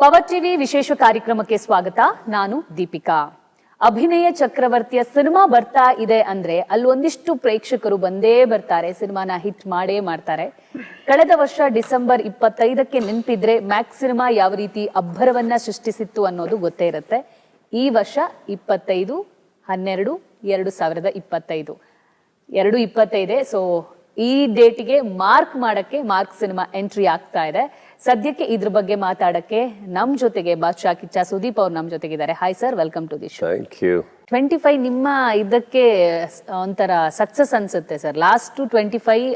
Power TV ವಿಶೇಷ ಕಾರ್ಯಕ್ರಮಕ್ಕೆ ಸ್ವಾಗತ. ನಾನು ದೀಪಿಕಾ. ಅಭಿನಯ ಚಕ್ರವರ್ತಿಯ ಸಿನಿಮಾ ಬರ್ತಾ ಇದೆ ಅಂದ್ರೆ ಅಲ್ಲಿ ಒಂದಿಷ್ಟು ಪ್ರೇಕ್ಷಕರು ಬಂದೇ ಬರ್ತಾರೆ, ಸಿನಿಮಾನ ಹಿಟ್ ಮಾಡೇ ಮಾಡ್ತಾರೆ. ಕಳೆದ ವರ್ಷ ಡಿಸೆಂಬರ್ 25ಕ್ಕೆ ನೆನಪಿದ್ರೆ ಮ್ಯಾಕ್ಸ್ ಸಿನಿಮಾ ಯಾವ ರೀತಿ ಅಬ್ಬರವನ್ನ ಸೃಷ್ಟಿಸಿತ್ತು ಅನ್ನೋದು ಗೊತ್ತೇ ಇರುತ್ತೆ. ಈ ವರ್ಷ 25/12/2025 2/25. ಸೊ ಈ ಡೇಟಿಗೆ ಮಾರ್ಕ್ ಮಾಡಕ್ಕೆ ಮಾರ್ಕ್ ಸಿನಿಮಾ ಎಂಟ್ರಿ ಆಗ್ತಾ ಇದೆ. ಸದ್ಯಕ್ಕೆ ಇದ್ರ ಬಗ್ಗೆ ಮಾತಾಡಕ್ಕೆ ನಮ್ ಜೊತೆಗೆ ಬಾದ್ಶಾ ಕಿಚ್ಚ ಸುದೀಪ್ ಅವ್ರು ನಮ್ ಜೊತೆಗಿದ್ದಾರೆ. Hi sir, welcome to the show. Thank you. 25 ನಿಮ್ಮ ಇದಕ್ಕೆ ಒಂಥರ ಸಕ್ಸಸ್ ಅನ್ಸುತ್ತೆ ಸರ್. ಲಾಸ್ಟ್ 25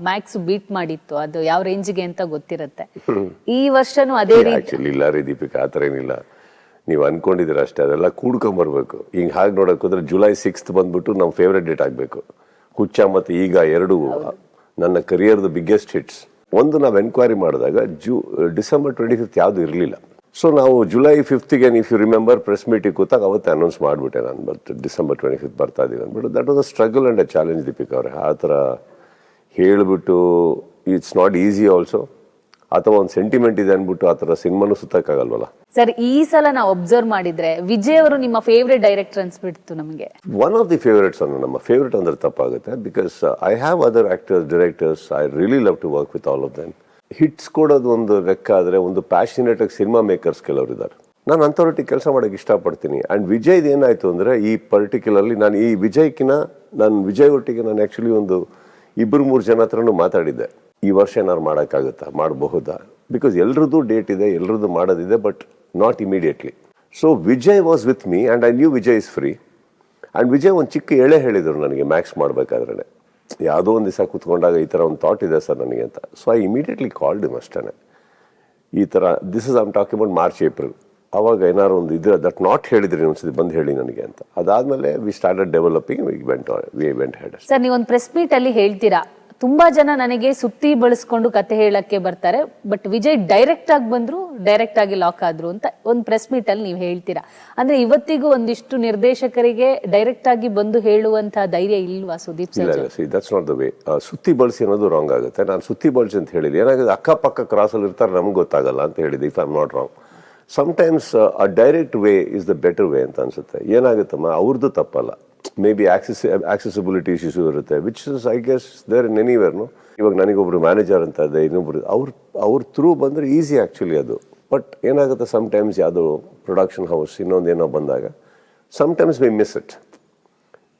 ಮ್ಯಾಕ್ಸ್ ಬೀಟ್ ಮಾಡಿತ್ತು, ಅದು ಯಾವ ರೇಂಜ್ಗೆ ಅಂತ ಗೊತ್ತಿರುತ್ತೆ. ಈ ವರ್ಷನೂ ಅದೇ ರೀತಿ. ಆಕ್ಚುಲಿ ಇಲ್ಲ ರೀ ದೀಪಿಕಾ, ಆ ಥರ ಏನಿಲ್ಲ. ನೀವು ಅನ್ಕೊಂಡಿದ್ದೀರ ಅಷ್ಟೇ, ಅದೆಲ್ಲ ಕೂಡ್ಕೊಂಬರ್ಬೇಕು. ಹಿಂಗೆ ಹಾಗೆ ನೋಡಕ್ ಹೋದ್ರೆ July 6th ಬಂದ್ಬಿಟ್ಟು ನಮ್ಮ ಫೇವ್ರೆಟ್ ಡೇಟ್ ಆಗಬೇಕು. ಹುಚ್ಚ ಮತ್ತು ಈಗ ಎರಡು ನನ್ನ ಕರಿಯರ್ದು ಬಿಗ್ಗೆಸ್ಟ್ ಹಿಟ್ಸ್. ಒಂದು ನಾವು ಎನ್ಕ್ವೈರಿ ಮಾಡಿದಾಗ December 25th ಯಾವುದು ಇರಲಿಲ್ಲ. ಸೊ ನಾವು July 5th if you remember press ಮೀಟಿಗೆ ಕೂತಾಗ ಅವತ್ತು ಅನೌನ್ಸ್ ಮಾಡಿಬಿಟ್ಟೆ ನಾನು, December 25th ಬರ್ತಾ ಇದೀವಿ ಅಂದ್ಬಿಟ್ಟು. That was a struggle and a challenge Deepika ಅವರೇ. ಆ ಥರ ಹೇಳಿಬಿಟ್ಟು ಇಟ್ಸ್ ನಾಟ್ ಈಸಿ ಆಲ್ಸೋ. ಅಥವಾ ಒಂದು ಸೆಂಟಿಮೆಂಟ್ ಇದೆ ಅಂದ್ಬಿಟ್ಟು ಆ ಥರ ಸಿನಿಮಾನು ಸುತ್ತಕ್ಕಾಗಲ್ವಲ್ಲ ಸರ್. ಈ ಸಲ ನಾವು ಅಬ್ಸರ್ವ್ ಮಾಡಿದ್ರೆ ವಿಜಯ್ ಅವರು ನಿಮ್ಮ ಫೇವ್ರೆಟ್ ಡೈರೆಕ್ಟರ್ ಅನ್ಸ್ಬಿಡ್ತು ನಮಗೆ. ಒನ್ ಆಫ್ ದಿ ಫೇವ್ರೇಟ್ಸ್ ಅನ್ನು, ನಮ್ಮ ಫೇವ್ರೇಟ್ ಅಂದ್ರೆ ತಪ್ಪಾಗುತ್ತೆ. Because I have other actors, directors, I really love to work with all of them. Hits ಕೊಡೋದು ಒಂದು ಲೆಕ್ಕ ಆದರೆ, ಒಂದು ಪ್ಯಾಷನೇಟ್ ಆಗಿ ಸಿನಿಮಾ ಮೇಕರ್ಸ್ ಕೆಲವರು ಇದ್ದಾರೆ. ನಾನು ಅಂಥವ್ರೊಟ್ಟಿಗೆ ಕೆಲಸ ಮಾಡೋಕ್ಕೆ ಇಷ್ಟಪಡ್ತೀನಿ. ಆ್ಯಂಡ್ ವಿಜಯ್ದು ಏನಾಯಿತು ಅಂದರೆ, ಈ ಪರ್ಟಿಕ್ಯುಲರ್ಲಿ ನಾನು ಈ ವಿಜಯ್ ಒಟ್ಟಿಗೆ ನಾನು ಆ್ಯಕ್ಚುಲಿ ಒಂದು 2-3 ಜನ ಹತ್ರನೂ ಮಾತಾಡಿದ್ದೆ. ಈ ವರ್ಷ ಏನಾದ್ರು ಮಾಡೋಕ್ಕಾಗುತ್ತಾ, ಮಾಡಬಹುದಾ? ಬಿಕಾಸ್ ಎಲ್ರದ್ದು ಡೇಟ್ ಇದೆ, ಎಲ್ರದ್ದು ಮಾಡೋದಿದೆ, but not immediately. So Vijay was with me and I knew Vijay is free. And Vijay ಒಂದು ಚಿಕ್ಕ ಎಳೆ ಹೇಳಿದರು ನನಗೆ ಮ್ಯಾಕ್ಸ್ ಮಾಡಬೇಕಾದ್ರೆ. ಯಾವುದೋ ಒಂದು ದಿವಸ ಕೂತ್ಕೊಂಡಾಗ ಈ ಥರ ಒಂದು ಥಾಟ್ ಇದೆ ಸರ್ ನನಗೆ ಅಂತ. So I immediately called him ಅಷ್ಟೇ. ಈ ಥರ this is I'm talking about March April. ಅವಾಗ ಏನಾರು ಒಂದು ಇದ್ರೆ ದಟ್ ನಾಟ್ ಹೇಳಿದ್ರಿ ಒಂದ್ಸತಿ ಬಂದು ಹೇಳಿ ನನಗೆ ಅಂತ. ಅದಾದಮೇಲೆ we started developing, we went head. Sir, ನೀವು ಒಂದು ಪ್ರೆಸ್ ಮೀಟ್ ಅಲ್ಲಿ ಹೇಳ್ತೀರಾ, ತುಂಬಾ ಜನ ನನಗೆ ಸುತ್ತಿ ಬಳಸ್ಕೊಂಡು ಕತೆ ಹೇಳಕ್ಕೆ ಬರ್ತಾರೆ, ಬಟ್ ವಿಜಯ್ ಡೈರೆಕ್ಟ್ ಆಗಿ ಬಂದ್ರು, ಡೈರೆಕ್ಟ್ ಆಗಿ ಲಾಕ್ ಆದ್ರು ಅಂತ ಒಂದು ಪ್ರೆಸ್ ಮೀಟ್ ಅಲ್ಲಿ ನೀವು ಹೇಳ್ತೀರಾ. ಅಂದ್ರೆ ಇವತ್ತಿಗೂ ಒಂದಿಷ್ಟು ನಿರ್ದೇಶಕರಿಗೆ ಡೈರೆಕ್ಟ್ ಆಗಿ ಬಂದು ಹೇಳುವಂತ ಧೈರ್ಯ ಇಲ್ವಾ Sudeep sir? That's not the way. ಸುತ್ತಿ ಬಳಸಿ ಅನ್ನೋದು ರಾಂಗ್ ಆಗುತ್ತೆ. ನಾನು ಸುತ್ತಿ ಬಳಸಿ ಅಂತ ಹೇಳಿದೆ. ಏನಾಗುತ್ತೆ, ಅಕ್ಕಪಕ್ಕ ಕ್ರಾಸಲ್ಲಿ ಇರ್ತಾರೆ, ನಮ್ಗೆ ಗೊತ್ತಾಗಲ್ಲ ಅಂತ ಹೇಳಿದೆ. If I am not wrong. Sometimes a direct way is the better way ಅಂತ ಅನ್ಸುತ್ತೆ. ಏನಾಗುತ್ತಮ್ಮ, ಅವ್ರದ್ದು ತಪ್ಪಲ್ಲ. ಮೇ ಬಿ ಆಕ್ಸೆಸಿಬಿಲಿಟಿ ಇಶ್ಯೂಸ್ ಇರುತ್ತೆ, which is I guess there in ಎನಿವೇರ್ನು. ಇವಾಗ ನನಗೊಬ್ರು ಮ್ಯಾನೇಜರ್ ಅಂತ ಇದೆ, ಇನ್ನೊಬ್ರು ಅವ್ರ ಥ್ರೂ ಬಂದರೆ ಈಸಿ ಆ್ಯಕ್ಚುಲಿ ಅದು. ಬಟ್ ಏನಾಗುತ್ತೆ, ಸಮ್ಟೈಮ್ಸ್ ಯಾವುದೋ ಪ್ರೊಡಕ್ಷನ್ ಹೌಸ್ ಇನ್ನೊಂದೇನೋ ಬಂದಾಗ ಸಮ್ಟೈಮ್ಸ್ ವಿ ಮಿಸ್ ಇಟ್.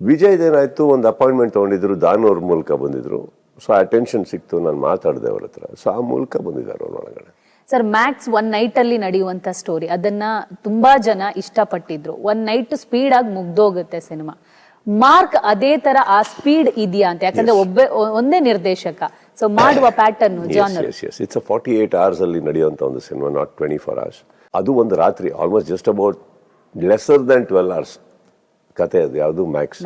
ವಿಜಯ್ದೇನಾಯಿತು, ಒಂದು ಅಪಾಯಿಂಟ್ಮೆಂಟ್ ತೊಗೊಂಡಿದ್ರು, ದಾನವ್ರ ಮೂಲಕ ಬಂದಿದ್ರು. ಸೊ ಅಟೆನ್ಷನ್ ಸಿಕ್ತು, ನಾನು ಮಾತಾಡಿದೆ ಅವ್ರ ಹತ್ರ. ಸೊ ಆ ಮೂಲಕ ಬಂದಿದ್ದಾರೆ ಅವ್ರ ಒಳಗಡೆ. ಸರ್, ಮ್ಯಾಕ್ಸ್ ಒನ್ ನೈಟ್ ಅಲ್ಲಿ ನಡೆಯುವಂತ ಸ್ಟೋರಿ, ಅದನ್ನ ತುಂಬಾ ಜನ ಇಷ್ಟಪಟ್ಟಿದ್ರು. ಒನ್ ನೈಟ್ ಸ್ಪೀಡ್ ಆಗಿ ಮುಗ್ದೋಗುತ್ತೆ ಸಿನಿಮಾ. ಮಾರ್ಕ್ ಅದೇ ತರ ಆ ಸ್ಪೀಡ್ ಇದೆಯಾ ಅಂತ? ಯಾಕಂದ್ರೆ ಒಂದೇ ನಿರ್ದೇಶಕ, ಸೊ ಮಾಡುವ ಪ್ಯಾಟರ್ನ್ ಜಾನರ್. ಇಟ್ಸ್ 48 hours ಅಲ್ಲಿ ನಡೆಯುವಂತ ಒಂದು ಸಿನಿಮಾ, ನಾಟ್ 24 hours. ಅದು ಒಂದು ರಾತ್ರಿ, almost just about lesser than 12 hours ಕತೆ. ಅದು ಯಾವುದು ಮ್ಯಾಕ್ಸ್.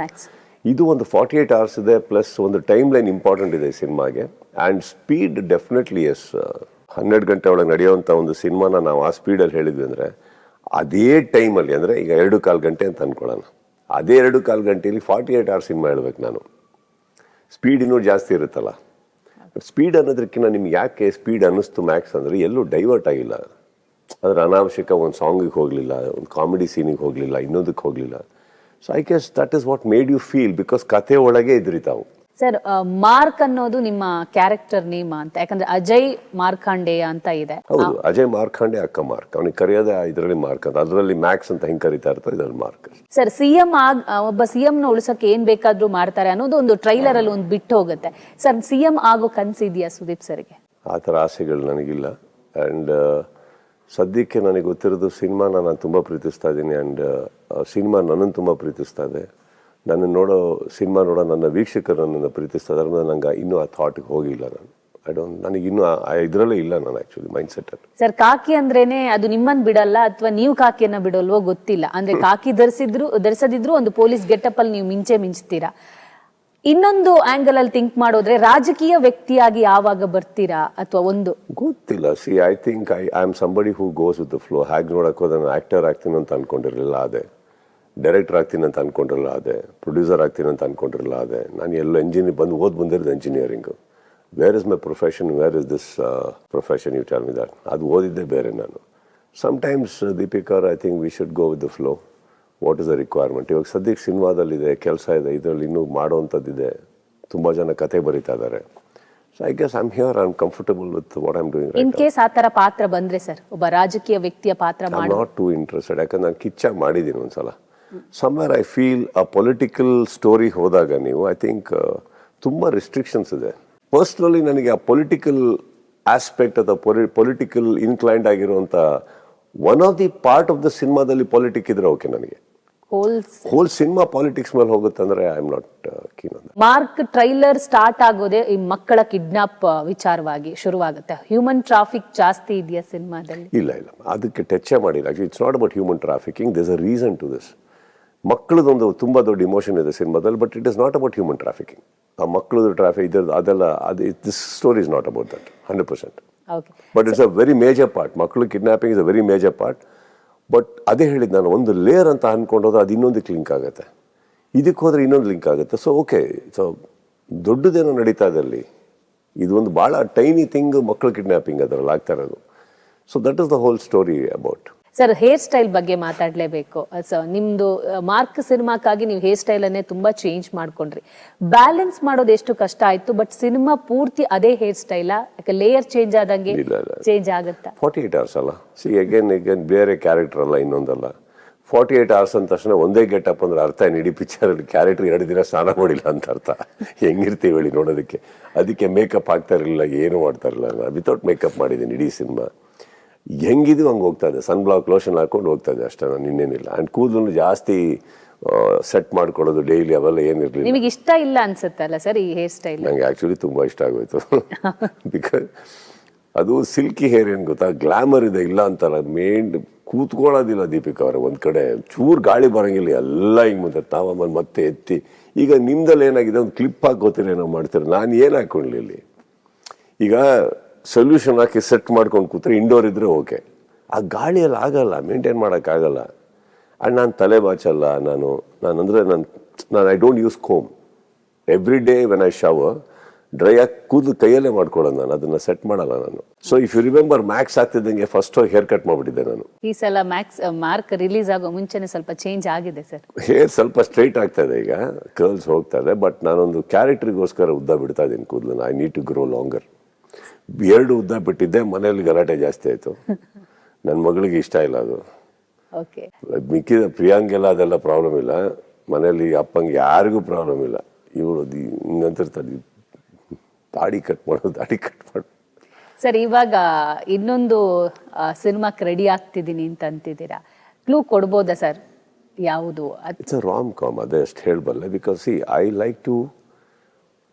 ಇದು ಒಂದು 48 hours ಇದೆ, ಪ್ಲಸ್ ಒಂದು ಟೈಮ್ ಲೈನ್ ಇಂಪಾರ್ಟೆಂಟ್ ಇದೆ ಸಿನಿಮಾಗೆ. And speed definitely yes. 12 ಗಂಟೆ ಒಳಗೆ ನಡೆಯುವಂಥ ಒಂದು ಸಿನಿಮಾನ ನಾವು ಆ ಸ್ಪೀಡಲ್ಲಿ ಹೇಳಿದ್ವಿ ಅಂದರೆ, ಅದೇ ಟೈಮಲ್ಲಿ ಅಂದರೆ ಈಗ 2.25 ಗಂಟೆ ಅಂತ ಅಂದ್ಕೊಳ್ಳೋಣ, ಅದೇ 2.25 ಗಂಟೆಯಲ್ಲಿ 48 hours ಸಿನಿಮಾ ಹೇಳ್ಬೇಕು ನಾನು. ಸ್ಪೀಡ್ ಇನ್ನೂ ಜಾಸ್ತಿ ಇರುತ್ತಲ್ಲ. ಸ್ಪೀಡ್ ಅನ್ನೋದಕ್ಕಿಂತ ನಿಮ್ಗೆ ಯಾಕೆ ಸ್ಪೀಡ್ ಅನ್ನಿಸ್ತು ಮ್ಯಾಕ್ಸ್ ಅಂದರೆ, ಎಲ್ಲೂ ಡೈವರ್ಟ್ ಆಗಿಲ್ಲ. ಅದರ ಅನಾವಶ್ಯಕ ಒಂದು ಸಾಂಗಿಗೆ ಹೋಗಲಿಲ್ಲ, ಒಂದು ಕಾಮಿಡಿ ಸೀನಿಗೆ ಹೋಗಲಿಲ್ಲ, ಇನ್ನೊಂದಕ್ಕೆ ಹೋಗಲಿಲ್ಲ. So I guess that is what made you feel, because ಕತೆ ಒಳಗೆ ಇದ್ರಿ ತಾವು. ಸರ್, ಮಾರ್ಕ್ ಅನ್ನೋದು ನಿಮ್ಮ ಕ್ಯಾರೆಕ್ಟರ್ ನೇಮ್ ಅಂತ, ಯಾಕಂದ್ರೆ ಅಜಯ್ ಮಾರ್ಕಾಂಡೇಯ ಅಂತ ಇದೆ. ಹೌದು, ಅಜಯ್ ಮಾರ್ಕಾಂಡೆ, ಅಕ್ಕ ಮಾರ್ಕ್. ಅವನಿಗೆ ಕರೆಯೋದೇ ಇದರಲ್ಲಿ ಮಾರ್ಕ್ ಅಂತ, ಅದರಲ್ಲಿ ಮ್ಯಾಕ್ಸ್ ಅಂತ ಹಿಂಗೆ ಕರೀತಾ ಇರ್ತಾರೆ, ಇದರಲ್ಲಿ ಮಾರ್ಕ್. ಸರ್, ಒಬ್ಬ ಸಿಎಂ ನ ಉಳಿಸಕ್ಕೆ ಏನ್ ಬೇಕಾದ್ರೂ ಮಾಡ್ತಾರೆ ಅನ್ನೋದು ಒಂದು ಟ್ರೈಲರ್ ಅಲ್ಲಿ ಒಂದು ಬಿಟ್ಟು ಹೋಗುತ್ತೆ. ಸರ್, ಸಿಎಂ ಆಗೋ ಕನ್ಸಿದ್ಯಾ ಸುದೀಪ್ ಸರ್ಗೆ? ಆ ಥರ ಆಸೆಗಳು ನನಗಿಲ್ಲ. ಆ್ಯಂಡ್ ಸದ್ಯಕ್ಕೆ ನನಗೆ ಗೊತ್ತಿರೋದು, ಸಿನಿಮಾನ ನಾನು ತುಂಬ ಪ್ರೀತಿಸ್ತಾ ಇದ್ದೀನಿ. ಆ್ಯಂಡ್ ಸಿನಿಮಾ ನನ್ನನ್ನು ತುಂಬ ಪ್ರೀತಿಸ್ತಾ ಇದೆ. ಸಿನಿಮಾ ನೋಡೋ ನನ್ನ ವೀಕ್ಷಕರು ನನ್ನನ್ನು ಪ್ರೀತಿಸ್ತಾ ಇದ್ದಾರೆ. ನಂಗೆ ಇನ್ನೂ ಆ ಥಾಟ್ಗೆ ಹೋಗಿಲ್ಲ. ನನಗಿನ್ನೂ ಇದರಲ್ಲೇ ಇಲ್ಲ ನಾನು ಆ್ಯಕ್ಚುಲಿ ಮೈಂಡ್ ಸೆಟ್ ಅಲ್ಲಿ. ಸರ್, ಕಾಕಿ ಅಂದ್ರೇನೆ ಅದು ನಿಮ್ಮನ್ನು ಬಿಡಲ್ಲ ಅಥವಾ ನೀವು ಕಾಕಿಯನ್ನ ಬಿಡಲ್ವೋ ಗೊತ್ತಿಲ್ಲ. ಅಂದ್ರೆ ಕಾಕಿ ಧರಿಸದಿದ್ರು ಒಂದು ಪೊಲೀಸ್ ಗೆಟಪ್ ಅಲ್ಲಿ ನೀವು ಮಿಂಚ್ತೀರಾ. ಇನ್ನೊಂದು ಆಂಗಲ್ ಅಲ್ಲಿ ಥಿಂಕ್ ಮಾಡೋದ್ರೆ, ರಾಜಕೀಯ ವ್ಯಕ್ತಿಯಾಗಿ ಯಾವಾಗ ಬರ್ತೀರಾ ಅಥವಾ ಒಂದು ಗೊತ್ತಿಲ್ಲ. C, I think I am somebody who goes with the flow. ಹಾಗೆ ನೋಡೋಕೆ ಹೋದ್ರೆ ನಾನು ಆ್ಯಕ್ಟರ್ ಆಗ್ತೀನಿ ಅಂತ ಅನ್ಕೊಂಡಿರಲಿಲ್ಲ, ಅದೇ ಡೈರೆಕ್ಟರ್ ಆಗ್ತೀನಿ ಅಂತ ಅನ್ಕೊಂಡಿರಲ್ಲ, ಅದೇ ಪ್ರೊಡ್ಯೂಸರ್ ಆಗ್ತೀನಿ ಅಂತ ಅನ್ಕೊಂಡಿರಲ್ಲ, ಅದೇ ನಾನು ಎಲ್ಲ ಬಂದಿರೋದು engineering. Where is my profession, where is this profession, you tell me that. ಅದು ಓದಿದ್ದೇ ಬೇರೆ ನಾನು. Sometimes Deepika I think we should go with the flow. What is the requirement? ಇವಾಗ ಸದ್ಯಕ್ಕೆ ಸಿನಿಮಾದಲ್ಲಿದೆ, ಕೆಲಸ ಇದೆ, ಇದರಲ್ಲಿ ಇನ್ನೂ ಮಾಡೋವಂಥದ್ದಿದೆ, ತುಂಬ ಜನ ಕತೆ ಬರೀತಾ ಇದ್ದಾರೆ. So I guess I am here, I am comfortable with what I am doing. In case ಆ ತರ ಪಾತ್ರ ಬಂದ್ರೆ ಸರ್, ಒಬ್ಬ ರಾಜಕೀಯ ವ್ಯಕ್ತಿಯ ಪಾತ್ರ I am not too interested. ಯಾಕಂದ್ರೆ ನಾನು ಕಿಚ್ಚಾಗಿ ಮಾಡಿದ್ದೀನಿ ಒಂದ್ಸಲ. ಸಮ್ವೇರ್ ಐ ಫೀಲ್ ಆ ಪೊಲಿಟಿಕಲ್ ಸ್ಟೋರಿ ಹೋದಾಗ ನೀವು ಐ ಥಿಂಕ್ ತುಂಬ ರಿಸ್ಟ್ರಿಕ್ಷನ್ಸ್ ಇದೆ. ಪರ್ಸ್ನಲಿ ನನಗೆ ಆ ಪೊಲಿಟಿಕಲ್ ಆಸ್ಪೆಕ್ಟ್ ಅಥವಾ ಪೊಲಿಟಿಕಲ್ ಇನ್ಕ್ಲೈನ್ಡ್ ಆಗಿರುವಂಥ one of the part of the ಸಿನಿಮಾದಲ್ಲಿ ಪಾಲಿಟಿಕ್ ಇದ್ರೆ ಓಕೆ. ನನಗೆ ಹೋಲ್ ಸಿನಿಮಾ ಪಾಲಿಟಿಕ್ಸ್ ಮೇಲೆ ಹೋಗುತ್ತಂದ್ರೆ I am not keen on. Mark trailer start ಆಗೋದೇ ಈ ಮಕ್ಕಳ ಕಿಡ್ನಾಪ್ ವಿಚಾರವಾಗಿ ಶುರುವಾಗುತ್ತೆ. ಹ್ಯೂಮನ್ ಟ್ರಾಫಿಕ್ ಜಾಸ್ತಿ ಇದೆಯಾ ಸಿನಿಮಾದಲ್ಲಿ? ಇಲ್ಲ, ಅದಕ್ಕೆ ಟಚ್ ಮಾಡಿಲ್ಲ. Actually it's not about human trafficking, there's a reason to this. ಮಕ್ಕಳದೊಂದು ತುಂಬ ದೊಡ್ಡ ಇಮೋಷನ್ ಇದೆ ಸಿನಿಮಾದಲ್ಲಿ, but it is not about human trafficking. ಆ ಮಕ್ಕಳದು ಟ್ರಾಫಿಕ್ ಇದ್ರದ್ದು ಅದೆಲ್ಲ, this story is not about that 100%. But it's a very major part. ಮಕ್ಕಳು kidnapping is a very major part. But ಅದೇ ಹೇಳಿದ್ದು ನಾನು, ಒಂದು ಲೇಯರ್ ಅಂತ ಅನ್ಕೊಂಡೋದ್ರೆ ಅದು ಇನ್ನೊಂದಕ್ಕೆ ಲಿಂಕ್ ಆಗುತ್ತೆ, ಇದಕ್ಕೆ ಹೋದ್ರೆ ಇನ್ನೊಂದು ಲಿಂಕ್ ಆಗುತ್ತೆ. ಸೊ ಓಕೆ, ಸೊ ದೊಡ್ಡದೇನೋ ನಡೀತಾ ಇದ್ದಲ್ಲಿ ಇದು ಒಂದು ಭಾಳ ಟೈನಿ ಥಿಂಗ್, ಮಕ್ಕಳು ಕಿಡ್ನಾಪಿಂಗ್ ಅದರಲ್ಲಿ ಆಗ್ತಾ ಇರೋದು. So that is the whole story about. Sir, hair style ಬಗ್ಗೆ ಮಾತಾಡಲೇಬೇಕು. ನಿಮ್ದು ಮಾರ್ಕ್ ಸಿನಿಮಾಕ್ಕಾಗಿ ನೀವು ಹೇರ್ ಸ್ಟೈಲ್ ಅನ್ನೇ ತುಂಬಾ ಚೇಂಜ್ ಮಾಡ್ಕೊಂಡ್ರಿ. ಬ್ಯಾಲೆನ್ಸ್ ಮಾಡೋದು ಎಷ್ಟು ಕಷ್ಟ ಆಯ್ತು, ಬಟ್ ಸಿನಿಮಾ ಪೂರ್ತಿ ಅದೇ ಹೇರ್ ಸ್ಟೈಲಾ? ಯಾಕೆ ಲೇಯರ್ ಚೇಂಜ್ ಆದಂಗೆ ಚೇಂಜ್ ಆಗುತ್ತಾ? 48 hours ಅಲ್ಲ. ಸಿ ಅಗೇನ್ ಬೇರೆ ಕ್ಯಾರೆಕ್ಟರ್ ಅಲ್ಲ, ಇನ್ನೊಂದಲ್ಲ. 48 hours ಅಂದ ತಕ್ಷಣ ಒಂದೇ ಗೆಟಪ್ ಅಂದ್ರೆ ಅರ್ಥ ಏನು? ಇಡೀ ಪಿಕ್ಚರ್ ಕ್ಯಾರೆಕ್ಟರ್ 2 ದಿನ ಸ್ನಾನ ಮಾಡಿಲ್ಲ ಅಂತ ಅರ್ಥ. ಹೆಂಗಿರ್ತೀವಿ ಹೇಳಿ ನೋಡೋದಕ್ಕೆ? ಅದಕ್ಕೆ ಮೇಕಪ್ ಆಗ್ತಾ ಇರಲಿಲ್ಲ, ಏನು ಮಾಡ್ತಾ ಇರಲಿಲ್ಲ. ನಾನು ವಿತೌಟ್ ಮೇಕಪ್ ಮಾಡಿದ್ದೀನಿ ಇಡೀ ಸಿನಿಮಾ. ಹೆಂಗಿದು ಹಂಗೆ ಹೋಗ್ತಾ ಇದೆ, ಸನ್ ಬ್ಲಾಕ್ ಲೋಷನ್ ಹಾಕೊಂಡು ಹೋಗ್ತಾ ಇದೆ ಅಷ್ಟೇ, ನಾನು ಇನ್ನೇನಿಲ್ಲ. ಆ್ಯಂಡ್ ಕೂದಲು ಜಾಸ್ತಿ ಸೆಟ್ ಮಾಡ್ಕೊಳ್ಳೋದು ಡೈಲಿ ಅವೆಲ್ಲ ಏನಿರಲಿಲ್ಲ. ನಿಮಗೆ ಇಷ್ಟ ಇಲ್ಲ ಅನ್ಸುತ್ತಲ್ಲ ಸರ್ ಈ ಹೇರ್ ಸ್ಟೈಲ್? ನನಗೆ ಆ್ಯಕ್ಚುಲಿ ತುಂಬ ಇಷ್ಟ ಆಗೋಯ್ತು. ಬಿಕಾಸ್ ಅದು ಸಿಲ್ಕಿ ಹೇರ್, ಏನು ಗೊತ್ತಾ, ಗ್ಲಾಮರ್ ಇದೆ, ಇಲ್ಲ ಅಂತಲ್ಲ. ಕೂತ್ಕೊಳ್ಳೋದಿಲ್ಲ ದೀಪಿಕಾ ಅವರೇ ಒಂದು ಕಡೆ, ಚೂರು ಗಾಳಿ ಬರೋಂಗಿಲ್ಲ, ಎಲ್ಲ ಹಿಂಗೆ ಮುಂದೆ ತಾವಮ್ಮನ ಮತ್ತೆ ಎತ್ತಿ. ಈಗ ನಿಮ್ದಲ್ಲಿ ಏನಾಗಿದೆ, ಒಂದು ಕ್ಲಿಪ್ ಹಾಕೋತೀರಿ ಏನೋ ಮಾಡ್ತೀರಿ, ನಾನು ಏನು ಹಾಕೊಳ್ಳಿ ಇಲ್ಲಿ. ಈಗ ಸೊಲ್ಯೂಷನ್ ಹಾಕಿ ಸೆಟ್ ಮಾಡ್ಕೊಂಡು ಕೂತ್ರೆ ಇಂಡೋರ್ ಇದ್ರೆ ಓಕೆ. ಆ ಗಾಳಿಯಲ್ಲಿ ಆಗಲ್ಲ, ಮೇಂಟೈನ್ ಮಾಡೋಕ್ಕಾಗಲ್ಲ. ಆ್ಯಂಡ್ ನಾನು ತಲೆ ಬಾಚಲ್ಲ. ನಾನು I don't use comb. Every day when I shower dry ಆಗಿ ಕೂದಲು ಕೈಯಲ್ಲೇ ಮಾಡ್ಕೊಳ್ಳೋದು ನಾನು, ಅದನ್ನು ಸೆಟ್ ಮಾಡಲ್ಲ ನಾನು. So if you remember, Max ಆಗ್ತಿದ್ದಂಗೆ ಫಸ್ಟ್ ಹೋಗಿ ಹೇರ್ ಕಟ್ ಮಾಡಿಬಿಟ್ಟಿದ್ದೆ ನಾನು. ಈ ಸಲ ಮಾರ್ಕ್ ರಿಲೀಸ್ ಆಗೋ ಮುಂಚೆನೆ ಸ್ವಲ್ಪ ಚೇಂಜ್ ಆಗಿದೆ ಸರ್. ಹೇರ್ ಸ್ವಲ್ಪ ಸ್ಟ್ರೈಟ್ ಆಗ್ತಾ ಇದೆ, ಈಗ ಕರ್ಲ್ಸ್ ಹೋಗ್ತಾ ಇದೆ. ಬಟ್ ನಾನೊಂದು ಕ್ಯಾರೆಕ್ಟ್ರಿಗೋಸ್ಕರ ಉದ್ದ ಬಿಡ್ತಾ ಇದ್ದೀನಿ ಕೂದಲನ್ನ. I need to grow longer. 2 ಉದ್ದ ಬಿಟ್ಟಿದ್ದೆ, ಮನೇಲಿ ಗಲಾಟೆ ಜಾಸ್ತಿ ಆಯಿತು. ನನ್ನ ಮಗಳಿಗೆ ಇಷ್ಟ ಇಲ್ಲ ಅದು. ಮಿಕ್ಕಿದ ಪ್ರಿಯಾಂಗೆಲ್ಲ ಅದೆಲ್ಲ ಪ್ರಾಬ್ಲಮ್ ಇಲ್ಲ, ಮನೇಲಿ ಅಪ್ಪಂಗೆ ಯಾರಿಗೂ ಪ್ರಾಬ್ಲಮ್ ಇಲ್ಲ. ಇವಳು ಹಿಂಗಂತಿರ್ತಾರೆ, ದಾಡಿ ಕಟ್ ಮಾಡು. ಸರ್, ಇವಾಗ ಇನ್ನೊಂದು ಸಿನಿಮಾಕ್ಕೆ ರೆಡಿ ಆಗ್ತಿದ್ದೀನಿ ಅಂತ ಅಂತಿದ್ದೀರಾ, ಕ್ಲೂ ಕೊಡ್ಬೋದಾ ಸರ್? ಯಾವುದು? ಇಟ್ಸ್ ಅ ರಾಮ್ ಕಾಮ್, ಅದೇ ಅಷ್ಟು ಹೇಳಬಲ್ಲೆ. ಬಿಕಾಸ್ ಐ ಲೈಕ್ ಟು,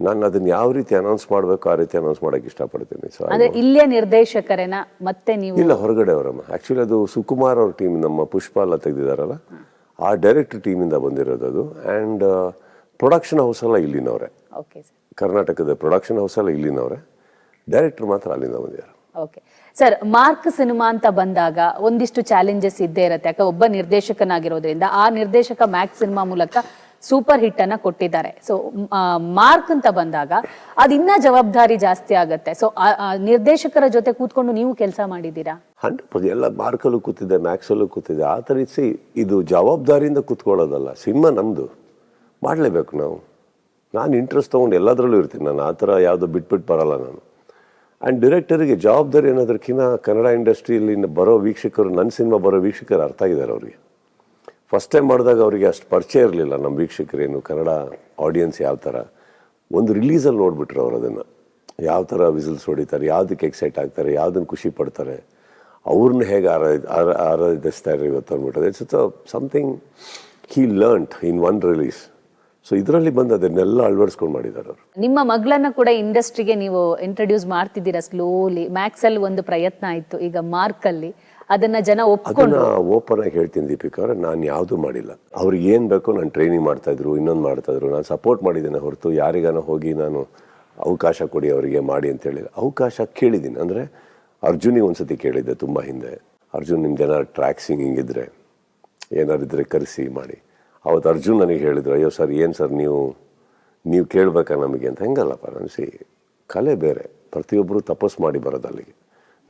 ನಾನು ಅದನ್ನ ಯಾವ ರೀತಿ ಅನೌನ್ಸ್ ಮಾಡಬೇಕು ಆ ರೀತಿ ಅನೌನ್ಸ್ ಮಾಡಕ್ಕೆ ಇಷ್ಟಪಡ್ತೀನಿ. ಸೊ ಅಂದ್ರೆ ಇಲ್ಲೇ ನಿರ್ದೇಶಕರೇನ ಮತ್ತೆ ನೀವು? ಇಲ್ಲ, ಹೊರಗಡೆ ಅವರಮ್ಮ. ಆ್ಯಕ್ಚುಲಿ ಅದು ಸುಕುಮಾರ್ ಅವ್ರ ಟೀಮ್, ನಮ್ಮ ಪುಷ್ಪ ಎಲ್ಲ ತೆಗೆದಿದ್ದಾರಲ್ಲ, ಆ ಡೈರೆಕ್ಟರ್ ಟೀಮಿಂದ ಬಂದಿರೋದು ಅದು. ಆ್ಯಂಡ್ ಪ್ರೊಡಕ್ಷನ್ ಹೌಸ್ ಎಲ್ಲ ಇಲ್ಲಿನವ್ರೆ, ಕರ್ನಾಟಕದ ಪ್ರೊಡಕ್ಷನ್ ಹೌಸ್ ಎಲ್ಲ ಇಲ್ಲಿನವ್ರೆ. ಡೈರೆಕ್ಟರ್ ಮಾತ್ರ ಅಲ್ಲಿಂದ ಬಂದಿದ್ದಾರೆ. ಓಕೆ ಸರ್, ಮಾರ್ಕ್ ಸಿನಿಮಾ ಅಂತ ಬಂದಾಗ ಒಂದಿಷ್ಟು ಚಾಲೆಂಜಸ್ ಇದ್ದೇ ಇರುತ್ತೆ. ಯಾಕೆ ಒಬ್ಬ ನಿರ್ದೇಶಕನಾಗಿರೋದ್ರಿಂದ ಆ ನಿರ್ದೇಶಕ ಮ್ಯಾಕ್ಸ್ ಸಿನಿಮಾ ಮೂಲಕ ಸೂಪರ್ ಹಿಟ್ ಅನ್ನ ಕೊಟ್ಟಿದ್ದಾರೆ. ಸೊ ಮಾರ್ಕ್ ಅಂತ ಬಂದಾಗ ಅದಿನ್ನ ಜವಾಬ್ದಾರಿ ಜಾಸ್ತಿ ಆಗತ್ತೆ. ಸೊ ನಿರ್ದೇಶಕರ ಜೊತೆ ಕೂತ್ಕೊಂಡು ನೀವು ಕೆಲಸ ಮಾಡಿದ್ದೀರಾ? 100%. ಎಲ್ಲ ಮಾರ್ಕಲ್ಲೂ ಕೂತಿದ್ದೆ, ಮ್ಯಾಕ್ಸಲ್ಲೂ ಕೂತಿದ್ದೆ. ಆ ಥರ ಇದು ಜವಾಬ್ದಾರಿಯಿಂದ ಕೂತ್ಕೊಳ್ಳೋದಲ್ಲ. ಸಿನಿಮಾ ನಮ್ಮದು, ಮಾಡಲೇಬೇಕು ನಾವು. ನಾನು ಇಂಟ್ರೆಸ್ಟ್ ತೊಗೊಂಡು ಎಲ್ಲದರಲ್ಲೂ ಇರ್ತೀನಿ. ನಾನು ಆ ಥರ ಯಾವುದೋ ಬಿಟ್ಬಿಟ್ಟು ಬರಲ್ಲ ನಾನು. ಆ್ಯಂಡ್ ಡೈರೆಕ್ಟರಿಗೆ ಜವಾಬ್ದಾರಿ ಅನ್ನೋದಕ್ಕಿಂತ ಕನ್ನಡ ಇಂಡಸ್ಟ್ರಿಯಲ್ಲಿ ಬರೋ ವೀಕ್ಷಕರು, ನನ್ನ ಸಿನಿಮಾ ಬರೋ ವೀಕ್ಷಕರು ಅರ್ಥ ಆಗಿದ್ದಾರೆ ಅವರಿಗೆ. ಫಸ್ಟ್ ಟೈಮ್ ಮಾಡಿದಾಗ ಅವರಿಗೆ ಅಷ್ಟು ಪರಿಚಯ ಇರಲಿಲ್ಲ ನಮ್ಮ ವೀಕ್ಷಕರೇನು, ಕನ್ನಡ ಆಡಿಯನ್ಸ್ ಯಾವ ಥರ. ಒಂದು ರಿಲೀಸಲ್ಲಿ ನೋಡಿಬಿಟ್ರು ಅವ್ರು ಅದನ್ನು, ಯಾವ ಥರ ವಿಸಿಲ್ಸ್ ಹೊಡಿತಾರೆ, ಯಾವುದಕ್ಕೆ ಎಕ್ಸೈಟ್ ಆಗ್ತಾರೆ, ಯಾವುದನ್ನು ಖುಷಿ ಪಡ್ತಾರೆ, ಅವ್ರನ್ನ ಹೇಗೆ ಆರಾಧಿಸ್ತಾರೆ ಇವತ್ತು ಅಂದ್ಬಿಟ್ಟದೆ. It's something he learned in one release. ಸೊ ಇದರಲ್ಲಿ ಬಂದು ಅದನ್ನೆಲ್ಲ ಅಳವಡಿಸ್ಕೊಂಡು ಮಾಡಿದ್ದಾರೆ ಅವರು. ನಿಮ್ಮ ಮಗಳನ್ನ ಕೂಡ ಇಂಡಸ್ಟ್ರಿಗೆ ನೀವು ಇಂಟ್ರೊಡ್ಯೂಸ್ ಮಾಡ್ತಿದ್ದೀರಾ ಸ್ಲೋಲಿ. ಮ್ಯಾಕ್ಸ್ ಅಲ್ಲಿ ಒಂದು ಪ್ರಯತ್ನ ಆಯ್ತು, ಈಗ ಮಾರ್ಕ್ ಅಲ್ಲಿ ಅದನ್ನ ಜನ ಒಪ್ಕೊಂಡು. ಓಪನ್ ಆಗಿ ಹೇಳ್ತೀನಿ ದೀಪಿಕಾ ಅವರೇ, ನಾನು ಯಾವುದೂ ಮಾಡಿಲ್ಲ. ಅವ್ರಿಗೆ ಏನು ಬೇಕೋ ನಾನು ಟ್ರೈನಿಂಗ್ ಮಾಡ್ತಾಯಿದ್ರು, ಇನ್ನೊಂದು ಮಾಡ್ತಾಯಿದ್ರು. ನಾನು ಸಪೋರ್ಟ್ ಮಾಡಿದ್ದೇನೆ ಹೊರತು ಯಾರಿಗಾನ ಹೋಗಿ ನಾನು ಅವಕಾಶ ಕೊಡಿ ಅವರಿಗೆ ಮಾಡಿ ಅಂತ ಹೇಳಿಲ್ಲ. ಅವಕಾಶ ಕೇಳಿದ್ದೀನಿ. ಅಂದರೆ ಅರ್ಜುನಿಗೆ ಒಂದ್ಸತಿ ಕೇಳಿದ್ದೆ ತುಂಬ ಹಿಂದೆ, ಅರ್ಜುನ್ ನಿಮ್ದು ಏನಾದ್ರು ಟ್ರ್ಯಾಕ್ ಸಿಂಗಿಂಗ್ ಇದ್ದರೆ ಏನಾರು ಇದ್ದರೆ ಕರೆಸಿ ಮಾಡಿ. ಅವತ್ತು ಅರ್ಜುನ್ ನನಗೆ ಹೇಳಿದ್ರು, ಅಯ್ಯೋ ಸರ್ ಏನು ಸರ್ ನೀವು ಕೇಳಬೇಕಾ ನಮಗೆ ಅಂತ. ಹೆಂಗಲ್ಲಪ್ಪ, ನನಸಿ ಕಲೆ ಬೇರೆ, ಪ್ರತಿಯೊಬ್ಬರು ತಪಸ್ಸು ಮಾಡಿ ಬರೋದು ಅಲ್ಲಿಗೆ.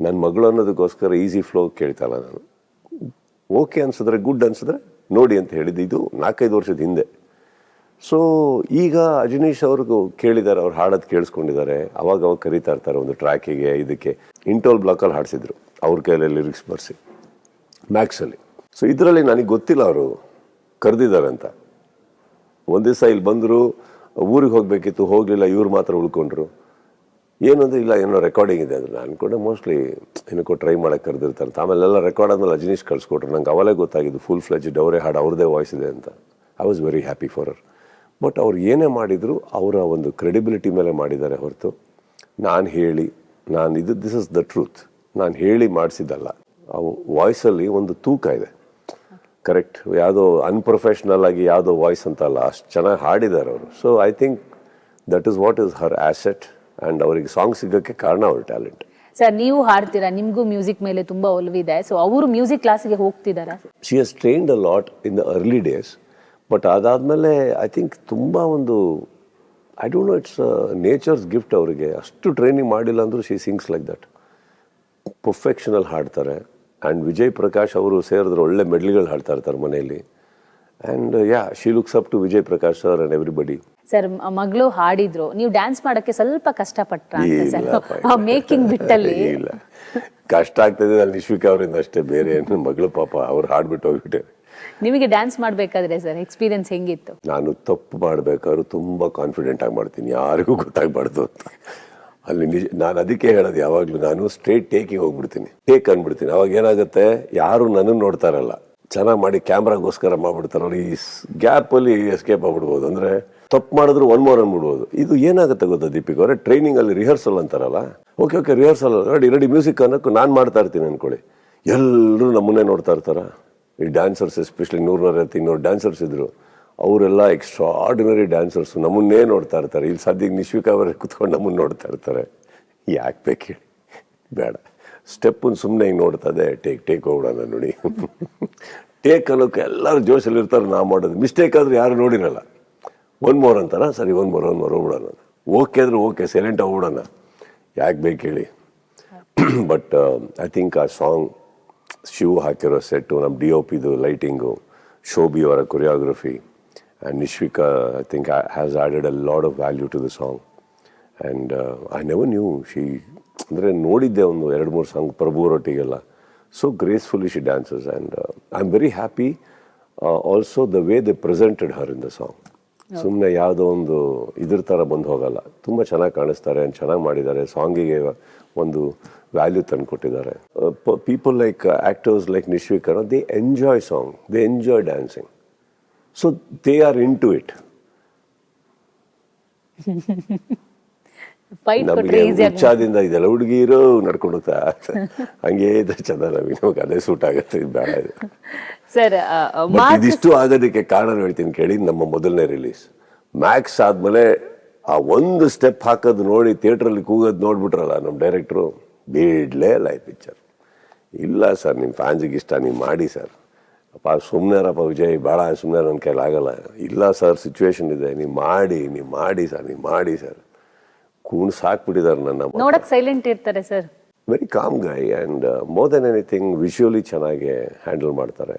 ನನ್ನ ಮಗಳು ಅನ್ನೋದಕ್ಕೋಸ್ಕರ ಈಸಿ ಫ್ಲೋ ಕೇಳ್ತಾ ಇಲ್ಲ ನಾನು. ಓಕೆ ಅನ್ಸಿದ್ರೆ, ಗುಡ್ ಅನ್ಸಿದ್ರೆ ನೋಡಿ ಅಂತ ಹೇಳಿದ್ದು ಇದು 4-5 ವರ್ಷದ ಹಿಂದೆ. ಸೊ ಈಗ ಅಜನೀಶ್ ಅವ್ರಿಗೂ ಕೇಳಿದ್ದಾರೆ, ಅವ್ರು ಹಾಡೋದು ಕೇಳಿಸ್ಕೊಂಡಿದ್ದಾರೆ. ಅವಾಗ ಕರೀತಾ ಇರ್ತಾರೆ ಒಂದು ಟ್ರ್ಯಾಕಿಗೆ, ಇದಕ್ಕೆ ಇಂಟೋಲ್ ಬ್ಲಾಕಲ್ಲಿ ಹಾಡಿಸಿದ್ರು ಅವ್ರ ಕೈಯಲ್ಲಿ ಲಿರಿಕ್ಸ್ ಬರ್ಸಿ ಮ್ಯಾಕ್ಸಲ್ಲಿ. ಸೊ ಇದರಲ್ಲಿ ನನಗೆ ಗೊತ್ತಿಲ್ಲ ಅವರು ಕರೆದಿದ್ದಾರೆ ಅಂತ. ಒಂದು ದಿವಸ ಇಲ್ಲಿ ಬಂದರು, ಊರಿಗೆ ಹೋಗಬೇಕಿತ್ತು, ಹೋಗಲಿಲ್ಲ, ಇವ್ರು ಮಾತ್ರ ಉಳ್ಕೊಂಡ್ರು. ಏನಂದ್ರೆ ಇಲ್ಲ ಏನೋ ರೆಕಾರ್ಡಿಂಗ್ ಇದೆ ಅಂದ್ರೆ ನಾನು ಅನ್ಕೊಂಡೆ ಮೋಸ್ಟ್ಲಿ ಏನಕ್ಕೋ ಟ್ರೈ ಮಾಡೋಕ್ಕೆ ಕರೆದಿರ್ತಾರೆ. ಆಮೇಲೆಲ್ಲ ರೆಕಾರ್ಡ್ ಆದ್ಮೇಲೆ ಅಜನೀಶ್ ಕಳಿಸ್ಕೊಟ್ರು. ನಂಗೆ ಅವಲೇ ಗೊತ್ತಾಗಿದ್ದು ಫುಲ್ ಫ್ಲೆಜ್ಡ್ ಅವರೇ ಹಾಡು, ಅವ್ರದ್ದೇ ವಾಯ್ಸ್ ಇದೆ ಅಂತ. I was very happy for her. But ಅವ್ರು ಏನೇ ಮಾಡಿದ್ರು ಅವರ ಒಂದು ಕ್ರೆಡಿಬಿಲಿಟಿ ಮೇಲೆ ಮಾಡಿದ್ದಾರೆ ಹೊರತು ದಿಸ್ ಇಸ್ ದ ಟ್ರೂತ್, ನಾನು ಹೇಳಿ ಮಾಡಿಸಿದ್ದಲ್ಲ. ಆ ವಾಯ್ಸಲ್ಲಿ ಒಂದು ತೂಕ ಇದೆ, ಕರೆಕ್ಟ್. ಯಾವುದೋ ಅನ್ಪ್ರೊಫೆಷ್ನಲ್ ಆಗಿ ಯಾವುದೋ ವಾಯ್ಸ್ ಅಂತ ಅಲ್ಲ, ಅಷ್ಟು ಚೆನ್ನಾಗಿ ಹಾಡಿದ್ದಾರೆ ಅವರು. So I think that is what is her asset. And ಅವರಿಗೆ ಸಾಂಗ್ ಸಿಗೋಕ್ಕೆ ಕಾರಣ ಅವ್ರ ಟ್ಯಾಲೆಂಟ್. ಸರ್, ನೀವು ಹಾಡ್ತೀರಾ, ನಿಮಗೂ ಮ್ಯೂಸಿಕ್ ಮೇಲೆ ತುಂಬಾ ಒಲವಿದೆ. ಸೊ ಅವರು ಮ್ಯೂಸಿಕ್ ಕ್ಲಾಸಿಗೆ ಹೋಗ್ತಿದ್ದಾರಾ? She has trained a lot in the early days. But ಅದಾದಮೇಲೆ ಐ ಥಿಂಕ್ ತುಂಬ ಒಂದು I don't know, it's nature's gift ಅವರಿಗೆ. ಅಷ್ಟು ಟ್ರೈನಿಂಗ್ ಮಾಡಿಲ್ಲ ಅಂದರೂ ಶಿ ಸಿಂಗ್ಸ್ ಲೈಕ್ ದಟ್. ಪರ್ಫೆಕ್ಷನಲ್ಲಿ ಹಾಡ್ತಾರೆ. ಆ್ಯಂಡ್ ವಿಜಯ್ ಪ್ರಕಾಶ್ ಅವರು ಸೇರಿದ್ರೆ ಒಳ್ಳೆ ಮೆಡ್ಲ್ಗಳು ಹಾಡ್ತಾ ಇರ್ತಾರೆ ಮನೆಯಲ್ಲಿ. And she looks up to Vijay Prakash sir and everybody. Sir, ಮಗಳು ಹಾಡಿದ್ರು, ನೀವು ಡ್ಯಾನ್ಸ್ ಮಾಡಕ್ಕೆ ಸ್ವಲ್ಪ ಕಷ್ಟಪಟ್ರ ಮೇಕಿಂಗ್ ಬಿಟ್ಟಲ್ಲಿ? ಇಲ್ಲ, ಕಷ್ಟ ಆಗ್ತದೆ ಅಲ್ಲಿ ನಿಶ್ವಿಕಾ ಅವರಿಂದ ಅಷ್ಟೇ, ಬೇರೆ ಏನು. ಮಗಳು ಪಾಪ ಅವ್ರು ಹಾಡ್ಬಿಟ್ಟು ಹೋಗ್ಬಿಟ್ಟೆ. ನಿಮಗೆ ಡ್ಯಾನ್ಸ್ ಮಾಡಬೇಕಾದ್ರೆ ಸರ್ ಎಕ್ಸ್ಪೀರಿಯನ್ಸ್ ಹೆಂಗಿತ್ತು? ನಾನು ತಪ್ಪು ಮಾಡಬೇಕಾದ್ರೂ ತುಂಬ ಕಾನ್ಫಿಡೆಂಟ್ ಆಗಿ ಮಾಡ್ತೀನಿ, ಯಾರಿಗೂ ಗೊತ್ತಾಗಬಾರ್ದು ಅಂತ. ಅಲ್ಲಿ ನಾನು ಅದಕ್ಕೆ ಹೇಳೋದು ಯಾವಾಗಲೂ, ನಾನು ಸ್ಟ್ರೇಟ್ ಟೇಕಿಗೆ ಹೋಗ್ಬಿಡ್ತೀನಿ, ಟೇಕ್ ಅಂದ್ಬಿಡ್ತೀನಿ. ಅವಾಗ ಏನಾಗುತ್ತೆ, ಯಾರು ನನ್ನನ್ನು ನೋಡ್ತಾರಲ್ಲ, ಚೆನ್ನಾಗಿ ಮಾಡಿ ಕ್ಯಾಮ್ರಾಗೋಸ್ಕರ ಮಾಡ್ಬಿಡ್ತಾರಲ್ಲ, ಈ ಗ್ಯಾಪಲ್ಲಿ ಎಸ್ಕೇಪ್ ಆಗ್ಬಿಡ್ಬೋದು. ಅಂದರೆ ತಪ್ಪು ಮಾಡಿದ್ರು ಒನ್ ಮೋರ್ ಅಂದ್ಬಿಡ್ಬೋದು. ಇದು ಏನಾಗುತ್ತೆ ಗೊತ್ತಾ ದೀಪಿಕಾ ಅವರೇ, ಟ್ರೈನಿಂಗಲ್ಲಿ ರಿಹರ್ಸಲ್ ಅಂತಾರಲ್ಲ, ಓಕೆ ರಿಹರ್ಸಲ್ ರೆಡಿ ಮ್ಯೂಸಿಕ್ ಅನ್ನೋಕ್ಕೂ ನಾನು ಮಾಡ್ತಾ ಇರ್ತೀನಿ ಅಂದ್ಕೊಳ್ಳಿ, ಎಲ್ಲರೂ ನಮ್ಮನ್ನೇ ನೋಡ್ತಾ ಇರ್ತಾರ. ಈ ಡ್ಯಾನ್ಸರ್ಸ್ ಎಸ್ಪೆಷಲಿ 100-200 ಡ್ಯಾನ್ಸರ್ಸ್ ಇದ್ರು, ಅವರೆಲ್ಲ ಎಕ್ಸ್ಟ್ರಾರ್ಡಿನರಿ ಡ್ಯಾನ್ಸರ್ಸು, ನಮ್ಮನ್ನೇ ನೋಡ್ತಾ ಇರ್ತಾರೆ. ಇಲ್ಲಿ ಸದ್ಯಕ್ಕೆ ನಿಶ್ವಿಕಾ ಅವರೇ ಕುತ್ಕೊಂಡು ನಮ್ಮನ್ನು ನೋಡ್ತಾ ಇರ್ತಾರೆ. ಯಾಕೆ ಬೇಕು ಹೇಳಿ, ಬೇಡ. ಸ್ಟೆಪ್ಪನ್ನು ಸುಮ್ಮನೆ ಹಿಂಗೆ ನೋಡ್ತದೆ, ಟೇಕ್ ಹೋಗ್ಬಿಡೋಣ ನೋಡಿ. ಟೇಕ್ ಅನ್ನೋಕ್ಕೆ ಎಲ್ಲರೂ ಜೋಶಲ್ಲಿ ಇರ್ತಾರೆ. ನಾವು ಮಾಡೋದು ಮಿಸ್ಟೇಕ್ ಆದರೂ ಯಾರು ನೋಡಿರಲ್ಲ. ಒನ್ ಮೋರ್ ಅಂತಾರ, ಸರಿ ಒನ್ ಮೋರ್ ಹೋಗ್ಬಿಡೋಣ. ಓಕೆ ಆದರೂ ಓಕೆ, ಸೈಲೆಂಟ್ ಹೋಗ್ಬಿಡೋಣ, ಯಾಕೆ ಬೇಕು ಹೇಳಿ. ಬಟ್ ಐ ಥಿಂಕ್ ಆ ಸಾಂಗ್ ಶಿವು ಹಾಕಿರೋ ಸೆಟ್ಟು, ನಮ್ಮ DOPದು ಲೈಟಿಂಗು, ಶೋಭಿ ಅವರ choreography and Nishvika I think has added a lot of value to the song. And I never knew ಅಂದರೆ ನೋಡಿದ್ದೆ ಒಂದು 2-3 ಸಾಂಗ್ ಪ್ರಭುವರೊಟ್ಟಿಗೆಲ್ಲ. So gracefully she dances and I am very happy also the way they presented her in the song. ಸುಮ್ಮನೆ ಯಾವುದೋ ಒಂದು ಇದ್ರ ಥರ ಬಂದು ಹೋಗಲ್ಲ, ತುಂಬ ಚೆನ್ನಾಗಿ ಕಾಣಿಸ್ತಾರೆ, ಚೆನ್ನಾಗಿ ಮಾಡಿದ್ದಾರೆ. ಸಾಂಗಿಗೆ ಒಂದು ವ್ಯಾಲ್ಯೂ ತಂದು ಕೊಟ್ಟಿದ್ದಾರೆ. People like actors like Nishvika, they enjoy song, they enjoy dancing, so they are into it. ನಮಗೆ ಉಚ್ಚಾದಿಂದ ಇದೆಲ್ಲ ಹುಡುಗಿರು ನಡ್ಕೊಂಡು ಹೋಗ್ತಾ ಹಂಗೆ ಇದ್ರೆ ಚಂದ, ನಮಗೆ ಅದೇ ಸೂಟ್ ಆಗುತ್ತೆ. ಇದು ಬೇಡ ಇದು ಸರ್. ಇದಿಷ್ಟು ಆಗೋದಕ್ಕೆ ಕಾರಣ ಹೇಳ್ತೀನಿ ಕೇಳಿ. ನಮ್ಮ ಮೊದಲನೇ ರಿಲೀಸ್ ಮ್ಯಾಕ್ಸ್ ಆದ್ಮೇಲೆ ಆ ಒಂದು ಸ್ಟೆಪ್ ಹಾಕೋದು ನೋಡಿ ಥಿಯೇಟ್ರಲ್ಲಿ ಕೂಗೋದು ನೋಡ್ಬಿಟ್ರಲ್ಲ ನಮ್ಮ ಡೈರೆಕ್ಟ್ರು, ಬಿಡ್ಲೇ ಇಲ್ಲ ಈ ಪಿಕ್ಚರ್. ಇಲ್ಲ ಸರ್, ನಿಮ್ಮ ಫ್ಯಾನ್ಸಿಗೆ ಇಷ್ಟ, ನೀವು ಮಾಡಿ ಸರ್. ಅಪ್ಪ ಸುಮ್ಮನೆರಪ್ಪ ವಿಜಯ್, ಭಾಳ ಸುಮ್ಮನೆ ನನ್ನ ಕೈಲಿ ಆಗಲ್ಲ. ಇಲ್ಲ ಸರ್, ಸಿಚುವೇಶನ್ ಇದೆ, ನೀವು ಮಾಡಿ ಸರ್ ಕೂಣ್ ಸಾಕ್ಬಿಟ್ಟಿದ್ದಾರೆ ನನ್ನ. ನೋಡಕ್ ಸೈಲೆಂಟ್ ಇರ್ತಾರೆ sir, very calm guy. And more then anything visually ಚೆನ್ನಾಗಿ ಹ್ಯಾಂಡಲ್ ಮಾಡ್ತಾರೆ.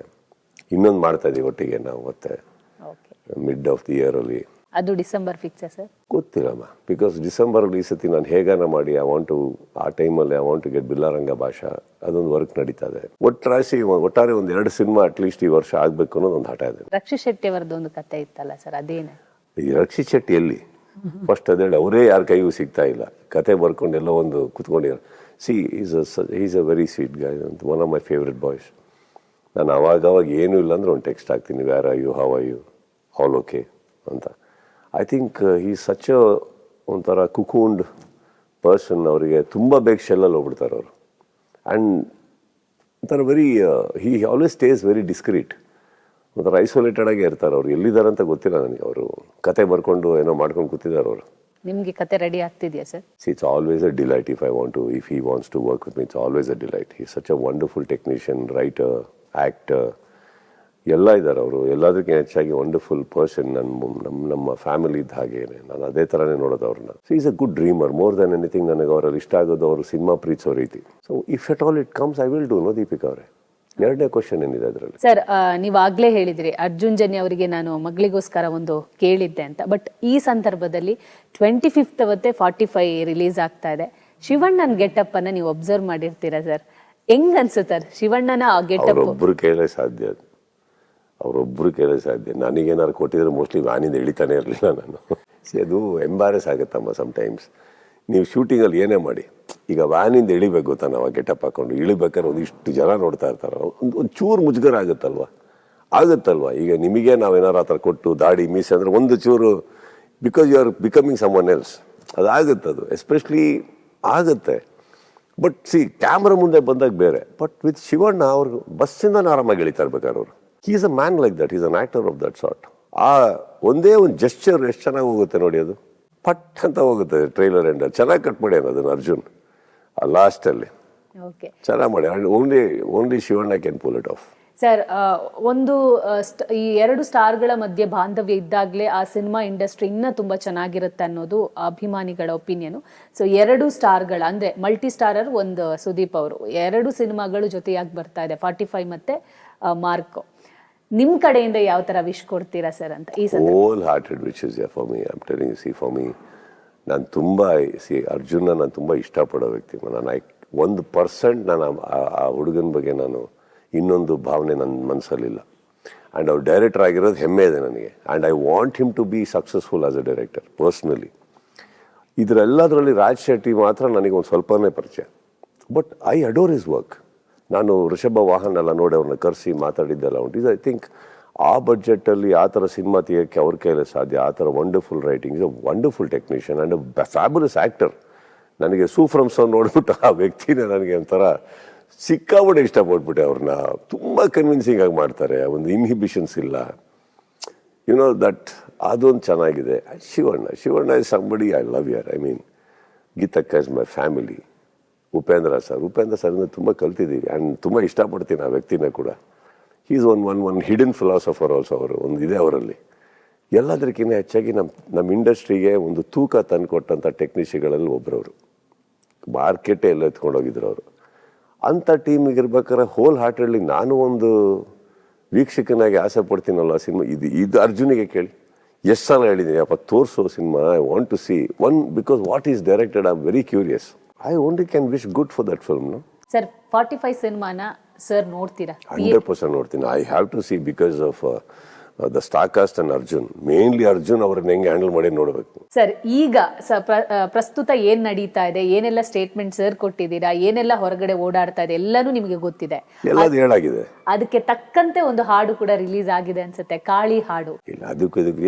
ಇನ್ನೊಂದು ಮಾಡ್ತಾ ಇದೀವಿ ಒಟ್ಟಿಗೆ ನಾವು ಮತ್ತೆ ಮಿಡ್ ಆಫ್ ದಿ ಇಯರಲ್ಲಿ. ಅದು ಡಿಸೆಂಬರ್ ಪಿಕ್ಚರ್ ಸರ್? ಗೊತ್ತಿಲ್ಲಮ್ಮ, ಬಿಕಾಸ್ ಡಿಸೆಂಬರಲ್ಲಿ ಈ ಸತಿ ನಾನು ಹೇಗಾನ ಮಾಡಿ ಆ ಟೈಮಲ್ಲಿ I want to get Billa Ranga Bhasha, ಅದೊಂದು ವರ್ಕ್ ನಡೀತಾ ಇದೆ. ಒಟ್ಟಾರೆ ಒಂದು 2 ಸಿನಿಮಾ ಅಟ್ಲೀಸ್ಟ್ ಈ ವರ್ಷ ಆಗಬೇಕು ಅನ್ನೋದು ಒಂದು ಹಠ ಇದೆ. ರಕ್ಷಿತ್ ಶೆಟ್ಟಿ ಅವರದ್ದು ಒಂದು ಕತೆ ಇತ್ತಲ್ಲ ಸರ್, ಅದೇನೆ? ಈ ರಕ್ಷಿತ್ ಶೆಟ್ಟಿ ಎಲ್ಲಿ ಫಸ್ಟ್ ಅದೇಳಿ, ಅವರೇ ಯಾರ ಕೈಗೂ ಸಿಗ್ತಾ ಇಲ್ಲ. ಕತೆ ಬರ್ಕೊಂಡು ಎಲ್ಲೋ ಒಂದು ಕುತ್ಕೊಂಡಿರೋ. She is a very sweet guy ಅಂತ, one of my favourite boys. ನಾನು ಅವಾಗ ಏನೂ ಇಲ್ಲ ಅಂದ್ರೆ ಒಂದು ಟೆಕ್ಸ್ಟ್ ಹಾಕ್ತೀನಿ, where are you, how are you, all okay ಅಂತ. ಐ ಥಿಂಕ್ ಹೀ ಸಚ್ ಒಂಥರ ಕುಕೂಂಡ್ ಪರ್ಸನ್. ಅವರಿಗೆ ತುಂಬ ಬೇಗ ಶೆಲ್ಲಲ್ಲಿ ಹೋಗ್ಬಿಡ್ತಾರೆ ಅವರು. ಆ್ಯಂಡ್ ಒಂಥರ ಹೀ ಆಲ್ವೇಸ್ ಸ್ಟೇಸ್ ವೆರಿ ಡಿಸ್ಕ್ರೀಟ್. ಒಂಥರ ಐಸೋಲೇಟೆಡ್ ಆಗೇ ಇರ್ತಾರೆ ಅವ್ರು. ಎಲ್ಲಿದ್ದಾರೆ ಅಂತ ಗೊತ್ತಿಲ್ಲ ನನಗೆ. ಅವರು ಕತೆ ಬರ್ಕೊಂಡು ಏನೋ ಮಾಡ್ಕೊಂಡು ಕೂತಿದ್ದಾರೆ ಅವರು. ನಿಮಗೆ ಕತೆ ರೆಡಿ ಆಗ್ತಿದೆಯಾ sir? It's always a delight if he wants to work with me. It's always a delight. He's such a wonderful technician, writer, actor. ಎಲ್ಲ ಇದ್ದಾರೆ ಅವರು. ಎಲ್ಲದಕ್ಕಿಂತ ಹೆಚ್ಚಾಗಿ ವಂಡರ್ಫುಲ್ ಪರ್ಸನ್. ನಮ್ಮ ಫ್ಯಾಮಿಲಿ ಇದ್ದ ಹಾಗೇನೆ, ನಾನು ಅದೇ ಥರನೇ ನೋಡೋದು ಅವ್ರನ್ನ. So is a good dreamer. More than anything ನನಗೆ ಅವರಲ್ಲಿ ಇಷ್ಟ ಆಗೋದು ಅವರು ಸಿನಿಮಾ ಪ್ರೀತಿಸೋ ರೀತಿ. So if at all it comes I will do. No Deepika ಅವರೇ, ಎರಡನೇ ಕ್ವಶನ್ ಏನಿದೆ ಅದರಲ್ಲಿ? ಸರ್, ನೀವಾಗ್ಲೇ ಹೇಳಿದ್ರಿ ಅರ್ಜುನ್ ಜನ್ಯ ಅವರಿಗೆ ನಾನು ಮಗಳಿಗೋಸ್ಕರ ಒಂದು ಕೇಳಿದ್ದೆ ಅಂತ. ಬಟ್ ಈ ಸಂದರ್ಭದಲ್ಲಿ 25th ಅವತ್ತೇ 45 ರಿಲೀಸ್ ಆಗ್ತಾ ಇದೆ. ಶಿವಣ್ಣನ ಗೆಟಪ್ ಅನ್ನ ನೀವು ಅಬ್ಸರ್ವ್ ಮಾಡಿರ್ತೀರಾ ಸರ್, ಹೆಂಗ್ ಅನ್ಸುತ್ತೆ ಶಿವಣ್ಣನ ಗೆಟಪ್? ಅವರೊಬ್ಬರು ಕೈಲೇ ಸಾಧ್ಯ ಅದು, ಅವರೊಬ್ಬರು ಕೈಲೇ ಸಾಧ್ಯ. ನನಗೇನಾದ್ರು ಕೊಟ್ಟಿದ್ರೆ ಮೋಸ್ಟ್ಲಿ ವ್ಯಾನಿಂದ ಇಳಿತಾನೆ ಇರಲಿಲ್ಲ ನಾನು. ಅದು ಎಂಬಾರೆಸ್ ಆಗುತ್ತಮ್ಮ ಸಮಟೈಮ್ಸ್. ನೀವು ಶೂಟಿಂಗಲ್ಲಿ ಏನೇ ಮಾಡಿ, ಈಗ ವ್ಯಾನಿಂದ ಇಳಿಬೇಕು ಗೊತ್ತಾ, ನಾವು ಗೆಟಪ್ ಹಾಕೊಂಡು ಇಳಿಬೇಕಾದ್ರೆ ಒಂದಿಷ್ಟು ಜನ ನೋಡ್ತಾ ಇರ್ತಾರೆ, ಒಂದು ಚೂರು ಮುಜುಗರ ಆಗುತ್ತಲ್ವ. ಈಗ ನಿಮಗೆ ನಾವೇನಾರು ಆ ಥರ ಕೊಟ್ಟು ದಾಡಿ ಮೀಸೆ ಅಂದರೆ ಒಂದು ಚೂರು, because you are becoming someone else, ಅದು ಎಸ್ಪೆಷಲಿ ಆಗುತ್ತೆ. ಬಟ್ ಕ್ಯಾಮ್ರಾ ಮುಂದೆ ಬಂದಾಗ ಬೇರೆ. ಬಟ್ ವಿತ್ ಶಿವಣ್ಣ ಅವ್ರು ಬಸ್ಸಿಂದ ಆರಾಮಾಗಿ ಇಳಿತಾ ಇರ್ಬೇಕಾದ್ರೆ ಅವರು, he is a man like that, is an actor of that sort. ಆ ಒಂದೇ ಒಂದು ಜೆಸ್ಚರ್ ಎಷ್ಟು ಚೆನ್ನಾಗಿ ಹೋಗುತ್ತೆ ನೋಡಿ, ಅದು ಪಟ್ ಅಂತ ಹೋಗುತ್ತೆ. ಟ್ರೈಲರ್ ಎಂಡ್ ಚೆನ್ನಾಗಿ ಕಟ್ ಮಾಡಿ ಅದನ್ನು ಅರ್ಜುನ್ ಆ ಲಾಸ್ಟಲ್ಲಿ ಚೆನ್ನಾಗಿ ಮಾಡಿ. Only Shivanna can pull it off. Sir, ಈ ಎರಡು ಸ್ಟಾರ್ಗಳ ಮಧ್ಯೆ ಬಾಂಧವ್ಯ ಇದ್ದಾಗಲೇ ಆ ಸಿನಿಮಾ ಇಂಡಸ್ಟ್ರಿ ಇನ್ನೂ ತುಂಬಾ ಚೆನ್ನಾಗಿರುತ್ತೆ ಅನ್ನೋದು ಅಭಿಮಾನಿಗಳ ಒಪಿನಿಯನ್. ಸೊ ಎರಡು ಸ್ಟಾರ್ಗಳ ಅಂದ್ರೆ ಮಲ್ಟಿ ಸ್ಟಾರರ್ ಒಂದು ಸುದೀಪ್ ಅವರು, ಎರಡು ಸಿನಿಮಾಗಳು ಜೊತೆಯಾಗಿ ಬರ್ತಾ ಇದೆ, 45 ಮತ್ತೆ ಮಾರ್ಕೋ. ನಿಮ್ ಕಡೆಯಿಂದ ಯಾವ ತರ ವಿಶ್ ಕೊಡ್ತೀರಾ ಸರ್ ಅಂತ ಈ ಸಂದರ್ಭ? Wholehearted wishes for me. I am telling you, for me ನಾನು ತುಂಬ ಅರ್ಜುನ್ನ ನಾನು ತುಂಬ ಇಷ್ಟಪಡೋ ವ್ಯಕ್ತಿ. ನಾನು 1% ನಾನು ಆ ಹುಡುಗನ ಬಗ್ಗೆ ನಾನು ಇನ್ನೊಂದು ಭಾವನೆ ನನ್ನ ಮನಸ್ಸಲ್ಲಿಲ್ಲ. ಆ್ಯಂಡ್ ಅವ್ರು ಡೈರೆಕ್ಟರ್ ಆಗಿರೋದು ಹೆಮ್ಮೆ ಇದೆ ನನಗೆ. And I want him to be successful as a director personally. ಇದರೆಲ್ಲದರಲ್ಲಿ ರಾಜ್ ಶೆಟ್ಟಿ ಮಾತ್ರ ನನಗೆ ಒಂದು ಸ್ವಲ್ಪನೇ ಪರಿಚಯ. But I adore his work. ನಾನು ಋಷಭ ವಾಹನ್ ಎಲ್ಲ ನೋಡಿ ಅವ್ರನ್ನ ಕರೆಸಿ ಮಾತಾಡಿದ್ದೆಲ್ಲ ಉಂಟು. ಐ ಥಿಂಕ್ ಆ ಬಡ್ಜೆಟಲ್ಲಿ ಆ ಥರ ಸಿನಿಮಾ ತೆಗಿಯೋಕ್ಕೆ ಅವ್ರ ಕೈಲೇ ಸಾಧ್ಯ. ಆ ಥರ wonderful writing, is a wonderful technician and a fabulous actor. ನನಗೆ ಸೂಫ್ರಮ್ ಸೌಂಡ್ ನೋಡ್ಬಿಟ್ಟು ಆ ವ್ಯಕ್ತಿನೇ ನನಗೆ ಒಂಥರ ಸಿಕ್ಕಾಬಿಟ್ಟೆ ಇಷ್ಟಪಟ್ಬಿಟ್ಟೆ. ಅವ್ರನ್ನ ತುಂಬ ಕನ್ವಿನ್ಸಿಂಗ್ ಆಗಿ ಮಾಡ್ತಾರೆ, ಒಂದು ಇನ್ಹಿಬಿಷನ್ಸ್ ಇಲ್ಲ, ಯುನೋ ದಟ್. ಅದೊಂದು ಚೆನ್ನಾಗಿದೆ. Shivanna is somebody I love ಯರ್. I mean, Geethakka is my family. Upendra ಸರ್ನ ತುಂಬ ಕಲ್ತಿದ್ದೀವಿ ಆ್ಯಂಡ್ ತುಂಬ ಇಷ್ಟಪಡ್ತೀನಿ ಆ ವ್ಯಕ್ತಿನ ಕೂಡ. Is one hidden philosopher also. ಅವರು ಒಂದು ಇದೆ ಅವರಲ್ಲಿ. ಎಲ್ಲದಕ್ಕಿಂತ ಹೆಚ್ಚಾಗಿ ನಮ್ಮ ಇಂಡಸ್ಟ್ರಿಗೆ ಒಂದು ತೂಕ ತಂದುಕೊಟ್ಟಂಥ ಟೆಕ್ನಿಷಿಯನ್ಗಳಲ್ಲಿ ಒಬ್ಬರವರು. ಮಾರ್ಕೆಟೇ ಎಲ್ಲ ಎತ್ಕೊಂಡೋಗಿದ್ರು ಅವರು. ಅಂಥ ಟೀಮಿಗೆ ಇರ್ಬೇಕಾದ್ರೆ ಹೋಲ್ ಹಾರ್ಟೆಡ್ಲಿ ನಾನು ಒಂದು ವೀಕ್ಷಕನಾಗಿ ಆಸೆ ಪಡ್ತೀನಲ್ಲ ಸಿನಿಮಾ. ಇದು ಅರ್ಜುನಿಗೆ ಕೇಳಿ ಎಷ್ಟು ಸಲ ಹೇಳಿದ್ದೀನಿ, ಅಪ್ಪ ತೋರಿಸೋ cinema, I want to see one, because what is directed I am very curious. I only can wish good for that film. Sir, 45 ಸಿನಿಮಾನ ಸರ್ ನೋಡ್ತೀರಾ? 100% ನೋಡ್ತೀನಿ. I have to see because of the star cast and Arjun. Mainly Arjun ಅವ್ರನ್ನ ಹೆಂಗೆ handle ಮಾಡಿ ನೋಡಬೇಕು. Sir, ಈಗ ಪ್ರಸ್ತುತ ಏನ್ ನಡೀತಾ ಇದೆ, ಏನೆಲ್ಲ ಸ್ಟೇಟ್ಮೆಂಟ್ ಸರ್ ಕೊಟ್ಟಿದ್ದೀರಾ, ಏನೆಲ್ಲ ಹೊರಗಡೆ ಓಡಾಡ್ತಾ ಇದೆ, ಎಲ್ಲಾನು ನಿಮಗೆ ಗೊತ್ತಿದೆ. ಎಲ್ಲದು ಹೇಳಾಗಿದೆ. ಅದಕ್ಕೆ ತಕ್ಕಂತೆ ಒಂದು ಹಾಡು ಕೂಡ ರಿಲೀಸ್ ಆಗಿದೆ ಅನ್ಸುತ್ತೆ, ಕಾಳಿ ಹಾಡು. ಇಲ್ಲ, ಅದಕ್ಕೂ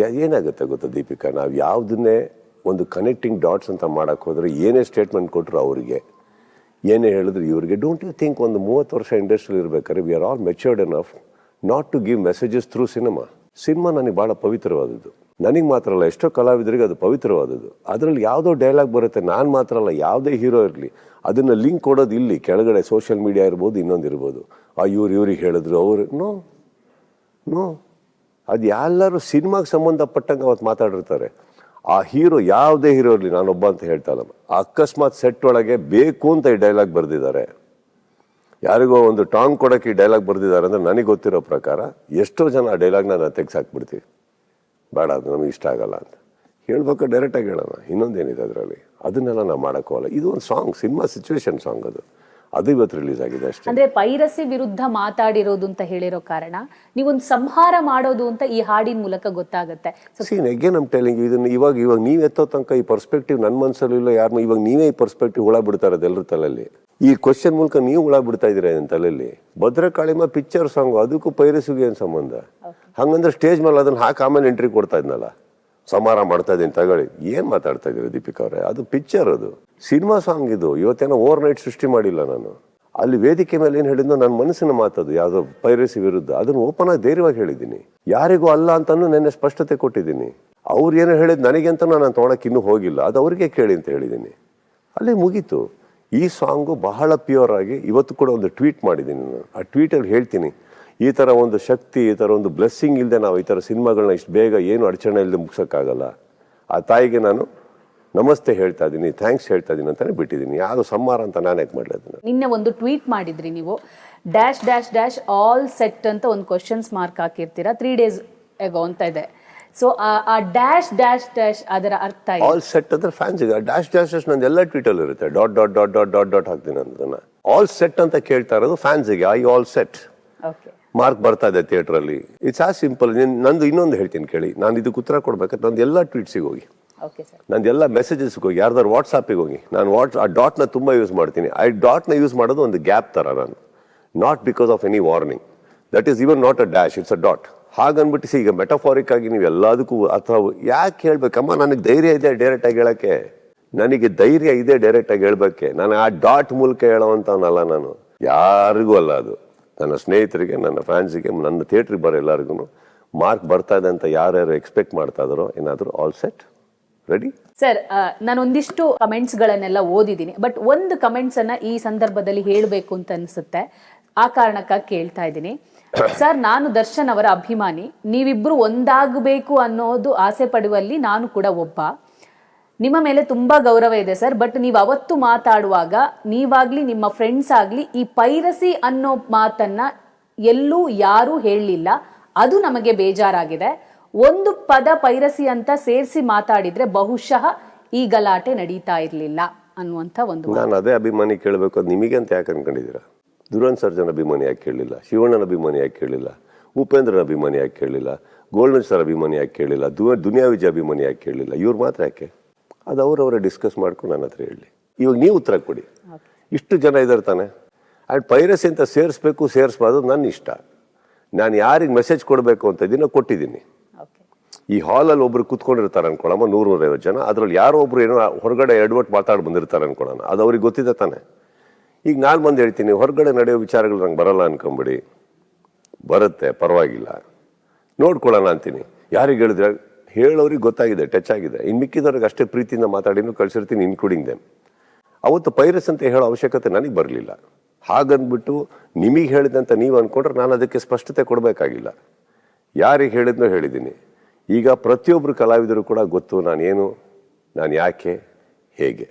ಏನಾಗುತ್ತೆ ಗೊತ್ತಾ ದೀಪಿಕಾ, ನಾವು ಯಾವುದನ್ನೇ ಒಂದು ಕನೆಕ್ಟಿಂಗ್ ಡಾಟ್ಸ್ ಅಂತ ಮಾಡಕ್ ಹೋದ್ರೆ ಏನೇ ಸ್ಟೇಟ್ಮೆಂಟ್ ಕೊಟ್ಟರು ಅವರಿಗೆ, ಏನೇ ಹೇಳಿದ್ರು ಇವರಿಗೆ, ಡೋಂಟ್ ಯು ಥಿಂಕ್ ಒಂದು 30 ವರ್ಷ ಇಂಡಸ್ಟ್ರಿಯಲ್ಲಿ ಇರ್ಬೇಕಾದ್ರೆ we are all matured enough not to give messages through cinema. Cinema ನನಗೆ ಭಾಳ ಪವಿತ್ರವಾದದ್ದು. ನನಗೆ ಮಾತ್ರ ಅಲ್ಲ, ಎಷ್ಟೋ ಕಲಾವಿದರಿಗೆ ಅದು ಪವಿತ್ರವಾದದ್ದು. ಅದರಲ್ಲಿ ಯಾವುದೋ ಡೈಲಾಗ್ ಬರುತ್ತೆ, ನಾನು ಮಾತ್ರ ಅಲ್ಲ, ಯಾವುದೇ ಹೀರೋ ಇರಲಿ, ಅದನ್ನು ಲಿಂಕ್ ಕೊಡೋದು ಇಲ್ಲಿ ಕೆಳಗಡೆ ಸೋಷಿಯಲ್ ಮೀಡಿಯಾ ಇರ್ಬೋದು, ಇನ್ನೊಂದು ಇರ್ಬೋದು. ಇವ್ರಿಗೆ ಹೇಳಿದ್ರು, ಅವರು ನೋ ಅದು ಎಲ್ಲರೂ ಸಿನಿಮಾಗೆ ಸಂಬಂಧಪಟ್ಟಂಗೆ ಅವತ್ತು ಮಾತಾಡಿರ್ತಾರೆ. ಆ ಹೀರೋ ಯಾವುದೇ ಹೀರೋ ಇರಲಿ, ನಾನೊಬ್ಬ ಅಂತ ಹೇಳ್ತಾ ಇಲ್ಲ, ಅಕಸ್ಮಾತ್ ಸೆಟ್ ಒಳಗೆ ಬೇಕು ಅಂತ ಈ ಡೈಲಾಗ್ ಬರೆದಿದ್ದಾರೆ, ಯಾರಿಗೋ ಒಂದು ಟಾಂಗ್ ಕೊಡೋಕ್ಕೆ ಈ ಡೈಲಾಗ್ ಬರೆದಿದ್ದಾರೆ ಅಂದರೆ ನನಗೆ ಗೊತ್ತಿರೋ ಪ್ರಕಾರ ಎಷ್ಟೋ ಜನ ಆ ಡೈಲಾಗ್ನ ನಾನು ತೆಗ್ಸಾಕ್ಬಿಡ್ತೀವಿ, ಬೇಡ ಅದು ನಮಗೆ ಇಷ್ಟ ಆಗಲ್ಲ ಅಂತ ಹೇಳ್ಬೇಕು. ಡೈರೆಕ್ಟಾಗಿ ಹೇಳೋಣ, ಇನ್ನೊಂದೇನಿದೆ ಅದರಲ್ಲಿ, ಅದನ್ನೆಲ್ಲ ನಾವು ಮಾಡೋಕ್ಕೋಲ್ಲ. ಇದು ಒಂದು ಸಾಂಗ್, ಸಿನಿಮಾ ಸಿಚುವೇಶನ್ ಸಾಂಗ್, ಅದು ಇವತ್ತು ರಿಲೀಸ್ ಆಗಿದೆ ಅಷ್ಟೇ. ಅಂದ್ರೆ ಪೈರಸಿ ವಿರುದ್ಧ ಮಾತಾಡಿರೋದು ಅಂತ ಹೇಳಿರೋ ಕಾರಣ ನೀವೊಂದು ಸಂಹಾರ ಮಾಡೋದು ಅಂತ ಈ ಹಾಡಿನ ಮೂಲಕ ಗೊತ್ತಾಗುತ್ತೆ. ಅಗೇನ್ ಐಮ್ ಟೆಲಿಂಗ್ ಯು, ಇದನ್ನ ಇವಾಗ ನೀವು ಎತ್ತೋ ತನಕ ಈ ಪರ್ಸ್ಪೆಕ್ಟಿವ್ ನನ್ನ ಮನಸ್ಸಲ್ಲೂ ಇಲ್ಲ, ಯಾರು ಇವಾಗ ನೀವೇ ಈ ಪರ್ಸ್ಪೆಕ್ಟಿವ್ ಹುಳ ಬಿಡ್ತಾ ಇರೋದು ಎಲ್ಲರ ತಲೆಯಲ್ಲಿ. ಈ ಕ್ವಶನ್ ಮೂಲಕ ನೀವು ಹುಳ ಬಿಡ್ತಾ ಇದ್ದೀರಾ ನನ್ನ ತಲೆಯಲ್ಲಿ. ಭದ್ರಕಾಳಿಮ ಪಿಕ್ಚರ್ ಸಾಂಗ್, ಅದಕ್ಕೂ ಪೈರಸಿಗೆ ಏನು ಸಂಬಂಧ? ಹಂಗಂದ್ರೆ ಸ್ಟೇಜ್ ಮೇಲೆ ಅದನ್ನ ಹಾಕಿ ಆಮೇಲೆ ಎಂಟ್ರಿ ಕೊಡ್ತಾ ಇದ್ನಲ್ಲ, ಸಮಾರ ಮಾಡ್ತಾ ಇದ್ದೀನಿ ತಗೊಳ್ಳಿ. ಏನ್ ಮಾತಾಡ್ತಾ ಇದ್ದೀರಾ ದೀಪಿಕಾ ಅವರೇ? ಅದು ಪಿಕ್ಚರ್, ಅದು ಸಿನಿಮಾ ಸಾಂಗ್. ಇದು ಇವತ್ತೇನೋ ಓವರ್ ನೈಟ್ ಸೃಷ್ಟಿ ಮಾಡಿಲ್ಲ ನಾನು. ಅಲ್ಲಿ ವೇದಿಕೆ ಮೇಲೆ ಏನು ಹೇಳಿದ್ನೋ ನನ್ನ ಮನಸ್ಸಿನ ಮಾತದು, ಯಾವುದೋ ಪೈರಸಿ ವಿರುದ್ಧ, ಅದನ್ನು ಓಪನ್ ಆಗಿ ಧೈರ್ಯವಾಗಿ ಹೇಳಿದ್ದೀನಿ. ಯಾರಿಗೂ ಅಲ್ಲ ಅಂತಾನು ನೆನ್ನೆ ಸ್ಪಷ್ಟತೆ ಕೊಟ್ಟಿದ್ದೀನಿ. ಅವ್ರು ಏನೋ ಹೇಳಿದ್ ನನಗೆ ಅಂತ ನಾನು ತೊಗೊಳಕ್ಕೆ ಇನ್ನೂ ಹೋಗಿಲ್ಲ, ಅದು ಅವ್ರಿಗೆ ಕೇಳಿ ಅಂತ ಹೇಳಿದ್ದೀನಿ. ಅಲ್ಲಿ ಮುಗೀತು. ಈ ಸಾಂಗು ಬಹಳ ಪ್ಯೂರ್ ಆಗಿ ಇವತ್ತು ಕೂಡ ಒಂದು ಟ್ವೀಟ್ ಮಾಡಿದ್ದೀನಿ ನಾನು. ಆ ಟ್ವೀಟಲ್ಲಿ ಹೇಳ್ತೀನಿ, ಈ ಥರ ಒಂದು ಶಕ್ತಿ, ಈ ಥರ ಒಂದು ಬ್ಲೆಸ್ಸಿಂಗ್ ಇಲ್ಲದೆ ನಾವು ಈ ಥರ ಸಿನಿಮಾಗಳನ್ನ ಇಷ್ಟು ಬೇಗ ಏನು ಅಡಚಣೆ ಇಲ್ಲದೆ ಮುಗಿಸೋಕ್ಕಾಗಲ್ಲ. ಆ ತಾಯಿಗೆ ನಾನು ನಮಸ್ತೆ ಹೇಳ್ತಾ ಇದ್ದೀನಿ, ಥ್ಯಾಂಕ್ಸ್ ಹೇಳ್ತಾ ಇದ್ದೀನಿ ಅಂತಾನೆ ಬಿಟ್ಟಿದ್ದೀನಿ. ಯಾವುದು ಸಂಹಾರ ಅಂತ ನಾನು ಯಾಕೆ ಮಾಡಲಿಲ್ಲ. ನಿನ್ನೆ ಒಂದು ಟ್ವೀಟ್ ಮಾಡಿದ್ರಿ ನೀವು, dash dash dash all set ಅಂತ ಒಂದು ಕ್ವಶನ್ಸ್ ಮಾರ್ಕ್ ಹಾಕಿರ್ತೀರಾ 3 days ago ಅಂತ ಇದೆ. ಸೊ ಆ ಡ್ಯಾಶ್ ಡ್ಯಾಶ್ ಡ್ಯಾಶ್ ಅದರ ಅರ್ಥ ಇದೆ. ಆಲ್ ಸೆಟ್ ಅಂದ್ರೆ ಫ್ಯಾನ್ಸ್ಗೆ ಡ್ಯಾಶ್ ಡ್ಯಾಶ್ ಡ್ಯಾಶ್ ನಂದು ಎಲ್ಲ ಟ್ವೀಟಲ್ಲಿ ಇರುತ್ತೆ. Dot dot dot dot dot dot ಹಾಕ್ತೀನಿ ಅನ್ನೋದನ್ನ. ಆಲ್ ಸೆಟ್ ಅಂತ ಕೇಳ್ತಾ ಇರೋದು ಫ್ಯಾನ್ಸ್ಗೆ. I all set okay, Mark ಬರ್ತಾ ಇದೆ ಥಿಯೇಟ್ರಲ್ಲಿ. ಇಟ್ಸ್ ಆ ಸಿಂಪಲ್. ನಂದು ಇನ್ನೊಂದು ಹೇಳ್ತೀನಿ ಕೇಳಿ. ನಾನು ಇದಕ್ಕೆ ಉತ್ತರ ಕೊಡ್ಬೇಕಾದ್ರೆ ನಂದು ಎಲ್ಲ ಟ್ವೀಟ್ಸಿಗೆ ಹೋಗಿ, ಓಕೆ ಸರ್, ನಂದು ಎಲ್ಲ ಮೆಸೇಜಸ್ಗೆ ಹೋಗಿ, ಯಾರ್ದಾರು ವಾಟ್ಸಾಪಿಗೆ ಹೋಗಿ. ನಾನು ಆ ಡಾಟ್ನ ತುಂಬ ಯೂಸ್ ಮಾಡ್ತೀನಿ. ಡಾಟ್ನ ಯೂಸ್ ಮಾಡೋದು ಒಂದು ಗ್ಯಾಪ್ ಥರ ನಾನು, not because of any warning. That is even not a dash, it's a dot. ಹಾಗನ್ಬಿಟ್ಟು ಈಗ ಮೆಟಫಾರಿಕ್ ಆಗಿ ನೀವು ಎಲ್ಲದಕ್ಕೂ ಅಥವಾ ಯಾಕೆ ಹೇಳ್ಬೇಕಮ್ಮ, ನನಗೆ ಧೈರ್ಯ ಇದೆ ಡೈರೆಕ್ಟ್ ಆಗಿ ಹೇಳಕ್ಕೆ. ನನಗೆ ಧೈರ್ಯ ಇದೆ ಡೈರೆಕ್ಟ್ ಆಗಿ ಹೇಳ್ಬೇಕೆ. ನಾನು ಆ ಡಾಟ್ ಮೂಲಕ ಹೇಳೋವಂಥವನಲ್ಲ ನಾನು, ಯಾರಿಗೂ ಅಲ್ಲ. ಅದು ನನ್ನ ಸ್ನೇಹಿತರಿಗೆ, ನನ್ನ ಫ್ಯಾನ್ಸಿಗೆ, ನನ್ನ ಥಿಯೇಟ್ರಿಗೆ ಬರೋ ಎಲ್ಲರಿಗೂ ಮಾರ್ಕ್ ಬರ್ತಾ ಇದೆ ಅಂತ ಯಾರ್ಯಾರು ಎಕ್ಸ್ಪೆಕ್ಟ್ ಮಾಡ್ತಾ ಇದಾರೋ ಏನಾದರೂ ಆಲ್ ಸೆಟ್ ರೆಡಿ. ಸರ್, ನಾನು ಒಂದಿಷ್ಟು ಕಮೆಂಟ್ಸ್ ಗಳನ್ನೆಲ್ಲ ಓದಿದ್ದೀನಿ, ಬಟ್ ಒಂದು ಕಮೆಂಟ್ಸ್ ಅನ್ನ ಈ ಸಂದರ್ಭದಲ್ಲಿ ಹೇಳಬೇಕು ಅಂತ ಅನ್ಸುತ್ತೆ. ಆ ಕಾರಣಕ್ಕಾಗಿ ಕೇಳ್ತಾ ಇದ್ದೀನಿ. ಸರ್, ನಾನು ದರ್ಶನ್ ಅವರ ಅಭಿಮಾನಿ. ನೀವಿಬ್ರು ಒಂದಾಗಬೇಕು ಅನ್ನೋದು ಆಸೆ ಪಡುವಲ್ಲಿ ನಾನು ಕೂಡ ಒಬ್ಬ. ನಿಮ್ಮ ಮೇಲೆ ತುಂಬಾ ಗೌರವ ಇದೆ ಸರ್, ಬಟ್ ನೀವು ಅವತ್ತು ಮಾತಾಡುವಾಗ ನೀವಾಗ್ಲಿ ನಿಮ್ಮ ಫ್ರೆಂಡ್ಸ್ ಆಗ್ಲಿ ಈ ಪೈರಸಿ ಅನ್ನೋ ಮಾತನ್ನ ಎಲ್ಲೂ ಯಾರೂ ಹೇಳಲಿಲ್ಲ. ಅದು ನಮಗೆ ಬೇಜಾರಾಗಿದೆ. ಒಂದು ಪದ ಪೈರಸಿ ಅಂತ ಸೇರಿಸಿ ಮಾತಾಡಿದ್ರೆ ಬಹುಶಃ ಈ ಗಲಾಟೆ ನಡೀತಾ ಇರ್ಲಿಲ್ಲ ಅನ್ನುವಂತ ಒಂದು. ನಾನು ಅದೇ ಅಭಿಮಾನಿ ಕೇಳಬೇಕು, ಅದು ನಿಮಗೆ ಅಂತ ಯಾಕೆ ಅನ್ಕೊಂಡಿದ್ದೀರಾ? ದುರನ್ ಸರ್ಜನ್ ಅಭಿಮಾನಿ ಯಾಕೆ ಕೇಳಲಿಲ್ಲ? ಶಿವಣ್ಣನ ಅಭಿಮಾನಿ ಯಾಕೆ ಕೇಳಲಿಲ್ಲ? ಉಪೇಂದ್ರನ ಅಭಿಮಾನಿ ಯಾಕೆ ಕೇಳಲಿಲ್ಲ? ಗೋಲ್ಡನ್ ಸ್ಟಾರ್ ಅಭಿಮಾನಿ ಯಾಕೆ ಕೇಳಲಿಲ್ಲ? ದುನಿಯಾ ವಿಜಯ್ ಅಭಿಮಾನಿ ಯಾಕೆ ಕೇಳಲಿಲ್ಲ? ಇವ್ರು ಮಾತ್ರ ಯಾಕೆ? ಅದು ಅವರವರೇ ಡಿಸ್ಕಸ್ ಮಾಡ್ಕೊಂಡು ನನ್ನ ಹತ್ರ ಹೇಳಿ. ಇವಾಗ ನೀವು ಉತ್ತರ ಕೊಡಿ. ಇಷ್ಟು ಜನ ಇದ್ದಾರೆ ತಾನೆ. ಆ್ಯಂಡ್ ಪೈರಸಿ ಅಂತ ಸೇರಿಸ್ಬಾರ್ದು ನನ್ನ ಇಷ್ಟ. ನಾನು ಯಾರಿಗೆ ಮೆಸೇಜ್ ಕೊಡಬೇಕು ಅಂತ ಇದನ್ನ ಕೊಟ್ಟಿದ್ದೀನಿ. ಈ ಹಾಲಲ್ಲಿ ಒಬ್ರು ಕೂತ್ಕೊಂಡಿರ್ತಾರೆ ಅನ್ಕೊಳ್ಳಮ್ಮ, 100-150 ಜನ. ಅದ್ರಲ್ಲಿ ಯಾರೋ ಒಬ್ರು ಏನೋ ಹೊರಗಡೆ ಎಡವಟ್ಟು ಮಾತಾಡಿ ಬಂದಿರ್ತಾರೆ ಅನ್ಕೊಳ್ಳೋಣ. ಅದು ಅವ್ರಿಗೆ ಗೊತ್ತಿದೆ ತಾನೆ. ಈಗ ನಾನು ಬಂದು ಹೇಳ್ತೀನಿ, ಹೊರಗಡೆ ನಡೆಯೋ ವಿಚಾರಗಳು ನಂಗೆ ಬರಲ್ಲ ಅನ್ಕೊಂಬಿಡಿ. ಬರುತ್ತೆ, ಪರವಾಗಿಲ್ಲ, ನೋಡ್ಕೊಳ್ಳೋಣ ಅಂತೀನಿ. ಯಾರಿಗೆ ಹೇಳಿದ್ರೆ ಹೇಳೋರಿಗೆ ಗೊತ್ತಾಗಿದೆ, ಟಚ್ ಆಗಿದೆ. ಇನ್ನು ಮಿಕ್ಕಿದವ್ರಿಗೆ ಅಷ್ಟೇ ಪ್ರೀತಿಯಿಂದ ಮಾತಾಡಿನೂ ಕಳಿಸಿರ್ತೀನಿ, ಇನ್ಕ್ಲೂಡಿಂಗ್ ದೆಮ್. ಅವತ್ತು ಪೈರಸ್ ಅಂತ ಹೇಳೋ ಅವಶ್ಯಕತೆ ನನಗೆ ಬರಲಿಲ್ಲ. ಹಾಗಂದ್ಬಿಟ್ಟು ನಿಮಗೆ ಹೇಳಿದಂತ ನೀವು ಅಂದ್ಕೊಂಡ್ರೆ ನಾನು ಅದಕ್ಕೆ ಸ್ಪಷ್ಟತೆ ಕೊಡಬೇಕಾಗಿಲ್ಲ. ಯಾರಿಗೆ ಹೇಳಿದ್ನೋ ಹೇಳಿದ್ದೀನಿ. ಈಗ ಪ್ರತಿಯೊಬ್ಬರು ಕಲಾವಿದರು ಕೂಡ ಗೊತ್ತು ನಾನೇನು, ನಾನು ಯಾಕೆ, ಹೇಗೆ.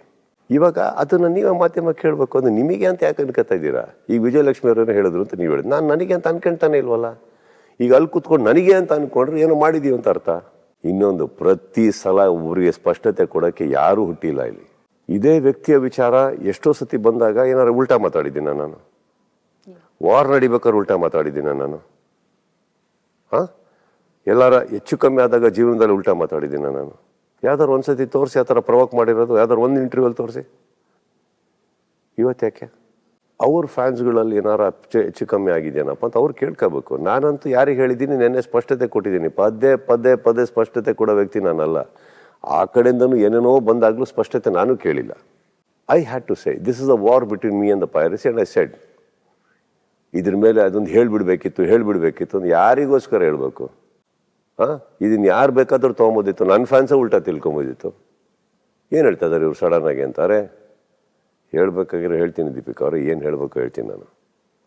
ಇವಾಗ ಅದನ್ನು ನೀವೇ ಮಾಧ್ಯಮಕ್ಕೆ ಹೇಳಬೇಕು. ಅದು ನಿಮಗೆ ಅಂತ ಯಾಕೆ ಅನ್ಕೋತಾ ಇದ್ದೀರಾ? ಈಗ ವಿಜಯಲಕ್ಷ್ಮಿ ಅವರೇನೋ ಹೇಳಿದ್ರು ಅಂತ ನೀವು ಹೇಳಿದ್ರು. ನಾನು ನನಗೆ ಅಂತ ಅನ್ಕೊಳ್ತಾನೆ ಇಲ್ವಲ್ಲ. ಈಗ ಅಲ್ಲಿ ಕೂತ್ಕೊಂಡು ನನಗೆ ಅಂತ ಅನ್ಕೊಂಡ್ರೆ ಏನೋ ಮಾಡಿದೀವಿ ಅಂತ ಅರ್ಥ. ಇನ್ನೊಂದು, ಪ್ರತಿ ಸಲ ಒಬ್ಬರಿಗೆ ಸ್ಪಷ್ಟತೆ ಕೊಡೋಕ್ಕೆ ಯಾರೂ ಹುಟ್ಟಿಲ್ಲ ಇಲ್ಲಿ. ಇದೇ ವ್ಯಕ್ತಿಯ ವಿಚಾರ ಎಷ್ಟೋ ಸತಿ ಬಂದಾಗ ಏನಾರು ಉಲ್ಟಾ ಮಾತಾಡಿದ್ದೀನ ನಾನು? ವಾರ್ ನಡಿಬೇಕಾದ್ರೆ ಉಲ್ಟಾ ಮಾತಾಡಿದ್ದೀನ ನಾನು? ಎಲ್ಲಾರ ಹೆಚ್ಚು ಕಮ್ಮಿ ಆದಾಗ ಜೀವನದಲ್ಲಿ ಉಲ್ಟಾ ಮಾತಾಡಿದ್ದೀನ ನಾನು? ಯಾವ್ದಾರು ಒಂದ್ಸತಿ ತೋರಿಸಿ ಆ ಥರ ಪ್ರವೋಕ್ ಮಾಡಿರೋದು, ಯಾವ್ದಾರು ಒಂದು ಇಂಟರ್ವ್ಯೂಲ್ಲಿ ತೋರಿಸಿ. ಇವತ್ತು ಯಾಕೆ ಅವ್ರ ಫ್ಯಾನ್ಸ್ಗಳಲ್ಲಿ ಏನಾರು ಹೆಚ್ಚು ಕಮ್ಮಿ ಆಗಿದೆಯೇನಪ್ಪ ಅಂತ ಅವ್ರು ಕೇಳ್ಕೋಬೇಕು. ನಾನಂತೂ ಯಾರಿಗೆ ಹೇಳಿದ್ದೀನಿ, ನೆನ್ನೆ ಸ್ಪಷ್ಟತೆ ಕೊಟ್ಟಿದ್ದೀನಿ. ಪದೇ ಸ್ಪಷ್ಟತೆ ಕೊಡೋ ವ್ಯಕ್ತಿ ನಾನಲ್ಲ. ಆ ಕಡೆಯಿಂದನೂ ಏನೇನೋ ಬಂದಾಗಲೂ ಸ್ಪಷ್ಟತೆ ನಾನು ಕೇಳಿಲ್ಲ. I had to say this is a war between me and the piracy and I said. ಇದ್ರ ಮೇಲೆ ಅದೊಂದು ಹೇಳ್ಬಿಡ್ಬೇಕಿತ್ತು ಅಂತ ಯಾರಿಗೋಸ್ಕರ ಹೇಳ್ಬೇಕು? ಇದನ್ನು ಯಾರು ಬೇಕಾದ್ರೂ ತೊಗೊಂಬೋದಿತ್ತು. ನನ್ನ ಫ್ಯಾನ್ಸೇ ಉಲ್ಟಾ ತಿಳ್ಕೊಬೋದಿತ್ತು. ಏನು ಹೇಳ್ತಾ ಇದ್ದಾರೆ ಇವ್ರು ಸಡನ್ ಆಗಿ ಅಂತಾರೆ? ಹೇಳ್ಬೇಕಾಗಿರೋ ಹೇಳ್ತೀನಿ ದೀಪಿಕಾ ಅವ್ರೆ, ಏನು ಹೇಳಬೇಕು ಹೇಳ್ತೀನಿ ನಾನು.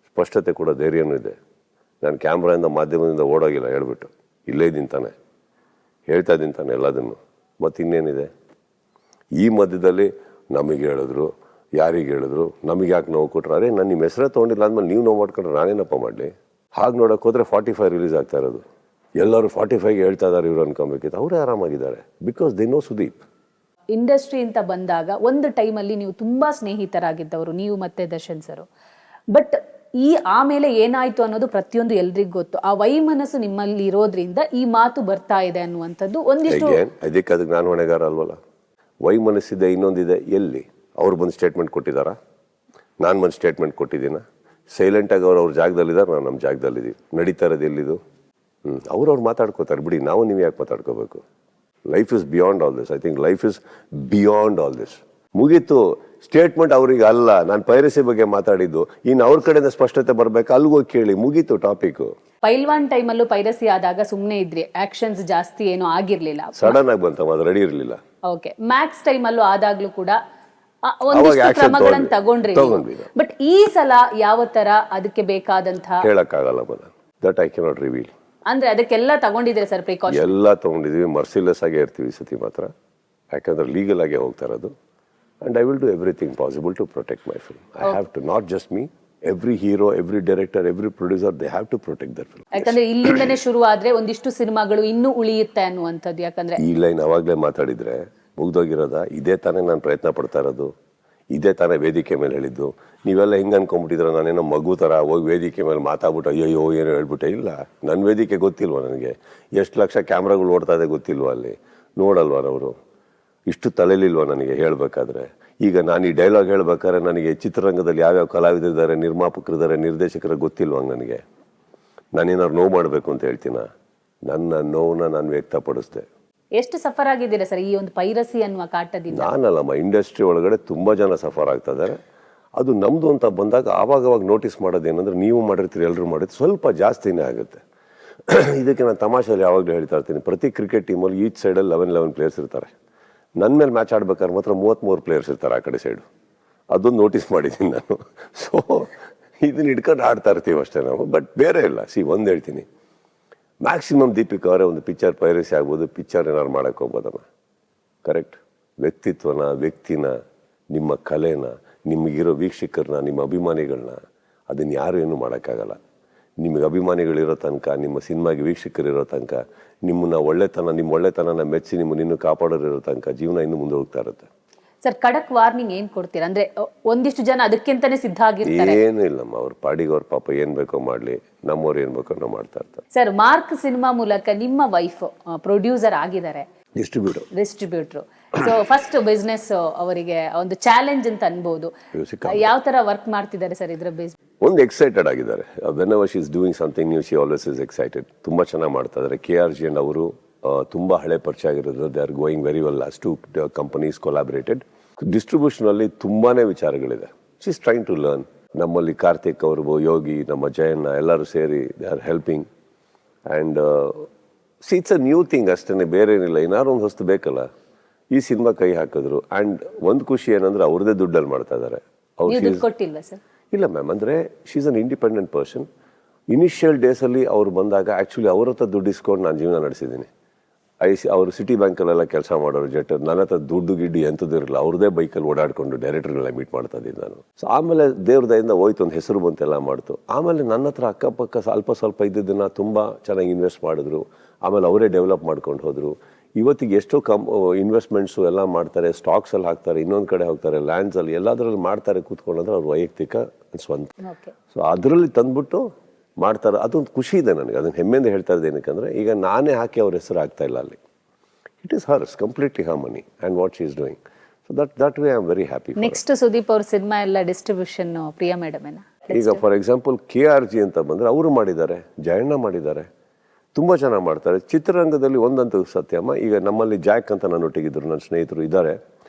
ಸ್ಪಷ್ಟತೆ ಕೊಡೋ ಧೈರ್ಯನೂ ಇದೆ. ನಾನು ಕ್ಯಾಮ್ರಾಯಿಂದ ಮಾಧ್ಯಮದಿಂದ ಓಡೋಗಿಲ್ಲ. ಹೇಳ್ಬಿಟ್ಟು ಇಲ್ಲೇ ಇದ್ದೀನಿ ತಾನೆ, ಹೇಳ್ತಾ ಇದ್ದೀನಿ ತಾನೆ ಎಲ್ಲದನ್ನು. ಮತ್ತು ಇನ್ನೇನಿದೆ? ಈ ಮಧ್ಯದಲ್ಲಿ ನಮಗೆ ಹೇಳಿದ್ರು, ಯಾರಿಗೆ ಹೇಳಿದ್ರು, ನಮಗೆ ಯಾಕೆ ನೋವು ಕೊಟ್ಟರು? ಅರೆ, ನಾನು ನಿಮ್ಮ ಹೆಸರೇ ತೊಗೊಂಡಿಲ್ಲ ಅಂದಮೇಲೆ ನೀವು ನೋವು ಮಾಡ್ಕೊಂಡ್ರೆ ನಾನೇನಪ್ಪ ಮಾಡಲಿ? ಹಾಗೆ ನೋಡೋಕೆ ಹೋದರೆ 45 ರಿಲೀಸ್ ಆಗ್ತಾ ಇರೋದು. ಎಲ್ಲರೂ 45ಗೆ ಹೇಳ್ತಾ ಇದ್ದಾರೆ ಇವ್ರು ಅನ್ಕೊಬೇಕಿತ್ತು. ಅವರೇ ಆರಾಮಾಗಿದ್ದಾರೆ, because they know Sudeep. Industry ಅಂತ ಬಂದಾಗ ಒಂದು ಟೈಮಲ್ಲಿ ನೀವು ತುಂಬಾ ಸ್ನೇಹಿತರಾಗಿದ್ದವರು, ನೀವು ಮತ್ತೆ ದರ್ಶನ್ ಸರ್. ಬಟ್ ಆಮೇಲೆ ಏನಾಯ್ತು ಅನ್ನೋದು ಪ್ರತಿಯೊಂದು ಎಲ್ರಿಗೂ ಗೊತ್ತು. ಆ ವೈಮನಸ್ಸು ನಿಮ್ಮಲ್ಲಿ ಇರೋದ್ರಿಂದ ಈ ಮಾತು ಬರ್ತಾ ಇದೆ ಅನ್ನುವಂಥದ್ದು ಒಂದಿಷ್ಟು. ಅದಕ್ಕೆ ನಾನು ಹೊಣೆಗಾರ ಅಲ್ವಲ್ಲ. ವೈಮನಸ್ಸಿದೆ, ಇನ್ನೊಂದಿದೆ. ಎಲ್ಲಿ ಅವ್ರು ಬಂದು ಸ್ಟೇಟ್ಮೆಂಟ್ ಕೊಟ್ಟಿದ್ದಾರಾ? ನಾನು ಬಂದು ಸ್ಟೇಟ್ಮೆಂಟ್ ಕೊಟ್ಟಿದ್ದೀನ? ಸೈಲೆಂಟಾಗಿ ಅವ್ರ ಜಾಗದಲ್ಲಿದ್ದಾರೆ, ನಾವು ನಮ್ಮ ಜಾಗದಲ್ಲಿದ್ದೀವಿ. ನಡೀತಾ ಇರೋದು ಎಲ್ಲಿದು? ಅವ್ರವ್ರು ಮಾತಾಡ್ಕೋತಾರೆ ಬಿಡಿ, ನಾವು ನೀವು ಯಾಕೆ ಮಾತಾಡ್ಕೋಬೇಕು? Life is beyond all this. I think life is beyond all this. ಮುಗೀತು. ಸ್ಟೇಟ್ಮೆಂಟ್ ಅವ್ರಿಗೆ ಅಲ್ಲ, ನಾನು ಪೈರಸಿ ಬಗ್ಗೆ ಮಾತಾಡಿದ್ದು. ಇನ್ನು ಅವ್ರ ಕಡೆಯಿಂದ ಸ್ಪಷ್ಟತೆ ಬರ್ಬೇಕು, ಅಲ್ಗೋಗಿ ಕೇಳಿ, ಮುಗೀತು ಟಾಪಿಕ್. ಪೈಲ್ವಾನ್ ಟೈಮಲ್ಲೂ ಪೈರಸಿ ಆದಾಗ ಸುಮ್ಮನೆ ಇದ್ರಿ, ಆಕ್ಷನ್ಸ್ ಜಾಸ್ತಿ ಏನೋ ಆಗಿರ್ಲಿಲ್ಲ, ಸಡನ್ ಆಗಿ ಬಂತಮ್ಮ, ಅದು ರೆಡಿ ಇರಲಿಲ್ಲ. ಓಕೆ, ಮ್ಯಾಕ್ಸ್ ಟೈಮಲ್ಲೂ ಆದಾಗ್ಲೂ ಕೂಡ ಒಂದಿಷ್ಟು ಕ್ರಮಗಳನ್ನು ತಗೊಂಡ್ರಿ. ಬಟ್ ಈ ಸಲ ಯಾವ ತರ ಅದಕ್ಕೆ ಬೇಕಾದಂತ ಹೇಳಕ್ಕಾಗಲ್ಲ. That I cannot reveal. ಅಂದ್ರೆ ಅದಕ್ಕೆಲ್ಲ ತಗೊಂಡಿದ್ದೀರಾ ಸರ್ ಪ್ರಿಕಾಷನ್? ಎಲ್ಲ ತೊಗೊಂಡಿದ್ದೀವಿ, ಮರ್ಸಿಲೆಸ್ ಆಗೇ ಇರ್ತೀವಿ ಈ ಸತಿ ಮಾತ್ರ, ಯಾಕಂದ್ರೆ ಲೀಗಲ್ ಆಗೇ ಹೋಗ್ತಾ ಇರೋದು. And I will do everything possible to protect my film. I have to, not just me, every hero, every director, every producer, they have to protect their film. ಯಾಕಂದ್ರೆ ಇಲ್ಲಿಂದನೇ ಶುರು ಆದ್ರೆ ಒಂದಿಷ್ಟು ಸಿನಿಮಾಗಳು ಇನ್ನೂ ಉಳಿಯುತ್ತೆ ಅನ್ನುವಂಥದ್ದು. ಯಾಕಂದ್ರೆ ಈ ಲೈನ್ ಅವಾಗಲೇ ಮಾತಾಡಿದ್ರೆ ಮುಗ್ದೋಗಿರೋದ, ಇದೇ ತಾನೇ ನಾನು ಪ್ರಯತ್ನ ಪಡ್ತಾ ಇರೋದು, ಇದೇ ತಾನೇ ವೇದಿಕೆ ಮೇಲೆ ಹೇಳಿದ್ದು. ನೀವೆಲ್ಲ ಹಿಂಗೆ ಅನ್ಕೊಂಡ್ಬಿಟ್ಟಿದ್ರೆ ನಾನೇನೋ ಮಗು ಥರ ಹೋಗಿ ವೇದಿಕೆ ಮೇಲೆ ಮಾತಾಡ್ಬಿಟ್ಟು ಅಯ್ಯೋ ಏನೋ ಹೇಳ್ಬಿಟ್ಟೆ. ಇಲ್ಲ, ನನ್ನ ವೇದಿಕೆ ಗೊತ್ತಿಲ್ವ ನನಗೆ? ಎಷ್ಟು ಲಕ್ಷ ಕ್ಯಾಮ್ರಾಗಳು ಓಡ್ತಾ ಇದೆ ಗೊತ್ತಿಲ್ವ? ಅಲ್ಲಿ ನೋಡಲ್ವ ಅವರು? ಇಷ್ಟು ತಲೆಲಿಲ್ವ ನನಗೆ ಹೇಳಬೇಕಾದ್ರೆ? ಈಗ ನಾನು ಈ ಡೈಲಾಗ್ ಹೇಳ್ಬೇಕಾದ್ರೆ ನನಗೆ ಚಿತ್ರರಂಗದಲ್ಲಿ ಯಾವ್ಯಾವ ಕಲಾವಿದರಿದ್ದಾರೆ, ನಿರ್ಮಾಪಕರಿದ್ದಾರೆ, ನಿರ್ದೇಶಕರು ಗೊತ್ತಿಲ್ವ ನನಗೆ? ನಾನೇನಾದ್ರು ನೋವು ಮಾಡಬೇಕು ಅಂತ ಹೇಳ್ತೀನ? ನನ್ನ ನೋವನ್ನ ನಾನು ವ್ಯಕ್ತಪಡಿಸ್ದೆ. ಎಷ್ಟು ಸಫರ್ ಆಗಿದ್ದೀರಾ ಸರ್ ಈ ಒಂದು ಪೈರಸಿ ಅನ್ನುವ ಕಾಟದಿಂದ? ನಾನಲ್ಲಮ್ಮ, ಇಂಡಸ್ಟ್ರಿ ಒಳಗಡೆ ತುಂಬ ಜನ ಸಫರ್ ಆಗ್ತಾ ಇದ್ದಾರೆ. ಅದು ನಮ್ಮದು ಅಂತ ಬಂದಾಗ ಆವಾಗ ನೋಟಿಸ್ ಮಾಡೋದೇನೆಂದ್ರೆ, ನೀವು ಮಾಡಿರ್ತೀರಿ, ಎಲ್ಲರೂ ಮಾಡಿರ್ತೀರಿ, ಸ್ವಲ್ಪ ಜಾಸ್ತಿನೇ ಆಗುತ್ತೆ. ಇದಕ್ಕೆ ನಾನು ತಮಾಷೆಯಲ್ಲಿ ಯಾವಾಗಲೂ ಹೇಳ್ತಾ ಇರ್ತೀನಿ, ಪ್ರತಿ ಕ್ರಿಕೆಟ್ ಟೀಮಲ್ಲಿ ಈಚ್ ಸೈಡಲ್ಲಿ 11 ಪ್ಲೇಯರ್ಸ್ ಇರ್ತಾರೆ. ನನ್ನ ಮೇಲೆ ಮ್ಯಾಚ್ ಆಡ್ಬೇಕಾದ್ರೆ ಮಾತ್ರ 33 ಪ್ಲೇಯರ್ಸ್ ಇರ್ತಾರೆ ಆ ಕಡೆ ಸೈಡು. ಅದೊಂದು ನೋಟಿಸ್ ಮಾಡಿದ್ದೀನಿ ನಾನು. ಸೊ ಇದನ್ನ ಹಿಡ್ಕೊಂಡು ಆಡ್ತಾ ಇರ್ತೀವಿ ಅಷ್ಟೇ ನಾವು, ಬಟ್ ಬೇರೆ ಇಲ್ಲ. ಒಂದು ಹೇಳ್ತೀನಿ, ಮ್ಯಾಕ್ಸಿಮಮ್ ದೀಪಿಕಾ ಅವರೇ ಒಂದು ಪಿಕ್ಚರ್ ಪೈರಸಿ ಆಗ್ಬೋದು, ಪಿಕ್ಚರ್ ಏನಾದ್ರು ಮಾಡೋಕ್ಕೆ ಹೋಗ್ಬೋದಮ್ಮ. ಕರೆಕ್ಟ್? ವ್ಯಕ್ತಿತ್ವನ, ವ್ಯಕ್ತಿನ, ನಿಮ್ಮ ಕಲೆನ, ನಿಮಗಿರೋ ವೀಕ್ಷಕರನ್ನ, ನಿಮ್ಮ ಅಭಿಮಾನಿಗಳನ್ನ, ಅದನ್ನು ಯಾರು ಏನೂ ಮಾಡೋಕ್ಕಾಗಲ್ಲ. ನಿಮಗೆ ಅಭಿಮಾನಿಗಳಿರೋ ತನಕ, ನಿಮ್ಮ ಸಿನಿಮಾಗೆ ವೀಕ್ಷಕರಿರೋ ತನಕ, ನಿಮ್ಮ ಒಳ್ಳೆತನನ ಮೆಚ್ಚಿ ನಿಮ್ಮನ್ನು ಕಾಪಾಡೋರಿರೋ ತನಕ ಜೀವನ ಇನ್ನೂ ಮುಂದೆ ಹೋಗ್ತಾ ಇರುತ್ತೆ. ಸರ್, ಖಡಕ್ ವಾರ್ನಿಂಗ್ ಏನ್ ಕೊಡ್ತೀರಾ? ಅಂದ್ರೆ ಒಂದಿಷ್ಟು ಜನ ಅದಕ್ಕಿಂತಾನೆ ಸಿದ್ಧ ಆಗಿರ್ತಾರೆ. ಏನು ಇಲ್ಲಮ್ಮ, ಅವ್ರ ಪಾಡಿಗೆ ಅವ್ರ ಪಾಪ ಏನ್ ಬೇಕೋ ಮಾಡ್ಲಿ, ನಮ್ಮವ್ರು ಏನ್ ಬೇಕೋ ನಾವು ಮಾಡ್ತಾ ಇರ್ತಾರೆ. ಸರ್, ಮಾರ್ಕ್ ಸಿನಿಮಾ ಮೂಲಕ ನಿಮ್ಮ ವೈಫ್ ಪ್ರೊಡ್ಯೂಸರ್ ಆಗಿದ್ದಾರೆ, ಡಿಸ್ಟ್ರಿಬ್ಯೂಟರ್. ಸೊ ಫಸ್ಟ್ ಬಿಸ್ನೆಸ್ ಅವರಿಗೆ ಒಂದು ಚಾಲೆಂಜ್ ಅಂತ ಅನ್ಬೋದು. ಯಾವ ತರ ವರ್ಕ್ ಮಾಡ್ತಿದ್ದಾರೆ ಸರ್ ಇದ್ರ ಬೇಸ್? ಒಂದು ಎಕ್ಸೈಟೆಡ್ ಆಗಿದ್ದಾರೆ. Whenever she is doing something new, she always is excited. ತುಂಬಾ ಚೆನ್ನಾಗಿ ಮಾಡ್ತಾ ಇದ್ದಾರೆ. KRG ಅಂಡ್ ಅವರು ತುಂಬಾ ಹಳೆ ಪರಿಚಯ ಆಗಿರೋದು. They are going very well. As two companies collaborated. Distribution ಅಲ್ಲಿ ತುಂಬಾನೇ ವಿಚಾರಗಳಿದೆ. She is trying to learn. ನಮ್ಮಲ್ಲಿ ಕಾರ್ತಿಕ್ ಅವರು, ಯೋಗಿ, ನಮ್ಮ ಜಯಣ್ಣ ಎಲ್ಲರೂ ಸೇರಿ they are helping. And it's a new thing ಅಷ್ಟೇ, ಬೇರೆ ಏನಿಲ್ಲ. ಏನಾದ್ರು ಒಂದು ಹೊಸ್ತು ಬೇಕಲ್ಲ. ಈ ಸಿನಿಮಾ ಕೈ ಹಾಕಿದ್ರು. ಆ್ಯಂಡ್ ಒಂದು ಖುಷಿ ಏನಂದ್ರೆ ಅವ್ರದೇ ದುಡ್ಡಲ್ಲಿ ಮಾಡ್ತಾ ಇದ್ದಾರೆ. ಕೊಟ್ಟಿಲ್ಲ ಸರ್? ಇಲ್ಲ ಮ್ಯಾಮ್, ಅಂದರೆ she is an independent person. Initial ಡೇಸಲ್ಲಿ ಅವ್ರು ಬಂದಾಗ ಆ್ಯಕ್ಚುಲಿ ಅವ್ರ ಹತ್ರ ದುಡ್ಡು ಇಸ್ಕೊಂಡು ನಾನು ಜೀವನ ನಡೆಸಿದ್ದೀನಿ. ಅವರು ಸಿಟಿ ಬ್ಯಾಂಕಲ್ಲೆಲ್ಲ ಕೆಲಸ ಮಾಡೋರು, ಜೆಟ್. ನನ್ನ ಹತ್ರ ದುಡ್ಡು ಗಿಡ್ಡು ಎಂಥದ್ದು ಇರಲಿಲ್ಲ. ಅವ್ರದೇ ಬೈಕಲ್ಲಿ ಓಡಾಡ್ಕೊಂಡು ಡೈರೆಕ್ಟರ್ನೆಲ್ಲ ಮೀಟ್ ಮಾಡ್ತಾ ಇದ್ದೀನಿ ನಾನು. ಸೊ ಆಮೇಲೆ ದೇವ್ರ ದಯಿಂದ ಹೋಯ್ತು, ಒಂದು ಹೆಸರು ಬಂತೆಲ್ಲ ಮಾಡ್ತು. ಆಮೇಲೆ ನನ್ನ ಹತ್ರ ಅಕ್ಕಪಕ್ಕ ಸ್ವಲ್ಪ ಇದ್ದಿದ್ದನ್ನು ತುಂಬ ಚೆನ್ನಾಗಿ ಇನ್ವೆಸ್ಟ್ ಮಾಡಿದ್ರು. ಆಮೇಲೆ ಅವರೇ ಡೆವಲಪ್ ಮಾಡ್ಕೊಂಡು ಹೋದರು. ಇವತ್ತಿಗೆ ಎಷ್ಟೋ ಇನ್ವೆಸ್ಟ್ಮೆಂಟ್ಸು ಎಲ್ಲ ಮಾಡ್ತಾರೆ, ಸ್ಟಾಕ್ಸಲ್ಲಿ ಹಾಕ್ತಾರೆ, ಇನ್ನೊಂದು ಕಡೆ ಹೋಗ್ತಾರೆ, ಲ್ಯಾಂಡ್ಸಲ್ಲಿ ಎಲ್ಲದರಲ್ಲಿ ಮಾಡ್ತಾರೆ ಕೂತ್ಕೊಂಡ್ರೆ ಅವ್ರ ವೈಯಕ್ತಿಕ ಸ್ವಂತ. ಸೊ ಅದರಲ್ಲಿ ತಂದ್ಬಿಟ್ಟು ಮಾಡ್ತಾರೆ. ಅದೊಂದು ಖುಷಿ ಇದೆ ನನಗೆ. ಅದನ್ನು ಹೆಮ್ಮೆಯಿಂದ ಹೇಳ್ತಾ ಇದ್ದೆ. ಏನಕ್ಕಂದರೆ ಈಗ ನಾನೇ ಹಾಕಿ ಅವ್ರ ಹೆಸರು ಆಗ್ತಾ ಇಲ್ಲ ಅಲ್ಲಿ. It is hours completely Har money and what she is doing. So that way I am very happy. Next Sudeep ಅವ್ರ ಸಿನಿಮಾ ಎಲ್ಲ ಡಿಸ್ಟ್ರಿಬ್ಯೂಷನ್ ಪ್ರಿಯಾ ಮೇಡಮ್ ಏನ? ಈಗ ಫಾರ್ ಎಕ್ಸಾಂಪಲ್ KRG ಅಂತ ಬಂದರೆ ಅವರು ಮಾಡಿದ್ದಾರೆ, ಜಯಣ್ಣ ಮಾಡಿದ್ದಾರೆ, ತುಂಬ ಚೆನ್ನಾಗಿ ಮಾಡ್ತಾರೆ. ಚಿತ್ರರಂಗದಲ್ಲಿ ಒಂದಂತೂ ಸತ್ಯಮ್ಮ, ಈಗ ನಮ್ಮಲ್ಲಿ ಜಾಕ್ ಅಂತ ನನ್ನೊಟ್ಟಿಗಿದ್ರು, ನನ್ನ ಸ್ನೇಹಿತರು ಇದ್ದಾರೆ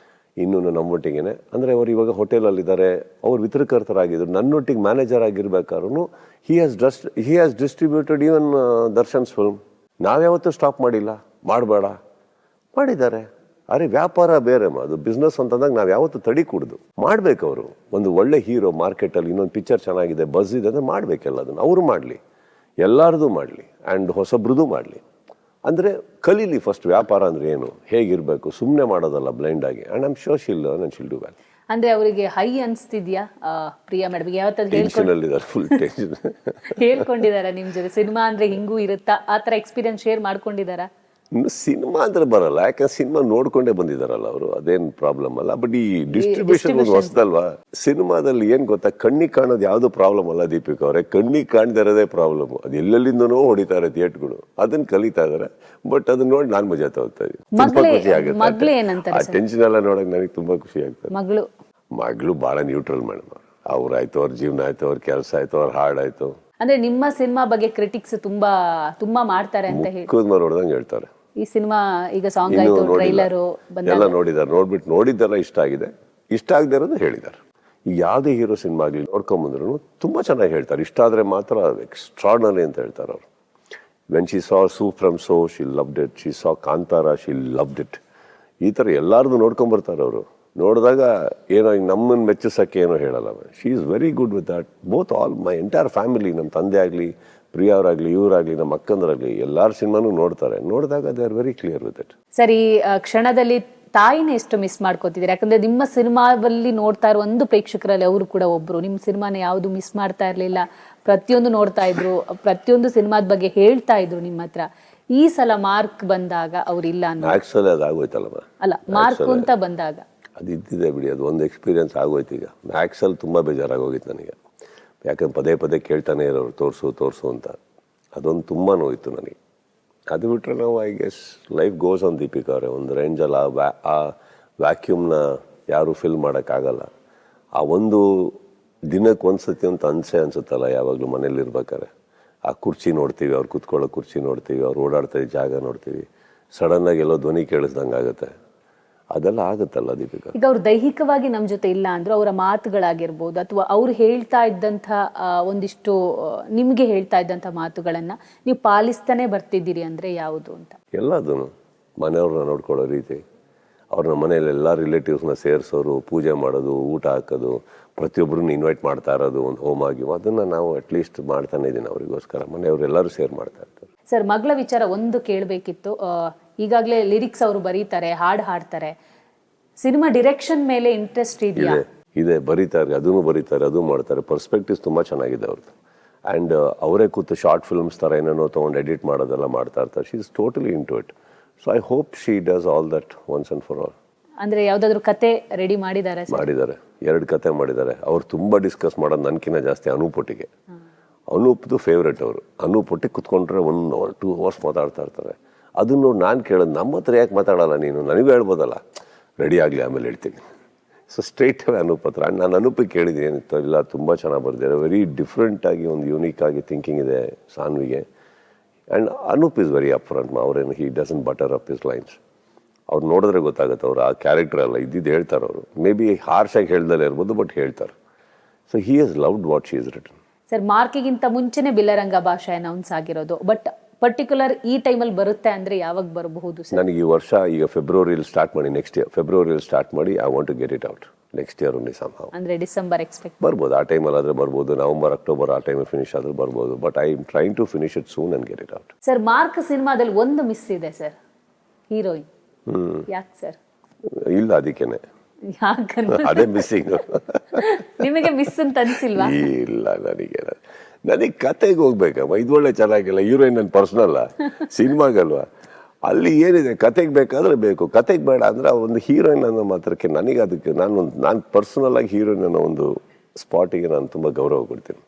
ಇನ್ನೂ ನಮ್ಮೊಟ್ಟಿಗೆ. ಅಂದರೆ ಅವರು ಇವಾಗ ಹೋಟೆಲಲ್ಲಿದ್ದಾರೆ, ಅವ್ರು ವಿತರಕರ್ತರಾಗಿದ್ದರು. ನನ್ನೊಟ್ಟಿಗೆ ಮ್ಯಾನೇಜರ್ ಆಗಿರ್ಬೇಕಾದ್ರೂ he has distributed even Darshan's film. ನಾವ್ಯಾವತ್ತೂ ಸ್ಟಾಪ್ ಮಾಡಿಲ್ಲ, ಮಾಡಬೇಡ ಮಾಡಿದ್ದಾರೆ. ಅರೆ ವ್ಯಾಪಾರ ಬೇರೆ, ಅದು ಬಿಸ್ನೆಸ್ ಅಂತಂದಾಗ ನಾವು ಯಾವತ್ತೂ ತಡಿ ಕೂಡ್ದು ಮಾಡ್ಬೇಕು. ಅವರು ಒಂದು ಒಳ್ಳೆ ಹೀರೋ ಮಾರ್ಕೆಟಲ್ಲಿ ಇನ್ನೊಂದು ಪಿಕ್ಚರ್ ಚೆನ್ನಾಗಿದೆ, ಬಸ್ ಇದೆ ಅಂದರೆ ಮಾಡಬೇಕೆಲ್ಲ. ಅದನ್ನು ಅವರು ಮಾಡಲಿ, ಎಲ್ಲರದು ಮಾಡಲಿ, ಆ್ಯಂಡ್ ಹೊಸಬ್ರದ್ದು ಮಾಡಲಿ. ಅಂದರೆ ಕಲೀಲಿ ಫಸ್ಟ್ ವ್ಯಾಪಾರ ಅಂದರೆ ಏನು, ಹೇಗಿರಬೇಕು, ಸುಮ್ಮನೆ ಮಾಡೋದಲ್ಲ ಬ್ಲೈಂಡ್ ಆಗಿ. And I am sure she'll learn and she'll do well. ಅಂದರೆ ಅವರಿಗೆ ಹೈ ಅನಿಸ್ತಿದ್ಯಾ ಪ್ರಿಯಾ ಮೇಡಮ್? ಟೆನ್ಷನಲ್ಲಿದ್ದಾರೆ, ಫುಲ್ ಟೆನ್ಷನ್. ಹೇಳ್ಕೊಂಡಿದ್ದಾರಾ ನಿಮ್ಮ ಜೊತೆ ಸಿನಿಮಾ ಅಂದರೆ ಹಿಂಗೂ ಇರುತ್ತಾ, ಆ ಥರ ಎಕ್ಸ್ಪೀರಿಯನ್ಸ್ ಶೇರ್ ಮಾಡ್ಕೊಂಡಿದ್ದಾರಾ? ಸಿನಿಮಾ ಅಂದ್ರೆ ಬರಲ್ಲ, ಯಾಕಂದ್ರೆ ಸಿನಿಮಾ ನೋಡ್ಕೊಂಡೇ ಬಂದಿದಾರಲ್ಲ ಅವರು, ಅದೇನು ಪ್ರಾಬ್ಲಮ್ ಅಲ್ಲ. ಬಟ್ ಈ ಡಿಸ್ಟ್ರಿಬ್ಯೂಷನ್ ಒಂದು ಹೊಸದಲ್ವಾ. ಸಿನಿಮಾದಲ್ಲಿ ಏನ್ ಗೊತ್ತಾ, ಕಣ್ಣಿಗೆ ಕಾಣೋದು ಯಾವ್ದು ಪ್ರಾಬ್ಲಮ್ ಅಲ್ಲ ದೀಪಿಕಾ ಅವರೇ, ಕಣ್ಣಿಗೆ ಕಾಣ್ತಾ ಇರೋದೇ ಪ್ರಾಬ್ಲಮ್. ಅದು ಎಲ್ಲೆಲ್ಲಿಂದನೋ ಹೊಡಿತಾರೆ ಥಿಯೇಟ್ಗಳು, ಅದನ್ನ ಕಲಿತಾ ಇದಾರೆ. ಬಟ್ ಅದನ್ನ ನೋಡಿ ನಾನು ಮಜಾ ತಗೋತಾ ಇದ್ದೀನಿ, ತುಂಬಾ ಖುಷಿ ಆಗುತ್ತೆ. ಆ ಟೆನ್ಷನ್ ಎಲ್ಲ ನೋಡಕ್ ನನಗೆ ತುಂಬಾ ಖುಷಿ ಆಗ್ತದೆ. ಮಗಳು ಬಹಳ ನ್ಯೂಟ್ರಲ್ ಮೇಡಮ್. ಅವ್ರಾಯ್ತು, ಅವ್ರ ಜೀವನ ಆಯ್ತು, ಅವ್ರ ಕೆಲಸ ಆಯ್ತು, ಅವ್ರ ಹಾಡ್ ಆಯ್ತು. ಅಂದ್ರೆ ನಿಮ್ಮ ಸಿನಿಮಾ ಬಗ್ಗೆ ಕ್ರಿಟಿಕ್ಸ್ ತುಂಬಾ ಮಾಡ್ತಾರೆ ಅಂತ ಹೇಳಿ ನೋಡ್ದಂಗೆ ಹೇಳ್ತಾರೆ. ಈ ಸಿನಿಮಾ ಈಗ ಸಾಂಗ್ ಆಯ್ತು, ಟ್ರೈಲರ್ ಎಲ್ಲ ನೋಡಿದ್ದಾರೆ, ನೋಡಿದ್ದೆಲ್ಲ ಇಷ್ಟ ಆಗಿದೆ, ಇಷ್ಟ ಆಗದೆ ಇರೋದು ಹೇಳಿದ್ದಾರೆ. ಈಗ ಯಾವುದೇ ಹೀರೋ ಸಿನಿಮಾ ಆಗಲಿ ನೋಡ್ಕೊಂಬಂದ್ರು ತುಂಬಾ ಚೆನ್ನಾಗಿ ಹೇಳ್ತಾರೆ. ಇಷ್ಟ ಆದ್ರೆ ಮಾತ್ರ ಎಕ್ಸ್ಟ್ರಾರ್ಡಿನರಿ ಅಂತ ಹೇಳ್ತಾರೆ ಅವರು. When she saw Su from So she loved it, she saw Kantara she loved it. ಈ ಥರ ಎಲ್ಲಾರ್ದು ನೋಡ್ಕೊಂಬರ್ತಾರೆ ಅವರು. ನೋಡಿದಾಗ ಏನೋ ನಮ್ಮನ್ನು ಮೆಚ್ಚಿಸೋಕ್ಕೆ ಏನೋ ಹೇಳಲ್ಲ. She is very good with that. Both all my entire family, ನಮ್ಮ ತಂದೆ ಆಗಲಿ, ಪ್ರಿಯಾ ಅವರಾಗಲಿ ಇವರಾಗಲಿ ನಮ್ಮ ಅಕ್ಕಂದರಾಗಲಿ ಎಲ್ಲರ ಸಿನಿಮಾನು ನೋಡ್ತಾರೆ. ನೋಡಿದಾಗ they are very clear with it. Sir, ಈ ಕ್ಷಣದಲ್ಲಿ ತಾಯಿನ ಎಷ್ಟು ಮಿಸ್ ಮಾಡ್ಕೋತಿದ್ದೀರಿ? ಯಾಕಂದ್ರೆ ನಿಮ್ಮ ಸಿನಿಮಾದಲ್ಲಿ ನೋಡ್ತಾ ಇರೋ ಒಂದು ಪ್ರೇಕ್ಷಕರಲ್ಲಿ ಅವರು ಕೂಡ ಒಬ್ರು. ನಿಮ್ಮ ಸಿನಿಮಾನ ಯಾವುದು ಮಿಸ್ ಮಾಡ್ತಾ ಇರ್ಲಿಲ್ಲ, ಪ್ರತಿಯೊಂದು ನೋಡ್ತಾ ಇದ್ರು, ಪ್ರತಿಯೊಂದು ಸಿನಿಮಾದ ಬಗ್ಗೆ ಹೇಳ್ತಾ ಇದ್ರು ನಿಮ್ಮ ಹತ್ರ. ಈ ಸಲ ಮಾರ್ಕ್ ಬಂದಾಗ ಅವ್ರಿಲ್ಲ ಅನ್ನೋ ಮ್ಯಾಕ್ಸಲ್ಲಿ ಅದು ಆಗೋಯ್ತಲ್ಲ. ಅಲ್ಲ, ಮಾರ್ಕ್ ಅಂತ ಬಂದಾಗ ಅದು ಇದ್ದಿದೆ ಬಿಡಿ, ಅದು ಒಂದು ಎಕ್ಸ್ಪೀರಿಯನ್ಸ್ ಆಗೋಯ್ತು. ಈಗ ಮ್ಯಾಕ್ಸಲ್ಲಿ ತುಂಬ ಬೇಜಾರಾಗೋಗಿತ್ತು ನನಗೆ. ಯಾಕಂದ್ರೆ ಪದೇ ಪದೇ ಕೇಳ್ತಾನೆ ಇರೋರು ತೋರಿಸು ಅಂತ. ಅದೊಂದು ತುಂಬ ನೋಯಿತು ನನಗೆ. ಅದು ಬಿಟ್ಟರೆ ನಾವು I guess life goes on Deepika ಅವರೇ. ಒಂದು ರೇಂಜಲ್ಲಿ ಆ ವ್ಯಾಕ್ಯೂಮ್ನ ಯಾರೂ ಫಿಲ್ ಮಾಡೋಕ್ಕಾಗಲ್ಲ. ಆ ಒಂದು ದಿನಕ್ಕೆ ಒಂದ್ಸತಿ ಅಂತ ಅನ್ಸುತ್ತಲ್ಲ ಯಾವಾಗಲೂ ಮನೇಲಿ ಇರ್ಬೇಕಾದ್ರೆ. ಆ ಕುರ್ಚಿ ನೋಡ್ತೀವಿ, ಅವ್ರು ಕೂತ್ಕೊಳ್ಳೋ ಕುರ್ಚಿ ನೋಡ್ತೀವಿ, ಅವ್ರು ಓಡಾಡ್ತಾ ಜಾಗ ನೋಡ್ತೀವಿ, ಸಡನ್ನಾಗಿ ಎಲ್ಲೋ ಧ್ವನಿ ಕೇಳಿಸ್ದಂಗೆ ಆಗುತ್ತೆ. ಅದೆಲ್ಲ ಆಗುತ್ತಲ್ಲ ದೀಪಿಕಾ. ಈಗ ಅವ್ರು ದೈಹಿಕವಾಗಿ ನಮ್ಮ ಜೊತೆ ಇಲ್ಲ ಅಂದ್ರು ಅವರ ಮಾತುಗಳಾಗಿರ್ಬೋದು, ಅಥವಾ ಅವ್ರು ಹೇಳ್ತಾ ಇದ್ದಂಥ ಒಂದಿಷ್ಟು ನಿಮ್ಗೆ ಹೇಳ್ತಾ ಇದ್ದಂಥ ಮಾತುಗಳನ್ನ ನೀವು ಪಾಲಿಸ್ತಾನೆ ಬರ್ತಿದ್ದೀರಿ ಅಂದ್ರೆ ಯಾವುದು ಅಂತ? ಎಲ್ಲದೂ ಮನೆಯವ್ರನ್ನ ನೋಡ್ಕೊಳ್ಳೋ ರೀತಿ, ಅವ್ರನ್ನ ಮನೇಲಿ ಎಲ್ಲ ರಿಲೇಟಿವ್ಸ್ನ ಸೇರಿಸೋರು, ಪೂಜೆ ಮಾಡೋದು, ಊಟ ಹಾಕೋದು, ಪ್ರತಿಯೊಬ್ಬರನ್ನ ಇನ್ವೈಟ್ ಮಾಡ್ತಾ ಇರೋದು ಒಂದು ಹೋಮ್ ಆಗಿ, ಅದನ್ನು ನಾವು ಅಟ್ಲೀಸ್ಟ್ ಮಾಡ್ತಾನೆ ಇದ್ದೀನಿ ಅವರಿಗೋಸ್ಕರ. ಮನೆಯವರೆಲ್ಲರೂ ಶೇರ್ ಮಾಡ್ತಾ ಇರ್ತಾರೆ. ಸರ್, ಮಗಳ ವಿಚಾರ ಒಂದು ಕೇಳಬೇಕಿತ್ತು. ಈಗಾಗಲೇ ಲಿರಿಕ್ಸ್ ಅವರು ಬರೀತಾರೆ, ಹಾಡು ಹಾಡ್ತಾರೆ. ಸಿನಿಮಾ ಡಿರೆಕ್ಷನ್ ಮೇಲೆ ಇಂಟ್ರೆಸ್ಟ್ ಇದೆಯಾ? ಇದೆ, ಬರೀತಾರೆ, ಅದನ್ನು ಬರೀತಾರೆ, ಅದು ಮಾಡ್ತಾರೆ. ಪರ್ಸ್ಪೆಕ್ಟಿವ್ಸ್ ತುಂಬ ಚೆನ್ನಾಗಿದೆ ಅವ್ರದ್ದು. ಆ್ಯಂಡ್ ಅವರೇ ಕೂತು ಶಾರ್ಟ್ ಫಿಲ್ಮ್ಸ್ ಥರ ಏನೇನೋ ತೊಗೊಂಡು ಎಡಿಟ್ ಮಾಡೋದೆಲ್ಲ ಮಾಡ್ತಾ ಇರ್ತಾರೆ. She is totally into it. So I hope she does all that ones and for all. ಅಂದ್ರೆ ಯಾವ್ದಾದ್ರು ಕತೆ ರೆಡಿ ಮಾಡಿದ್ದಾರೆ? 2 ಕತೆ ಮಾಡಿದ್ದಾರೆ. ಅವ್ರು ತುಂಬ ಡಿಸ್ಕಸ್ ಮಾಡೋದು ನನಗಿನ್ನ ಜಾಸ್ತಿ ಅನೂಪೊಟ್ಟಿಗೆ. ಅನೂಪ್ದು ಫೇವ್ರೇಟ್ ಅವರು. ಅನೂಪೊಟ್ಟಿಗೆ ಕುತ್ಕೊಂಡ್ರೆ 1 or 2 hours ಮಾತಾಡ್ತಾ ಇರ್ತಾರೆ. ಅದನ್ನ ನೋಡಿ ನಾನು ಕೇಳೋದು, ನಮ್ಮ ಹತ್ರ ಯಾಕೆ ಮಾತಾಡಲ್ಲ ನೀನು, ನನಗೂ ಹೇಳ್ಬೋದಲ್ಲ, ರೆಡಿ ಆಗಲಿ ಆಮೇಲೆ ಹೇಳ್ತೀನಿ. ಸೊ ಸ್ಟ್ರೈಟ್ ಅವೇ ಅನೂಪ್ ಹತ್ರ. ಆ್ಯಂಡ್ ನಾನು ಅನೂಪಿಗೆ ಕೇಳಿದ್ದೀನಿ, ಏನಿತ್ತು ಇಲ್ಲ ತುಂಬ ಚೆನ್ನಾಗಿ ಬರ್ದಿದ್ದಾರೆ, ವೆರಿ ಡಿಫ್ರೆಂಟಾಗಿ ಒಂದು ಯೂನಿಕ್ ಆಗಿ ಥಿಂಕಿಂಗ್ ಇದೆ ಸಾನ್ವಿಗೆ. And Anoop is very upfront. ಅವರೇನು he doesn't butter up his lines. ಅವ್ರು ನೋಡಿದ್ರೆ ಗೊತ್ತಾಗುತ್ತೆ, ಅವ್ರು ಆ ಕ್ಯಾರೆಕ್ಟರ್ ಎಲ್ಲ ಇದ್ದಿದ್ದು ಹೇಳ್ತಾರೆ. ಅವರು ಮೇ ಬಿ ಹಾರ್ಶಾಗಿ ಹೇಳ್ದಲ್ಲೇ ಇರ್ಬೋದು, ಬಟ್ ಹೇಳ್ತಾರೆ. So he has loved what she is written. Sir, ಮಾರ್ಕಿಗಿಂತ ಮುಂಚೆನೆ ಬಿಲ್ಲರಂಗ ಭಾಷೆ ಅನೌನ್ಸ್ ಆಗಿರೋದು, ಬಟ್ ಪರ್ಟಿಕ್ಯುಲರ್ ಈ ಟೈಮಲ್ಲಿ ಬರುತ್ತೆ ಅಂದ್ರೆ ಯಾವಾಗ ಬರಬಹುದು ಸರ್? ನನಗೆ ಈ ವರ್ಷ ಈಗ ಫೆಬ್ರವರಿಯಲ್ಲಿ ಸ್ಟಾರ್ಟ್ ಮಾಡಿ, ನೆಕ್ಸ್ಟ್ ಇಯರ್ ಫೆಬ್ರವರಿಯಲ್ಲಿ ಸ್ಟಾರ್ಟ್ ಮಾಡಿ, I want to get it out next year only somehow. ಅಂದ್ರೆ ಡಿಸೆಂಬರ್ ಎಕ್ಸ್ಪೆಕ್ಟ್ ಬರ್ಬೋದು. ಆ ಟೈಮಲ್ಲಿ ಆದ್ರೆ ಬರ್ಬೋದು, ನವೆಂಬರ್ ಅಕ್ಟೋಬರ್ ಆ ಟೈಮಲ್ಲಿ ಫಿನಿಶ್ ಆದ್ರೆ ಬರ್ಬೋದು. But I am trying to finish it soon and get it out. Sir, Mark ಸಿನಿಮಾದಲ್ಲಿ ಒಂದು ಮಿಸ್ ಇದೆ ಸರ್, ಹೀರೋಯಿನ್. ಯಾಕೆ ಸರ್? ಇಲ್ಲ, ಅದಕ್ಕೇನೆ ಯಾಕಂದ್ರೆ ಅದೇ ಮಿಸ್ಸಿಂಗ್. ನಿಮಗೆ ಮಿಸ್ ಅಂತ ಅನ್ಸಿಲ್ವಾ? ಇಲ್ಲ, ನನಗೆ ಕತೆಗೆ ಹೋಗ್ಬೇಕಮ್ಮ. ಇದು ಒಳ್ಳೆ ಚೆನ್ನಾಗಿಲ್ಲ. ಹೀರೋಯಿನ್ ನನ್ನ ಪರ್ಸನಲ್ಲ, ಸಿನಿಮಾಗಲ್ವಾ. ಅಲ್ಲಿ ಏನಿದೆ, ಕತೆಗೆ ಬೇಕಾದ್ರೆ ಬೇಕು, ಕತೆಗೆ ಬೇಡ ಅಂದ್ರೆ ಒಂದು ಹೀರೋಯಿನ್ ಅನ್ನೋ ಮಾತ್ರಕ್ಕೆ ನನಗೆ ಅದಕ್ಕೆ ನಾನು ಪರ್ಸನಲ್ ಆಗಿ ಹೀರೋಯಿನ್ ಅನ್ನೋ ಒಂದು ಸ್ಪಾಟಿಗೆ ನಾನು ತುಂಬ ಗೌರವ ಕೊಡ್ತೀನಿ.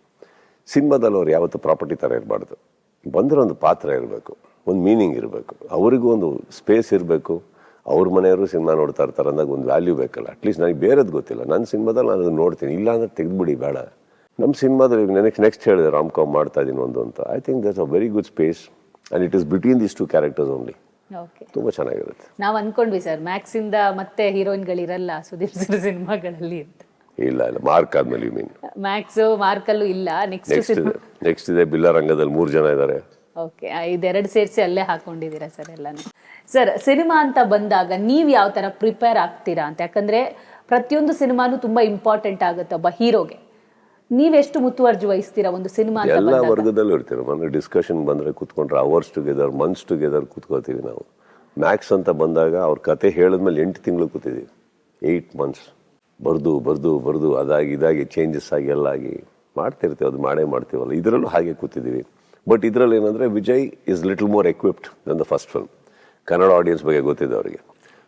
ಸಿನಿಮಾದಲ್ಲಿ ಅವ್ರು ಯಾವತ್ತೂ ಪ್ರಾಪರ್ಟಿ ಥರ ಇರಬಾರ್ದು. ಬಂದರೆ ಒಂದು ಪಾತ್ರ ಇರಬೇಕು, ಒಂದು ಮೀನಿಂಗ್ ಇರಬೇಕು, ಅವರಿಗೂ ಒಂದು ಸ್ಪೇಸ್ ಇರಬೇಕು. ಅವ್ರ ಮನೆಯವರು ಸಿನಿಮಾ ನೋಡ್ತಾ ಇರ್ತಾರೆ ಅಂದಾಗ ಒಂದು ವ್ಯಾಲ್ಯೂ ಬೇಕಲ್ಲ. ಅಟ್ಲೀಸ್ಟ್ ನನಗೆ ಬೇರೆದು ಗೊತ್ತಿಲ್ಲ, ನನ್ನ ಸಿನಿಮಾದಲ್ಲಿ ನಾನು ಅದನ್ನು ನೋಡ್ತೀನಿ. ಇಲ್ಲ ಅಂದ್ರೆ ತೆಗೆದುಬಿಡಿ, ಬೇಡ. ನಮ್ಮ ಸಿನಿಮಾದಲ್ಲಿ ನೆಕ್ಸ್ಟ್ ಹೇಳಿದೆ ರಾಮ್ ಕಾಮ್ ಮಾಡ್ತಾ ಇದ್ದೀನಿ ಒಂದು ಅಂತ. I think that's a very good space and it is between these 2 characters only. ತುಂಬ ಚೆನ್ನಾಗಿರುತ್ತೆ. ನಾವು ಅನ್ಕೊಂಡ್ವಿ ಸರ್, ಮ್ಯಾಕ್ಸ್ ಇಂದ ಮತ್ತೆ ಹೀರೋಯಿನ್ಗಳಿರಲ್ಲ ಸುದೀಪ್ ಸರ್ ಸಿನಿಮಾಗಳಲ್ಲಿ ಅಂತ. ಇಲ್ಲ, ಮಾರ್ಕ್ ಆದ್ಮೇಲೆ ಯು ಮೀನ್ ಮ್ಯಾಕ್ಸ್ ಮಾರ್ಕಲ್ಲೂ ಇಲ್ಲ. ನೆಕ್ಸ್ಟ್ ಇದೆ ಬಿಲ್ಲರಂಗದಲ್ಲಿ 3 ಜನ ಇದ್ದಾರೆ. ಓಕೆ, ಇದೆರಡು ಸೇರಿಸಿ ಅಲ್ಲೇ ಹಾಕೊಂಡಿದ್ದೀರಾ ಸರ್ ಎಲ್ಲಾನು. ಸರ್, ಸಿನಿಮಾ ಅಂತ ಬಂದಾಗ ನೀವು ಯಾವ ತರ ಪ್ರಿಪೇರ್ ಆಗ್ತೀರಾ ಅಂತ? ಯಾಕಂದ್ರೆ ಪ್ರತಿಯೊಂದು ಸಿನಿಮಾನು ತುಂಬಾ ಇಂಪಾರ್ಟೆಂಟ್ ಆಗುತ್ತೆ ಒಬ್ಬ ಹೀರೋಗೆ. ನೀವೆಷ್ಟು ಮುತುವರ್ಜಿ ವಹಿಸ್ತೀರಾ ಒಂದು ಸಿನಿಮಾ ಅಂತ ಎಲ್ಲ ಬಂದಾಗ? ವರ್ಗದಲ್ಲೂ ಇರ್ತೀವಿ. ಮೊನ್ನೆ ಡಿಸ್ಕಷನ್ ಬಂದರೆ ಕೂತ್ಕೊಂಡ್ರೆ ಅವರ್ಸ್ ಟುಗೆದರ್, ಮಂತ್ಸ್ ಟುಗೆದರ್ ಕೂತ್ಕೋತೀವಿ ನಾವು. ಮ್ಯಾಕ್ಸ್ ಅಂತ ಬಂದಾಗ ಅವ್ರ ಕತೆ ಹೇಳಿದ್ಮೇಲೆ 8 ತಿಂಗಳು ಕೂತಿದ್ದೀವಿ. 8 months ಬರ್ದು ಅದಾಗಿ ಇದಾಗಿ ಚೇಂಜಸ್ ಆಗಿ ಎಲ್ಲ ಆಗಿ ಮಾಡ್ತಿರ್ತೀವಿ. ಅದು ಮಾಡ್ತೀವಲ್ಲ. ಇದರಲ್ಲೂ ಹಾಗೆ ಕೂತಿದ್ದೀವಿ. ಬಟ್ ಇದರಲ್ಲಿ ಏನಂದರೆ Vijay is little more equipped Dhan the first film. Kannada audience ಬಗ್ಗೆ ಗೊತ್ತಿದೆ ಅವರಿಗೆ.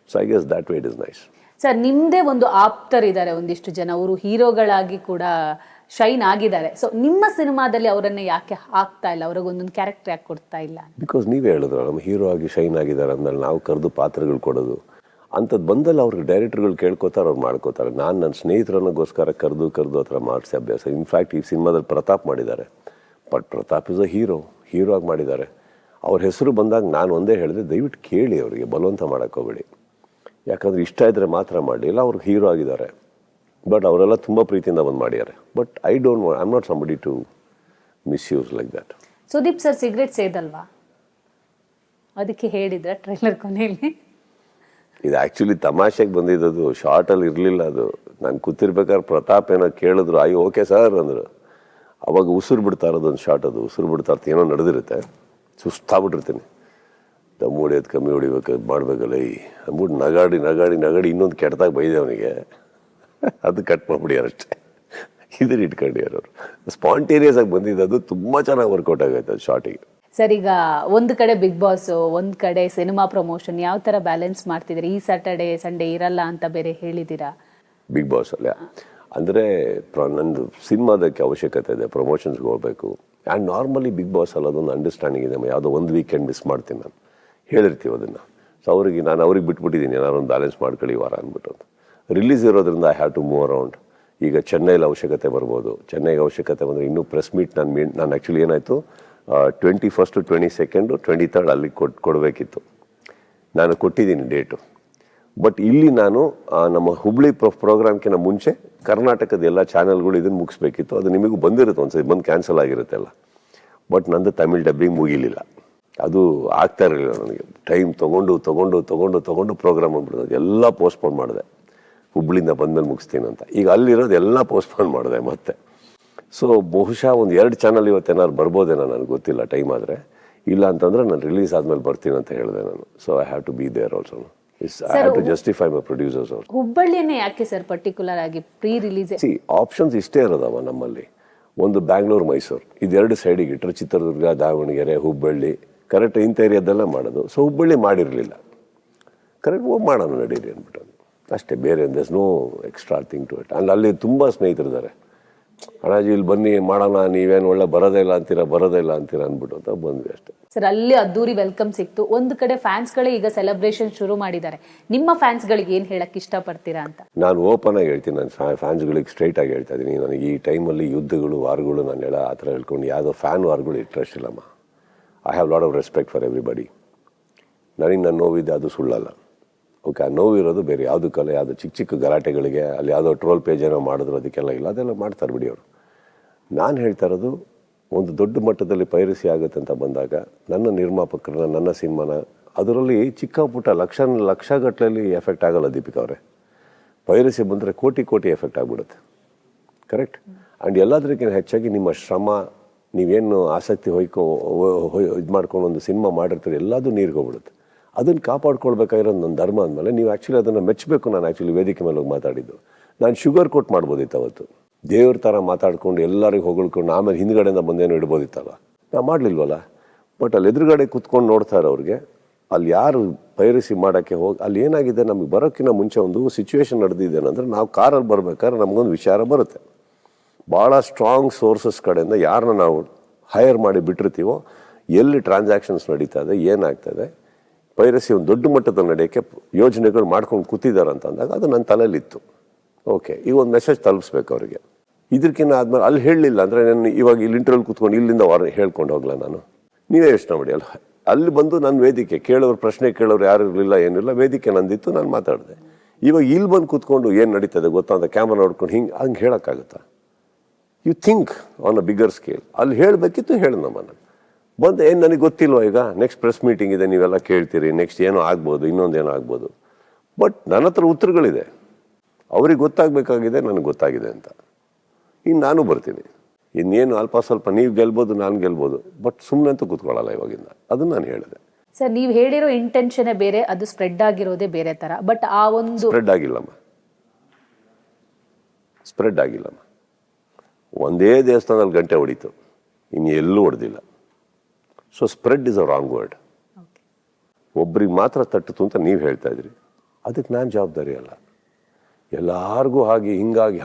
So I guess that way it is nice. Sir, ನಿಮ್ಮದೇ ಒಂದು ಆಪ್ತರಿದ್ದಾರೆ ಒಂದಿಷ್ಟು ಜನ, ಅವರು ಹೀರೋಗಳಾಗಿ ಕೂಡ ಶೈನ್ ಆಗಿದ್ದಾರೆ. ಸೊ ನಿಮ್ಮ ಸಿನಿಮಾದಲ್ಲಿ ಅವರನ್ನ ಯಾಕೆ ಹಾಕ್ತಾ ಇಲ್ಲ? ಅವ್ರಿಗೆ ಒಂದೊಂದು ಕ್ಯಾರೆಕ್ಟರ್ ಯಾಕೆ ಕೊಡ್ತಾ ಇಲ್ಲ? ಬಿಕಾಸ್ ನೀವೇ ಹೇಳಿದ್ರು, ನಮ್ಮ ಹೀರೋ ಆಗಿ ಶೈನ್ ಆಗಿದ್ದಾರೆ ಅಂದ್ಮೇಲೆ ನಾವು ಕರೆದು ಪಾತ್ರಗಳು ಕೊಡೋದು ಅಂಥದ್ದು ಬಂದಲ್ಲಿ ಅವ್ರಿಗೆ ಡೈರೆಕ್ಟರ್ಗಳು ಕೇಳ್ಕೊತಾರೆ, ಅವ್ರು ಮಾಡ್ಕೋತಾರೆ. ನಾನು ನನ್ನ ಸ್ನೇಹಿತರನ್ನಗೋಸ್ಕರ ಕರೆದು ಆ ಥರ ಮಾಡಿಸಿ ಅಭ್ಯಾಸ. ಇನ್ಫ್ಯಾಕ್ಟ್ ಈ ಸಿನಿಮಾದಲ್ಲಿ ಪ್ರತಾಪ್ ಮಾಡಿದ್ದಾರೆ. But Pratap is a hero ಆಗಿ ಮಾಡಿದ್ದಾರೆ. ಅವ್ರ ಹೆಸರು ಬಂದಾಗ ನಾನು ಒಂದೇ ಹೇಳಿದೆ, ದಯವಿಟ್ಟು ಕೇಳಿ, ಅವರಿಗೆ ಬಲವಂತ ಮಾಡೋಕ್ಕೋಗ್ಬೇಡಿ. ಯಾಕಂದರೆ ಇಷ್ಟ ಇದ್ದರೆ ಮಾತ್ರ ಮಾಡಿ. ಇಲ್ಲ, ಅವ್ರಿಗೆ ಹೀರೋ ಆಗಿದ್ದಾರೆ, ಬಟ್ ಅವರೆಲ್ಲ ತುಂಬ ಪ್ರೀತಿಯಿಂದ ಬಂದು ಮಾಡಿದ್ದಾರೆ. But I am not somebody to misuse like that. Sudeep sir cigarette ಸೇದಲ್ವಾ? ಅದಕ್ಕೆ ಹೇಳಿದ್ರ ಟ್ರೈಲರ್ ಕೊನೆಯಲ್ಲಿ? ಇದು ಆ್ಯಕ್ಚುಲಿ ತಮಾಷೆಗೆ ಬಂದಿದ್ದದು, ಶಾರ್ಟಲ್ಲಿ ಇರಲಿಲ್ಲ ಅದು. ನಾನು ಕೂತಿರ್ಬೇಕಾದ್ರೆ ಪ್ರತಾಪ್ ಏನೋ ಕೇಳಿದ್ರು, ಓಕೆ ಸರ್ ಅಂದರು. ಅವಾಗ ಉಸಿರು ಬಿಡ್ತಾ ಇರೋದೊಂದು ಶಾಟ್, ಅದು ಉಸಿರು ಬಿಡ್ತಾ ಇರ್ತೀನಿ, ಏನೋ ನಡೆದಿರುತ್ತೆ, ಸುಸ್ತಾಗ್ಬಿಟ್ಟಿರ್ತೀನಿ, ದಮ್ ಹೊಡಿಯೋದು ಕಮ್ಮಿ ಹೊಡಿಬೇಕು ಮಾಡಬೇಕಲ್ಲ ಅಂದ್ಬಿಟ್ಟು ನಗಾಡಿ ನಗಾಡಿ ನಗಾಡಿ ಇನ್ನೊಂದು ಕೆಟ್ಟದಾಗ ಬೈದೆ ಅವನಿಗೆ, ಅದು ಕಟ್ ಮಾಡಿಬಿಡ್ಯಾರ ಅಷ್ಟೇ. ಇದನ್ನ ಇಟ್ಕೊಂಡಿಯಾರ ಅವರು. ಸ್ಪಾಂಟೇನಿಯಸ್ ಆಗಿ ಬಂದಿದ್ದು, ಅದು ತುಂಬ ಚೆನ್ನಾಗಿ ವರ್ಕೌಟ್ ಆಗೈತೆ ಅದು ಶಾರ್ಟಿಗೆ. ಸರ್, ಈಗ ಒಂದು ಕಡೆ ಬಿಗ್ ಬಾಸ್, ಒಂದು ಕಡೆ ಸಿನಿಮಾ ಪ್ರಮೋಷನ್, ಯಾವ ತರ ಬ್ಯಾಲೆನ್ಸ್ ಮಾಡ್ತಿದ್ದೀರಿ? ಈ ಸ್ಯಾಟರ್ಡೆ ಸಂಡೇ ಇರಲ್ಲ ಅಂತ ಬೇರೆ ಹೇಳಿದ್ದೀರಾ. ಬಿಗ್ ಬಾಸ್ ಅಲ್ಲ ಅಂದರೆ ನಂದು ಸಿನಿಮಾದಕ್ಕೆ ಅವಶ್ಯಕತೆ ಇದೆ, ಪ್ರಮೋಷನ್ಸ್ಗೆ ಹೋಗಬೇಕು. ಆ್ಯಂಡ್ ನಾರ್ಮಲಿ ಬಿಗ್ ಬಾಸ್ ಅಲ್ಲ, ಅದೊಂದು ಅಂಡರ್ಸ್ಟ್ಯಾಂಡಿಂಗ್ ಇದೆ. ಯಾವುದೋ ಒಂದು ವೀಕೆಂಡ್ ಮಿಸ್ ಮಾಡ್ತೀನಿ, ನಾನು ಹೇಳಿರ್ತೀವಿ ಅದನ್ನು. ಸೊ ಅವ್ರಿಗೆ ಬಿಟ್ಬಿಟ್ಟಿದ್ದೀನಿ, ನಾನೊಂದು ಬ್ಯಾಲೆನ್ಸ್ ಮಾಡ್ಕೊಳ್ಳಿ ವಾರ ಅಂದ್ಬಿಟ್ಟು. ರಿಲೀಸ್ ಇರೋದ್ರಿಂದ I have to move around. ಈಗ ಚೆನ್ನೈಲಿ ಅವಶ್ಯಕತೆ ಬರ್ಬೋದು, ಚೆನ್ನೈಗೆ ಅವಶ್ಯಕತೆ ಬಂದರೆ ಇನ್ನೂ ಪ್ರೆಸ್ ಮೀಟ್ ನಾನು ಆ್ಯಕ್ಚುಲಿ ಏನಾಯಿತು 21st 22nd 23rd ಅಲ್ಲಿಗೆ ಕೊಡಬೇಕಿತ್ತು. ನಾನು ಕೊಟ್ಟಿದ್ದೀನಿ ಡೇಟು. ಬಟ್ ಇಲ್ಲಿ ನಾನು ನಮ್ಮ ಹುಬ್ಳಿ ಪ್ರೋಗ್ರಾಮ್ಕಿಂತ ಮುಂಚೆ ಕರ್ನಾಟಕದ ಎಲ್ಲ ಚಾನೆಲ್ಗಳು ಇದನ್ನು ಮುಗಿಸ್ಬೇಕಿತ್ತು. ಅದು ನಿಮಗೂ ಬಂದಿರುತ್ತೆ, ಒಂದ್ಸರಿ ಬಂದು ಕ್ಯಾನ್ಸಲ್ ಆಗಿರುತ್ತೆ ಎಲ್ಲ. ಬಟ್ ನಂದು ತಮಿಳ್ ಡಬ್ಬಿಂಗ್ ಮುಗಿಲಿಲ್ಲ, ಅದು ಆಗ್ತಾ ಇರಲಿಲ್ಲ ನನಗೆ. ಟೈಮ್ ತೊಗೊಂಡು ಪ್ರೋಗ್ರಾಮ್ ಅಂದ್ಬಿಡೋದು ಎಲ್ಲ ಪೋಸ್ಟ್ಪೋನ್ ಮಾಡಿದೆ. ಹುಬ್ಳಿಂದ ಬಂದಮೇಲೆ ಮುಗಿಸ್ತೀನಿ ಅಂತ. ಈಗ ಅಲ್ಲಿರೋದು ಎಲ್ಲ ಪೋಸ್ಟ್ಪೋನ್ ಮಾಡಿದೆ ಮತ್ತೆ. ಸೊ ಬಹುಶಃ ಒಂದು 2 ಚಾನಲ್ ಇವತ್ತೇನಾದ್ರು ಬರ್ಬೋದೇನೋ, ನನಗೆ ಗೊತ್ತಿಲ್ಲ, ಟೈಮ್ ಆದರೆ. ಇಲ್ಲ ಅಂತಂದರೆ ನಾನು ರಿಲೀಸ್ ಆದಮೇಲೆ ಬರ್ತೀನಿ ಅಂತ ಹೇಳಿದೆ ನಾನು. So I have to be there also. I have to justify my producers ಅವರು. ಹುಬ್ಬಳ್ಳಿಯನ್ನೇ ಯಾಕೆ ಸರ್ ಪರ್ಟಿಕ್ಯುಲರ್ ಆಗಿ ಪ್ರೀ ರಿಲೀಸ್? ಸಿ, ಆಪ್ಷನ್ಸ್ ಇಷ್ಟೇ ಇರೋದವ ನಮ್ಮಲ್ಲಿ. ಒಂದು ಬ್ಯಾಂಗ್ಳೂರು, ಮೈಸೂರು, ಇದೆರಡು ಸೈಡಿಗೆ ಇಟ್ಟರೆ ಚಿತ್ರದುರ್ಗ, ದಾವಣಗೆರೆ, ಹುಬ್ಬಳ್ಳಿ, ಕರೆಕ್ಟ್ ಇಂಥ ಏರಿಯಾದೆಲ್ಲ ಮಾಡೋದು. ಸೊ ಹುಬ್ಬಳ್ಳಿ ಮಾಡಿರಲಿಲ್ಲ, ಕರೆಕ್ಟ್ ಹೋಗಿ ಮಾಡೋಣ ನಡೀರಿ ಅಂದ್ಬಿಟ್ಟು ಅಷ್ಟೇ. ಬೇರೆ does no extra thing to it. ಅಲ್ಲಿ ತುಂಬ ಸ್ನೇಹಿತರಿದ್ದಾರೆ, ಅಣ್ಣಾಜಿ ಇಲ್ಲಿ ಬನ್ನಿ ಮಾಡೋಣ, ನೀವೇನು ಒಳ್ಳೆ ಬರೋದೇ ಇಲ್ಲ ಅಂತೀರಾ ಅಂದ್ಬಿಟ್ಟು ಅಂತ ಬಂದ್ವಿ ಅಷ್ಟೇ. ಸರ್, ಅಲ್ಲಿ ಅದ್ದೂರಿ ವೆಲ್ಕಮ್ ಸಿಕ್ತು. ಒಂದು ಕಡೆ ಫ್ಯಾನ್ಸ್ಗಳೇ ಈಗ ಸೆಲೆಬ್ರೇಷನ್ ಶುರು ಮಾಡಿದ್ದಾರೆ. ನಿಮ್ಮ ಫ್ಯಾನ್ಸ್ಗಳಿಗೆ ಏನು ಹೇಳಕ್ ಇಷ್ಟಪಡ್ತೀರಾ ಅಂತ? ನಾನು ಓಪನ್ ಆಗಿ ಹೇಳ್ತೀನಿ, ನಾನು ಫ್ಯಾನ್ಸ್ಗಳಿಗೆ ಸ್ಟ್ರೈಟ್ ಆಗಿ ಹೇಳ್ತಾ ಇದ್ದೀನಿ. ನನಗೆ ಈ ಟೈಮಲ್ಲಿ ಯುದ್ಧಗಳು, ವಾರ್ಗಳು, ನಾನು ಆ ಥರ ಹೇಳ್ಕೊಂಡು ಯಾವುದೋ ಫ್ಯಾನ್ ವಾರ್ಗಳು ಇಂಟ್ರೆಸ್ಟ್ ಇಲ್ಲಮ್ಮ. I have lot of respect for everybody. ನನಗೆ ನನ್ನ ನೋವಿದೆ, ಅದು ಸುಳ್ಳಲ್ಲ. ಓಕೆ, ಆ ನೋವಿರೋದು ಬೇರೆ ಯಾವುದಕ್ಕಲ್ಲ, ಯಾವುದೋ ಚಿಕ್ಕ ಗಲಾಟೆಗಳಿಗೆ, ಅಲ್ಲಿ ಯಾವುದೋ ಟ್ರೋಲ್ ಪೇಜ್ ಏನೋ ಮಾಡಿದ್ರು ಅದಕ್ಕೆಲ್ಲ ಇಲ್ಲ, ಅದೆಲ್ಲ ಮಾಡ್ತಾರೆ ಬಿಡಿ ಅವರು. ನಾನು ಹೇಳ್ತಾ ಇರೋದು, ಒಂದು ದೊಡ್ಡ ಮಟ್ಟದಲ್ಲಿ ಪೈರಸಿ ಆಗುತ್ತೆ ಅಂತ ಬಂದಾಗ ನನ್ನ ನಿರ್ಮಾಪಕರನ್ನ, ನನ್ನ ಸಿನಿಮಾನ, ಅದರಲ್ಲಿ ಚಿಕ್ಕ ಪುಟ್ಟ ಲಕ್ಷಗಟ್ಟಲೆಯಲ್ಲಿ ಎಫೆಕ್ಟ್ ಆಗಲ್ಲ ದೀಪಿಕಾ ಅವರೇ. ಪೈರಸಿ ಬಂದರೆ ಕೋಟಿ ಎಫೆಕ್ಟ್ ಆಗಿಬಿಡುತ್ತೆ. ಕರೆಕ್ಟ್. ಆ್ಯಂಡ್ ಎಲ್ಲದಕ್ಕಿಂತ ಹೆಚ್ಚಾಗಿ ನಿಮ್ಮ ಶ್ರಮ, ನೀವೇನು ಆಸಕ್ತಿ ಇದು ಮಾಡ್ಕೊಂಡು ಒಂದು ಸಿನಿಮಾ ಮಾಡಿರ್ತೀರಿ, ಎಲ್ಲದೂ ನೀರ್ಗೋಗ್ಬಿಡುತ್ತೆ. ಅದನ್ನು ಕಾಪಾಡ್ಕೊಳ್ಬೇಕಾಗಿರೋದು ನನ್ನ ಧರ್ಮ ಅಂದಮೇಲೆ ನೀವು ಆ್ಯಕ್ಚುಲಿ ಅದನ್ನು ಮೆಚ್ಚಬೇಕು. ನಾನು ಆ್ಯಕ್ಚುಲಿ ವೇದಿಕೆ ಮೇಲೆ ಹೋಗಿ ಮಾತಾಡಿದ್ದು, ನಾನು ಶುಗರ್ ಕೋಟ್ ಮಾಡ್ಬೋದಿತ್ತು ಅವತ್ತು, ದೇವ್ರ ಥರ ಮಾತಾಡ್ಕೊಂಡು ಎಲ್ಲರಿಗೂ ಹೊಗಳ್ಕೊಂಡು ಆಮೇಲೆ ಹಿಂದ್ಗಡೆಯಿಂದ ಬಂದೇನೋ ಇಡ್ಬೋದಿತ್ತಲ್ಲ. ನಾವು ಮಾಡಲಿಲ್ವಲ್ಲ. ಬಟ್ ಅಲ್ಲಿ ಎದುರುಗಡೆ ಕುತ್ಕೊಂಡು ನೋಡ್ತಾರೆ ಅವ್ರಿಗೆ, ಅಲ್ಲಿ ಯಾರು ಪೈರಸಿ ಮಾಡೋಕ್ಕೆ ಹೋಗಿ, ಅಲ್ಲಿ ಏನಾಗಿದೆ, ನಮಗೆ ಬರೋಕ್ಕಿಂತ ಮುಂಚೆ ಒಂದು ಸಿಚುವೇಶನ್ ನಡೆದಿದ್ದೇನೆಂದರೆ, ನಾವು ಕಾರಲ್ಲಿ ಬರ್ಬೇಕಾದ್ರೆ ನಮಗೊಂದು ವಿಚಾರ ಬರುತ್ತೆ. ಭಾಳ ಸ್ಟ್ರಾಂಗ್ ಸೋರ್ಸಸ್ ಕಡೆಯಿಂದ ಯಾರನ್ನ ನಾವು ಹೈರ್ ಮಾಡಿ ಬಿಟ್ಟಿರ್ತೀವೋ, ಎಲ್ಲಿ ಟ್ರಾನ್ಸಾಕ್ಷನ್ಸ್ ನಡೀತಾ ಇದೆ, ಏನಾಗ್ತದೆ, ಪೈರಸಿ ಒಂದು ದೊಡ್ಡ ಮಟ್ಟದಲ್ಲಿ ನಡೆಯೋಕ್ಕೆ ಯೋಜನೆಗಳು ಮಾಡ್ಕೊಂಡು ಕೂತಿದ್ದಾರೆ ಅಂತ ಅಂದಾಗ ಅದು ನನ್ನ ತಲೆಯಲ್ಲಿತ್ತು. ಓಕೆ, ಈಗ ಒಂದು ಮೆಸೇಜ್ ತಲುಪಿಸ್ಬೇಕು ಅವರಿಗೆ. ಇದಕ್ಕಿಂತ ಆದ್ಮೇಲೆ ಅಲ್ಲಿ ಹೇಳಲಿಲ್ಲ ಅಂದರೆ ನಾನು ಇವಾಗ ಇಲ್ಲಿ ಇಂಟರ್ವ್ಯೂಲ್ ಕೂತ್ಕೊಂಡು ಇಲ್ಲಿಂದ ಹೇಳ್ಕೊಂಡು ಹೋಗಲ್ಲ ನಾನು. ನೀವೇ ಯೋಚನೆ ಮಾಡಿ, ಅಲ್ಲಿ ಬಂದು ನನ್ನ ವೇದಿಕೆ ಪ್ರಶ್ನೆ ಕೇಳೋರು ಯಾರು ಇರಲಿಲ್ಲ, ಏನಿಲ್ಲ, ವೇದಿಕೆ ನಂದಿತ್ತು, ನಾನು ಮಾತಾಡಿದೆ. ಇವಾಗ ಇಲ್ಲಿ ಬಂದು ಕೂತ್ಕೊಂಡು ಏನು ನಡೀತದೆ ಗೊತ್ತಾ ಅಂತ ಕ್ಯಾಮ್ರಾ ನೋಡ್ಕೊಂಡು ಹಂಗೆ ಹೇಳೋಕ್ಕಾಗುತ್ತಾ? You think on a bigger scale. ಅಲ್ಲಿ ಹೇಳಬೇಕಿತ್ತು, ಹೇಳೋಣಮ್ಮ. ನಾನು ಬಂದು ಏನು ನನಗೆ ಗೊತ್ತಿಲ್ವ, ಈಗ ನೆಕ್ಸ್ಟ್ ಪ್ರೆಸ್ ಮೀಟಿಂಗ್ ಇದೆ, ನೀವೆಲ್ಲ ಕೇಳ್ತೀರಿ, ನೆಕ್ಸ್ಟ್ ಏನೋ ಆಗ್ಬೋದು, ಇನ್ನೊಂದೇನೋ ಆಗ್ಬೋದು. ಬಟ್ ನನ್ನ ಹತ್ರ ಉತ್ತರಗಳಿದೆ, ಅವ್ರಿಗೆ ಗೊತ್ತಾಗಬೇಕಾಗಿದೆ, ನನಗೆ ಗೊತ್ತಾಗಿದೆ ಅಂತ. ಇನ್ನು ನಾನು ಬರ್ತೀನಿ, ಇನ್ನೇನು ಅಲ್ಪ ಸ್ವಲ್ಪ ನೀವು ಗೆಲ್ಬೋದು, ನಾನು ಗೆಲ್ಬೋದು, ಬಟ್ ಸುಮ್ಮನೆ ಅಂತೂ ಕೂತ್ಕೊಳ್ಳಲ್ಲ ಇವಾಗಿಂದ. ಅದನ್ನು ನಾನು ಹೇಳಿದೆ. ಸರ್, ನೀವು ಹೇಳಿರೋ ಇಂಟೆನ್ಷನ್ ಬೇರೆ, ಅದು ಸ್ಪ್ರೆಡ್ ಆಗಿರೋದೇ ಬೇರೆ ಥರ. ಬಟ್ ಆ ಒಂದು ಸ್ಪ್ರೆಡ್ ಆಗಿಲ್ಲಮ್ಮ. ಒಂದೇ ದೇವಸ್ಥಾನದಲ್ಲಿ ಗಂಟೆ ಹೊಡಿತು, ಇನ್ನು ಎಲ್ಲೂ ಹೊಡೆದಿಲ್ಲ. So spread is a wrong word. ಒಬ್ರಿಗೆ ಮಾತ್ರ ತಟ್ಟಿತು ಅಂತ ನೀವು ಹೇಳ್ತಾ ಇದ್ರಿ, ಅದಕ್ಕೆ ನಾನು ಜವಾಬ್ದಾರಿ ಅಲ್ಲ. ಎಲ್ಲರಿಗೂ ಹಾಗೆ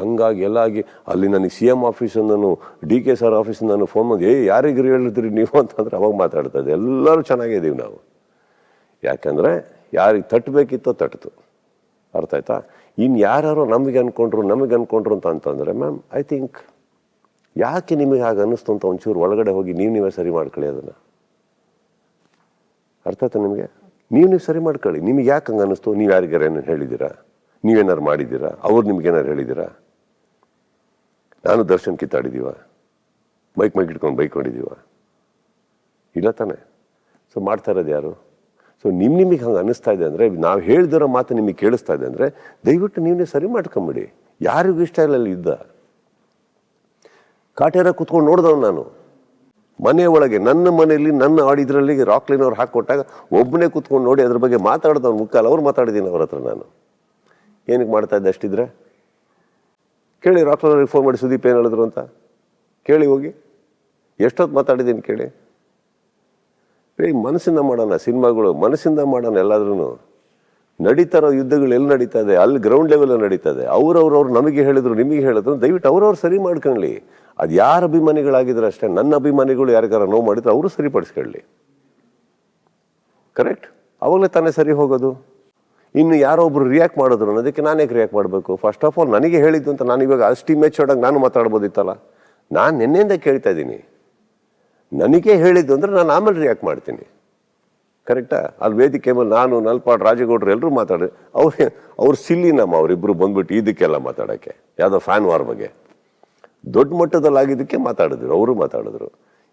ಹಂಗಾಗಿ ಎಲ್ಲ ಆಗಿ ಅಲ್ಲಿ ನನಗೆ CM ಆಫೀಸಿಂದನು, DK ಸರ್ ಆಫೀಸಿಂದನು ಫೋನ್ ಮಾಡಿ, ಯಾರಿಗೆ ಹೇಳಿದ್ರಿ ನೀವು ಅಂತಂದ್ರೆ ಅವಾಗ ಮಾತಾಡ್ತಾ ಇದ್ದೆ. ಎಲ್ಲರೂ ಚೆನ್ನಾಗಿದ್ದೀವಿ ನಾವು. ಯಾಕಂದರೆ ಯಾರಿಗೆ ತಟ್ಟಬೇಕಿತ್ತೋ ತಟ್ಟಿತು, ಅರ್ಥ ಆಯ್ತಾ? ಇನ್ನು ಯಾರು ನಮಗೆ ಅನ್ಕೊಂಡ್ರು ಅಂತಂದರೆ, ಮ್ಯಾಮ್ ಐ ಥಿಂಕ್ ಯಾಕೆ ನಿಮಗೆ ಹಾಗೆ ಅನ್ನಿಸ್ತು ಅಂತ ಒಂಚೂರು ಒಳಗಡೆ ಹೋಗಿ ನೀವೇ ಸರಿ ಮಾಡ್ಕೊಳ್ಳಿ ಅದನ್ನು. ಅರ್ಥ ಆಯ್ತಾ ನಿಮಗೆ? ನೀವು ಸರಿ ಮಾಡ್ಕೊಳ್ಳಿ. ನಿಮಗೆ ಯಾಕೆ ಹಂಗೆ ಅನ್ನಿಸ್ತು? ನೀವು ಯಾರಿಗಾರ ಏನೇನು ಹೇಳಿದ್ದೀರಾ? ನೀವೇನಾರು ಮಾಡಿದ್ದೀರಾ? ಅವ್ರು ನಿಮ್ಗೇನಾರು ಹೇಳಿದ್ದೀರಾ? ನಾನು ದರ್ಶನ್ ಕಿತ್ತಾಡಿದ್ದೀವ? ಮೈಕ್ ಇಟ್ಕೊಂಡು ಬೈಕೊಂಡಿದ್ದೀವ? ಇಲ್ಲ ತಾನೆ. ಸೊ ಮಾಡ್ತಾ ಇರೋದು ಯಾರು? ಸೊ ನಿಮಗೆ ಹಂಗೆ ಅನ್ನಿಸ್ತಾ ಇದೆ ಅಂದರೆ, ನಾವು ಹೇಳ್ದಿರೋ ಮಾತು ನಿಮಗೆ ಕೇಳಿಸ್ತಾ ಇದೆ ಅಂದರೆ, ದಯವಿಟ್ಟು ನೀವೇ ಸರಿ ಮಾಡ್ಕೊಂಬಿಡಿ. ಯಾರಿಗೂ ಇಷ್ಟ ಇಲ್ಲ ಅಲ್ಲಿ ಯುದ್ಧ. ಕಾಟೇರ ಕೂತ್ಕೊಂಡು ನೋಡ್ದವ್ ನಾನು ಮನೆ ಒಳಗೆ, ನನ್ನ ಮನೆಯಲ್ಲಿ ನನ್ನ ಆಡಿದ್ರಲ್ಲಿ ರಾಕ್ಲೈನ್ ಅವ್ರು ಹಾಕಿಕೊಟ್ಟಾಗ ಒಬ್ಬನೇ ಕೂತ್ಕೊಂಡು ನೋಡಿ ಅದ್ರ ಬಗ್ಗೆ ಮಾತಾಡ್ದವ್ನು ಮುಕ್ಕಾಲು ಅವ್ರು ಮಾತಾಡಿದ್ದೀನಿ ಅವ್ರ ಹತ್ರ. ನಾನು ಏನಕ್ಕೆ ಮಾಡ್ತಾ ಇದ್ದೆ ಅಷ್ಟಿದ್ರೆ ಕೇಳಿ, ರಾಕ್ಲೈನ್ ಅವ್ರಿಗೆ ಫೋನ್ ಮಾಡಿ ಸುದೀಪ್ ಏನು ಹೇಳಿದ್ರು ಅಂತ ಕೇಳಿ ಹೋಗಿ, ಎಷ್ಟೊತ್ತು ಮಾತಾಡಿದ್ದೀನಿ ಕೇಳಿ. ಮನಸ್ಸಿಂದ ಮಾಡೋಣ ಸಿನಿಮಾಗಳು, ಮನಸ್ಸಿಂದ ಮಾಡೋಣ. ಎಲ್ಲಾದ್ರೂ ನಡೀತಾ ಇರೋ ಯುದ್ಧಗಳು ಎಲ್ಲಿ ನಡೀತಾ ಇದೆ, ಅಲ್ಲಿ ಗ್ರೌಂಡ್ ಲೆವೆಲ್ ನಡೀತಾ ಇದೆ. ಅವ್ರು ನಮಗೆ ಹೇಳಿದ್ರು, ನಿಮಗೆ ಹೇಳಿದ್ರು, ದಯವಿಟ್ಟು ಅವ್ರವ್ರು ಸರಿ ಮಾಡ್ಕೊಳ್ಳಿ. ಅದು ಯಾರ ಅಭಿಮಾನಿಗಳಾಗಿದ್ರು ಅಷ್ಟೇ. ನನ್ನ ಅಭಿಮಾನಿಗಳು ಯಾರಿಗಾರ ನೋವು ಮಾಡಿದ್ರೆ ಅವರು ಸರಿಪಡಿಸ್ಕೊಳ್ಳಿ. ಕರೆಕ್ಟ್? ಅವಾಗಲೇ ತಾನೇ ಸರಿ ಹೋಗೋದು. ಇನ್ನು ಯಾರೋ ಒಬ್ರು ರಿಯಾಕ್ಟ್ ಮಾಡಿದ್ರು ಅನ್ನೋದಕ್ಕೆ ನಾನೇ ರಿಯಾಕ್ಟ್ ಮಾಡಬೇಕು? ಫಸ್ಟ್ ಆಫ್ ಆಲ್ ನನಗೆ ಹೇಳಿದ್ದು ಅಂತ ನಾನು ಇವಾಗ ಅಷ್ಟು ಇಮೇಚೋಡಾಗಿ ನಾನು ಮಾತಾಡ್ಬೋದಿತ್ತಲ್ಲ. ನಾನು ನಿನ್ನೆಯಿಂದ ಕೇಳ್ತಾ ಇದ್ದೀನಿ, ನನಗೆ ಹೇಳಿದ್ದು ಅಂದ್ರೆ ನಾನು ಆಮೇಲೆ ರಿಯಾಕ್ಟ್ ಮಾಡ್ತೀನಿ. ಕರೆಕ್ಟಾ? ಅಲ್ಲಿ ವೇದಿಕೆ ಮೇಲೆ ನಾನು, ನಲ್ಪಾಡ್, ರಾಜಗೌಡರು ಎಲ್ಲರೂ ಮಾತಾಡಿ, ಅವ್ರು ಸಿಲ್ಲಿ ಅವರಿಬ್ಬರು ಬಂದ್ಬಿಟ್ಟು ಇದಕ್ಕೆಲ್ಲ ಮಾತಾಡೋಕ್ಕೆ, ಯಾವುದೋ ಫ್ಯಾನ್ ವಾರ್ ಬಗ್ಗೆ ದೊಡ್ಡ ಮಟ್ಟದಲ್ಲಿ ಆಗಿದ್ದಕ್ಕೆ ಮಾತಾಡಿದ್ರು, ಅವರು ಮಾತಾಡಿದ್ರು.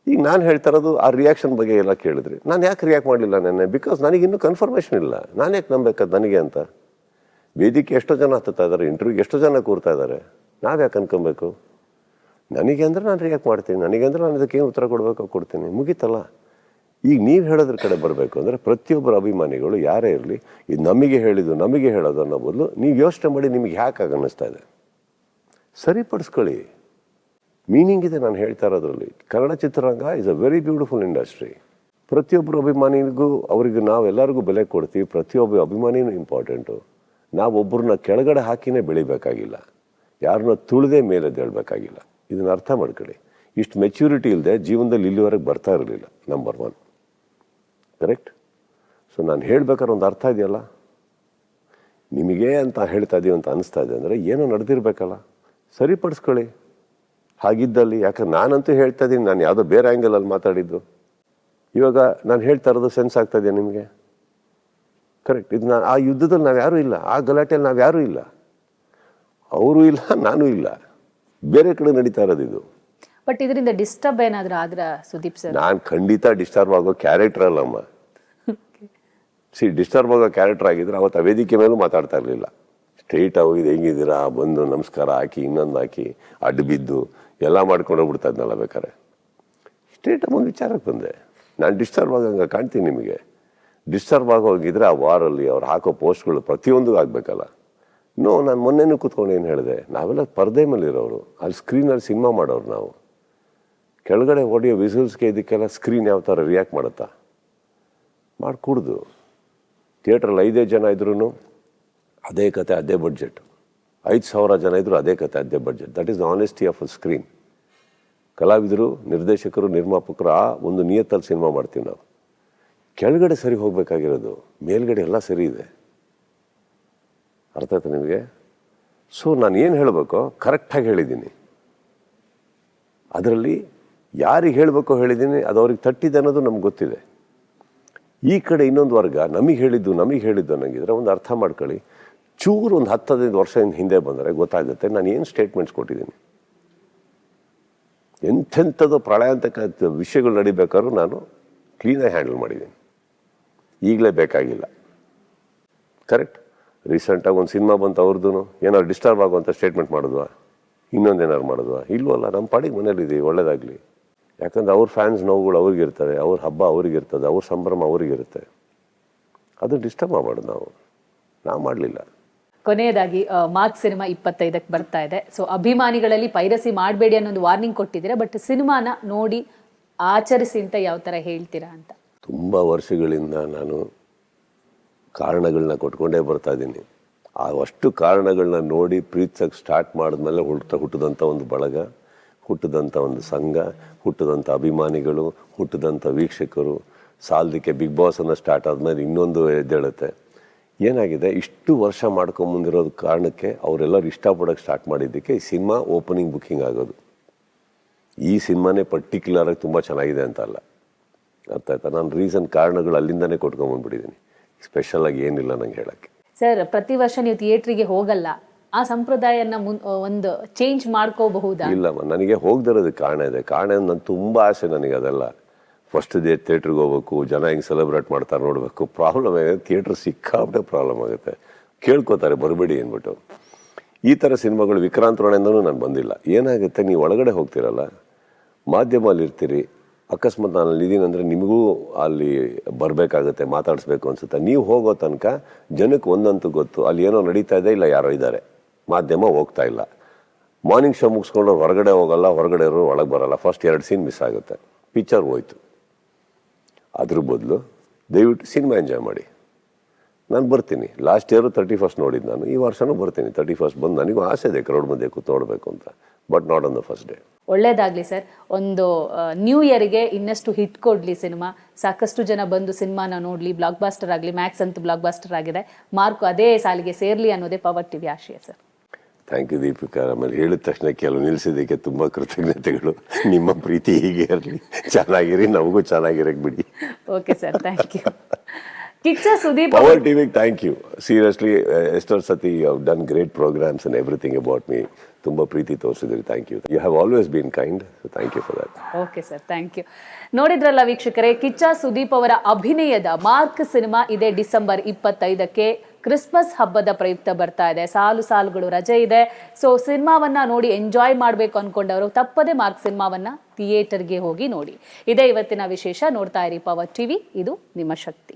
ಈಗ ನಾನು ಹೇಳ್ತಾ ಇರೋದು ಆ ರಿಯಾಕ್ಷನ್ ಬಗ್ಗೆ ಎಲ್ಲ ಕೇಳಿದ್ರಿ. ನಾನು ಯಾಕೆ ರಿಯಾಕ್ಟ್ ಮಾಡಲಿಲ್ಲ ನೆನ್ನೆ? ಬಿಕಾಸ್ ನನಗಿನ್ನೂ ಕನ್ಫರ್ಮೇಷನ್ ಇಲ್ಲ. ನಾನು ಯಾಕೆ ನಂಬೇಕಾದ ನನಗೆ ಅಂತ. ವೇದಿಕೆ ಎಷ್ಟೋ ಜನ ಹತ್ತಾ ಇದ್ದಾರೆ, ಇಂಟರ್ವ್ಯೂಗೆ ಎಷ್ಟೋ ಜನ ಕೂರ್ತಾ ಇದ್ದಾರೆ, ನಾವು ಯಾಕೆ ಅನ್ಕೊಬೇಕು? ನನಗೆ ಅಂದ್ರೆ ನಾನು ರಿಯಾಕ್ಟ್ ಮಾಡ್ತೀನಿ, ನನಗೆ ಅಂದ್ರೆ ನಾನು ಇದಕ್ಕೆ ಏನು ಉತ್ತರ ಕೊಡಬೇಕು ಕೊಡ್ತೀನಿ, ಮುಗೀತಲ್ಲ. ಈಗ ನೀವು ಹೇಳೋದ್ರ ಕಡೆ ಬರಬೇಕು ಅಂದರೆ ಪ್ರತಿಯೊಬ್ಬರ ಅಭಿಮಾನಿಗಳು ಯಾರೇ ಇರಲಿ, ಇದು ನಮಗೆ ಹೇಳಿದ್ದು ನಮಗೆ ಹೇಳೋದು ಅನ್ನೋ ಬದಲು ನೀವು ಯೋಚನೆ ಮಾಡಿ ನಿಮಗೆ ಯಾಕೆ ಅನ್ನಿಸ್ತಾ ಇದೆ ಸರಿಪಡಿಸ್ಕೊಳ್ಳಿ. ಮೀನಿಂಗ್ ಇದೆ ನಾನು ಹೇಳ್ತಾ ಇರೋದ್ರಲ್ಲಿ. ಕನ್ನಡ ಚಿತ್ರರಂಗ is a very beautiful industry. ಪ್ರತಿಯೊಬ್ಬರು ಅಭಿಮಾನಿಗೂ ಅವರಿಗೆ ನಾವೆಲ್ಲರಿಗೂ ಬೆಲೆ ಕೊಡ್ತೀವಿ. ಪ್ರತಿಯೊಬ್ಬ ಅಭಿಮಾನಿನೂ ಇಂಪಾರ್ಟೆಂಟು. ನಾವೊಬ್ಬರನ್ನ ಕೆಳಗಡೆ ಹಾಕಿನೇ ಬೆಳಿಬೇಕಾಗಿಲ್ಲ, ಯಾರನ್ನ ತುಳಿದೇ ಮೇಲೆ ಹೇಳ್ಬೇಕಾಗಿಲ್ಲ. ಇದನ್ನ ಅರ್ಥ ಮಾಡ್ಕೊಳ್ಳಿ. ಇಷ್ಟು ಮೆಚ್ಯೂರಿಟಿ ಇಲ್ಲದೆ ಜೀವನದಲ್ಲಿ ಇಲ್ಲಿವರೆಗೆ ಬರ್ತಾ ಇರಲಿಲ್ಲ. ನಂಬರ್ 1. ಕರೆಕ್ಟ್? ಸೊ ನಾನು ಹೇಳ್ಬೇಕಾದ್ರೆ ಒಂದು ಅರ್ಥ ಇದೆಯಲ್ಲ, ನಿಮಗೆ ಅಂತ ಹೇಳ್ತಾ ಇದೀವಿ ಅಂತ ಅನಿಸ್ತಾ ಇದೆ ಅಂದರೆ ಏನೋ ನಡೆದಿರ್ಬೇಕಲ್ಲ, ಸರಿಪಡಿಸ್ಕೊಳ್ಳಿ ಹಾಗಿದ್ದಲ್ಲಿ. ಯಾಕಂದ್ರೆ ನಾನಂತೂ ಹೇಳ್ತಾ ಇದ್ದೀನಿ, ನಾನು ಯಾವುದೋ ಬೇರೆ ಆ್ಯಂಗಲಲ್ಲಿ ಮಾತಾಡಿದ್ದು. ಇವಾಗ ನಾನು ಹೇಳ್ತಾ ಇರೋದು ಸೆನ್ಸ್ ಆಗ್ತಾ ಇದೆಯಾ ನಿಮಗೆ? ಕರೆಕ್ಟ್? ಇದು ನಾನು ಆ ಯುದ್ಧದಲ್ಲಿ ನಾವು ಯಾರೂ ಇಲ್ಲ, ಆ ಗಲಾಟೆಯಲ್ಲಿ ನಾವು ಯಾರೂ ಇಲ್ಲ, ಅವರು ಇಲ್ಲ, ನಾನು ಇಲ್ಲ, ಬೇರೆ ಕಡೆ ನಡೀತಾ ಇರೋದು ಇದು. ಬಟ್ ಇದರಿಂದ ಡಿಸ್ಟರ್ಬ್ ಏನಾದ್ರೂ ಆದ್ರ ಸುದೀಪ್ ಸರ್? ನಾನು ಖಂಡಿತ ಡಿಸ್ಟರ್ಬ್ ಆಗೋ ಕ್ಯಾರೆಕ್ಟರ್ ಅಲ್ಲಮ್ಮ. ಡಿಸ್ಟರ್ಬ್ ಆಗೋ ಕ್ಯಾರೆಕ್ಟರ್ ಆಗಿದ್ರೆ ಅವತ್ತು ಆ ವೇದಿಕೆ ಮೇಲೂ ಮಾತಾಡ್ತಾ ಇರಲಿಲ್ಲ. ಸ್ಟ್ರೈಟ್ ಆಗೋಗಿದೆ, ಹೆಂಗಿದ್ದೀರಾ, ಬಂದು ನಮಸ್ಕಾರ ಹಾಕಿ, ಇನ್ನೊಂದು ಹಾಕಿ, ಅಡ್ಡು ಬಿದ್ದು ಎಲ್ಲ ಮಾಡ್ಕೊಂಡು ಹೋಗ್ಬಿಡ್ತಾ ಇದ್ನಲ್ಲ. ಬೇಕಾರೆ ಸ್ಟ್ರೈಟಾಗಿ ಒಂದು ವಿಚಾರಕ್ಕೆ ಬಂದೆ. ನಾನು ಡಿಸ್ಟರ್ಬ್ ಆಗಂಗೆ ಕಾಣ್ತೀನಿ ನಿಮಗೆ. ಡಿಸ್ಟರ್ಬ್ ಆಗೋಗಿದ್ರೆ ಆ ವಾರಲ್ಲಿ ಅವ್ರು ಹಾಕೋ ಪೋಸ್ಟ್ಗಳು ಪ್ರತಿಯೊಂದು ಆಗಬೇಕಲ್ಲ. ನಾನು ಮೊನ್ನೆನೂ ಕೂತ್ಕೊಂಡು ಏನು ಹೇಳಿದೆ, ನಾವೆಲ್ಲ ಪರದೆ ಮೇಲೆ ಇರೋರು, ಅಲ್ಲಿ ಸ್ಕ್ರೀನಲ್ಲಿ ಸಿನಿಮಾ ಮಾಡೋರು. ನಾವು ಕೆಳಗಡೆ ಹೊಡೆಯೋ ವಿಸಲ್ಸ್ಗೆ ಇದಕ್ಕೆಲ್ಲ ಸ್ಕ್ರೀನ್ ಯಾವ ಥರ ರಿಯಾಕ್ಟ್ ಮಾಡುತ್ತಾ? ಮಾಡಿಕೊಡ್ದು. ಥಿಯೇಟ್ರಲ್ಲಿ 5 ಜನ ಇದ್ರೂ ಅದೇ ಕತೆ, ಅದೇ ಬಡ್ಜೆಟ್. 5,000 ಜನ ಇದ್ದರೂ ಅದೇ ಕತೆ, ಅದೇ budget. That is honesty of a screen. ಕಲಾವಿದರು, ನಿರ್ದೇಶಕರು, ನಿರ್ಮಾಪಕರು ಆ ಒಂದು ನಿಯತ್ತಲ್ಲಿ ಸಿನಿಮಾ ಮಾಡ್ತೀವಿ ನಾವು. ಕೆಳಗಡೆ ಸರಿ ಹೋಗಬೇಕಾಗಿರೋದು, ಮೇಲ್ಗಡೆ ಎಲ್ಲ ಸರಿ ಇದೆ. ಅರ್ಥ ಆಯ್ತಾ ನಿಮಗೆ? ಸೊ ನಾನು ಏನು ಹೇಳಬೇಕೋ ಕರೆಕ್ಟಾಗಿ ಹೇಳಿದ್ದೀನಿ. ಅದರಲ್ಲಿ ಯಾರಿಗೆ ಹೇಳಬೇಕೋ ಹೇಳಿದ್ದೀನಿ, ಅದು ಅವ್ರಿಗೆ ತಟ್ಟಿದೆ ಅನ್ನೋದು ನಮ್ಗೆ ಗೊತ್ತಿದೆ. ಈ ಕಡೆ ಇನ್ನೊಂದು ವರ್ಗ ನಮಗೆ ಹೇಳಿದ್ದು ಅನ್ನಂಗಿದ್ರೆ ಒಂದು ಅರ್ಥ ಮಾಡ್ಕೊಳ್ಳಿ. ಚೂರು ಒಂದು 10-15 ವರ್ಷ ಹಿಂದೆ ಬಂದರೆ ಗೊತ್ತಾಗುತ್ತೆ ನಾನು ಏನು ಸ್ಟೇಟ್ಮೆಂಟ್ಸ್ ಕೊಟ್ಟಿದ್ದೀನಿ. ಎಂಥೆಂಥದ್ದು ಪ್ರಳಯ ಅಂತಕ್ಕ ವಿಷಯಗಳು ನಡಿಬೇಕಾದ್ರೂ ನಾನು ಕ್ಲೀನಾಗಿ ಹ್ಯಾಂಡಲ್ ಮಾಡಿದ್ದೀನಿ. ಈಗಲೇ ಬೇಕಾಗಿಲ್ಲ. ಕರೆಕ್ಟ್? ರೀಸೆಂಟಾಗಿ ಒಂದು ಸಿನಿಮಾ ಬಂತು, ಅವ್ರದ್ದು ಏನಾದ್ರು ಡಿಸ್ಟರ್ಬ್ ಆಗುವಂಥ ಸ್ಟೇಟ್ಮೆಂಟ್ ಮಾಡಿದ್ವಾ, ಇನ್ನೊಂದೇನಾದ್ರು ಮಾಡಿದ್ವಾ? ಇಲ್ವಲ್ಲ. ನಮ್ಮ ಪಾಡಿಗೆ ಮನೇಲಿದ್ದೀವಿ, ಒಳ್ಳೇದಾಗಲಿ. ಯಾಕಂದ್ರೆ ಅವ್ರ ಫ್ಯಾನ್ಸ್ ನೋವುಗಳು ಅವ್ರಿಗಿರ್ತವೆ, ಅವ್ರ ಹಬ್ಬ ಅವ್ರಿಗಿರ್ತದೆ, ಅವ್ರ ಸಂಭ್ರಮ ಅವ್ರಿಗಿರುತ್ತೆ. ಅದು ಡಿಸ್ಟರ್ಬ್ ಮಾಡಬಾರ್ದು. ನಾವು ಮಾಡಲಿಲ್ಲ. ಕೊನೆಯದಾಗಿ ಮಾರ್ಕ್ ಸಿನಿಮಾ 25ಕ್ಕೆ ಬರ್ತಾ ಇದೆ. ಸೊ ಅಭಿಮಾನಿಗಳಲ್ಲಿ ಪೈರಸಿ ಮಾಡಬೇಡಿ ಅನ್ನೋದು ವಾರ್ನಿಂಗ್ ಕೊಟ್ಟಿದ್ದೀರಾ. ಬಟ್ ಸಿನಿಮಾನ ನೋಡಿ ಆಚರಿಸಿ ಅಂತ ಯಾವ ಥರ ಹೇಳ್ತೀರಾ ಅಂತ? ತುಂಬ ವರ್ಷಗಳಿಂದ ನಾನು ಕಾರಣಗಳನ್ನ ಕೊಟ್ಕೊಂಡೇ ಬರ್ತಾ ಇದ್ದೀನಿ. ಅಷ್ಟು ಕಾರಣಗಳನ್ನ ನೋಡಿ ಪ್ರೀತಿಸಕ್ಕೆ ಸ್ಟಾರ್ಟ್ ಮಾಡಿದ್ಮೇಲೆ ಹುಟ್ಟಿದಂಥ ಒಂದು ಬಳಗ, ಹುಟ್ಟಿದಂಥ ಒಂದು ಸಂಘ, ಹುಟ್ಟಿದಂಥ ಅಭಿಮಾನಿಗಳು, ಹುಟ್ಟಿದಂಥ ವೀಕ್ಷಕರು, ಸಾಲದಕ್ಕೆ ಬಿಗ್ ಬಾಸ್ ಅನ್ನೋ ಸ್ಟಾರ್ಟ್ ಆದಮೇಲೆ ಇನ್ನೊಂದು ಎದ್ದೇಳುತ್ತೆ. ಏನಾಗಿದೆ, ಇಷ್ಟು ವರ್ಷ ಮಾಡ್ಕೊಂಬಂದಿರೋದು ಕಾರಣಕ್ಕೆ ಅವರೆಲ್ಲರೂ ಇಷ್ಟಪಡೋಕ್ಕೆ ಸ್ಟಾರ್ಟ್ ಮಾಡಿದ್ದಕ್ಕೆ ಈ ಸಿನಿಮಾ ಓಪನಿಂಗ್ ಬುಕ್ಕಿಂಗ್ ಆಗೋದು. ಈ ಸಿನಿಮಾನೇ ಪರ್ಟಿಕ್ಯುಲರಾಗಿ ತುಂಬ ಚೆನ್ನಾಗಿದೆ ಅಂತ ಅಲ್ಲ. ಅರ್ಥ ಆಯ್ತಾ? ನಾನು ರೀಸನ್ ಕಾರಣಗಳು ಅಲ್ಲಿಂದನೇ ಕೊಟ್ಕೊಂಬಂದ್ಬಿಟ್ಟಿದ್ದೀನಿ. ಸ್ಪೆಷಲಾಗಿ ಏನಿಲ್ಲ ನಂಗೆ ಹೇಳೋಕ್ಕೆ. ಸರ್, ಪ್ರತಿ ವರ್ಷ ನೀವು ಥಿಯೇಟ್ರಿಗೆ ಹೋಗಲ್ಲ, ಆ ಸಂಪ್ರದಾಯನ ಒಂದು ಚೇಂಜ್ ಮಾಡ್ಕೋಬಹುದಾ? ಇಲ್ಲಮ್ಮ, ನನಗೆ ಹೋಗ್ದಿರೋದಕ್ಕೆ ಕಾರಣ ಇದೆ. ಕಾರಣ ನನ್ನ ತುಂಬ ಆಸೆ ನನಗೆ ಅದೆಲ್ಲ. ಫಸ್ಟ್ ಡೇ ಥಿಯೇಟ್ರಿಗೆ ಹೋಗ್ಬೇಕು, ಜನ ಹೆಂಗೆ ಸೆಲೆಬ್ರೇಟ್ ಮಾಡ್ತಾರೆ ನೋಡಬೇಕು. ಪ್ರಾಬ್ಲಮ್ ಆಗುತ್ತೆ, ಥಿಯೇಟ್ರ್ ಸಿಕ್ಕಾಬಿಟ್ಟೆ ಪ್ರಾಬ್ಲಮ್ ಆಗುತ್ತೆ. ಕೇಳ್ಕೊತಾರೆ ಬರಬೇಡಿ ಅಂದ್ಬಿಟ್ಟು. ಈ ಥರ ಸಿನಿಮಾಗಳು ವಿಕ್ರಾಂತ್ ರೋಣೆಂದನೂ ನಾನು ಬಂದಿಲ್ಲ. ಏನಾಗುತ್ತೆ, ನೀವು ಒಳಗಡೆ ಹೋಗ್ತಿರಲ್ಲ, ಮಾಧ್ಯಮದಲ್ಲಿ ಇರ್ತೀರಿ, ಅಕಸ್ಮಾತ್ ನಾನು ಅಲ್ಲಿ ಇದ್ದೀನಿ ಅಂದರೆ ನಿಮಗೂ ಅಲ್ಲಿ ಬರಬೇಕಾಗುತ್ತೆ, ಮಾತಾಡಿಸ್ಬೇಕು ಅನ್ಸುತ್ತೆ. ನೀವು ಹೋಗೋ ತನಕ ಜನಕ್ಕೆ ಒಂದಂತೂ ಗೊತ್ತು, ಅಲ್ಲಿ ಏನೋ ನಡೀತಾ ಇದೆ, ಇಲ್ಲ ಯಾರೋ ಇದ್ದಾರೆ, ಮಾಧ್ಯಮ ಹೋಗ್ತಾ ಇಲ್ಲ. ಮಾರ್ನಿಂಗ್ ಶೋ ಮುಗಿಸ್ಕೊಂಡು ಹೊರಗಡೆ ಹೋಗಲ್ಲ, ಹೊರಗಡೆ ಇರೋರು ಒಳಗೆ ಬರಲ್ಲ. ಫಸ್ಟ್ 2 ಸೀನ್ ಮಿಸ್ ಆಗುತ್ತೆ, ಪಿಕ್ಚರ್ ಹೋಯ್ತು. ಅದ್ರ ಬದಲು ದಯವಿಟ್ಟು ಸಿನಿಮಾ ಎಂಜಾಯ್ ಮಾಡಿ. ನಾನು ಬರ್ತೀನಿ. ಲಾಸ್ಟ್ ಇಯರು 31st ನೋಡಿದ್ದು ನಾನು, ಈ ವರ್ಷನೂ ಬರ್ತೀನಿ 31st ಬಂದು. ನನಗೂ ಆಸೆ ಇದೆ ಕ್ರೌಡ್ ಮಧ್ಯೆ ಕೂತ್ಕೊಡ್ಬೇಕು ಅಂತ, but not on the first day. ಒಳ್ಳೇದಾಗ್ಲಿ ಸರ್. ಒಂದು ನ್ಯೂ ಇಯರ್ಗೆ ಇನ್ನಷ್ಟು ಹಿಟ್ ಕೊಡ್ಲಿ ಸಿನಿಮಾ, ಸಾಕಷ್ಟು ಜನ ಬಂದು ಸಿನಿಮಾನ ನೋಡ್ಲಿ, ಬ್ಲಾಕ್ ಬಾಸ್ಟರ್ ಆಗಲಿ. ಮ್ಯಾಕ್ಸ್ ಅಂತೂ ಬ್ಲಾಕ್ ಬಾಸ್ಟರ್ ಆಗಿದೆ, ಮಾರ್ಕು ಅದೇ ಸಾಲಿಗೆ ಸೇರ್ಲಿ ಅನ್ನೋದೇ ಪವರ್ ಟಿವಿ ಆಶಯ ಸರ್. Thank you Deepika. ಆಮೇಲೆ ಹೇಳಿದ ತಕ್ಷಣ ಕೆಲವು ನಿಲ್ಲಿಸಿದ್ದಕ್ಕೆ ತುಂಬ ಕೃತಜ್ಞತೆಗಳು. ನಿಮ್ಮ ಪ್ರೀತಿ ಹೀಗೆ ಇರಲಿ, ಚೆನ್ನಾಗಿರಿ, ನಮಗೂ ಚೆನ್ನಾಗಿರಕ್ಕೆ ಬಿಡಿ. Okay sir, thank you. Kichcha Sudeep power ಟಿವಿಗೆ ಥ್ಯಾಂಕ್ ಯು. ಸೀರಿಯಸ್ಲಿ ಎಷ್ಟೊಂದು ಸತಿ you have done great programmes and everything about me. ತುಂಬ ಪ್ರೀತಿ ತೋರಿಸಿದ್ರಿ. Thank you. You have always been kind, so thank you for that. Okay sir, thank you. ನೋಡಿದ್ರಲ್ಲ ವೀಕ್ಷಕರೇ, ಕಿಚ್ಚ ಸುದೀಪ್ ಅವರ ಅಭಿನಯದ ಮಾರ್ಕ್ ಸಿನಿಮಾ ಇದೇ ಡಿಸೆಂಬರ್ 25ಕ್ಕೆ ಕ್ರಿಸ್ಮಸ್ ಹಬ್ಬದ ಪ್ರಯುಕ್ತ ಬರ್ತಾ ಇದೆ. ಸಾಲುಗಳು ರಜೆ ಇದೆ. ಸೊ ಸಿನಿಮಾವನ್ನ ನೋಡಿ ಎಂಜಾಯ್ ಮಾಡಬೇಕು ಅನ್ಕೊಂಡವರು ತಪ್ಪದೆ ಮಾರ್ಕ್ ಸಿನಿಮಾವನ್ನ ಥಿಯೇಟರ್ಗೆ ಹೋಗಿ ನೋಡಿ. ಇದೇ ಇವತ್ತಿನ ವಿಶೇಷ. ನೋಡ್ತಾ ಇರಿ ಪವರ್ ಟಿವಿ, ಇದು ನಿಮ್ಮ ಶಕ್ತಿ.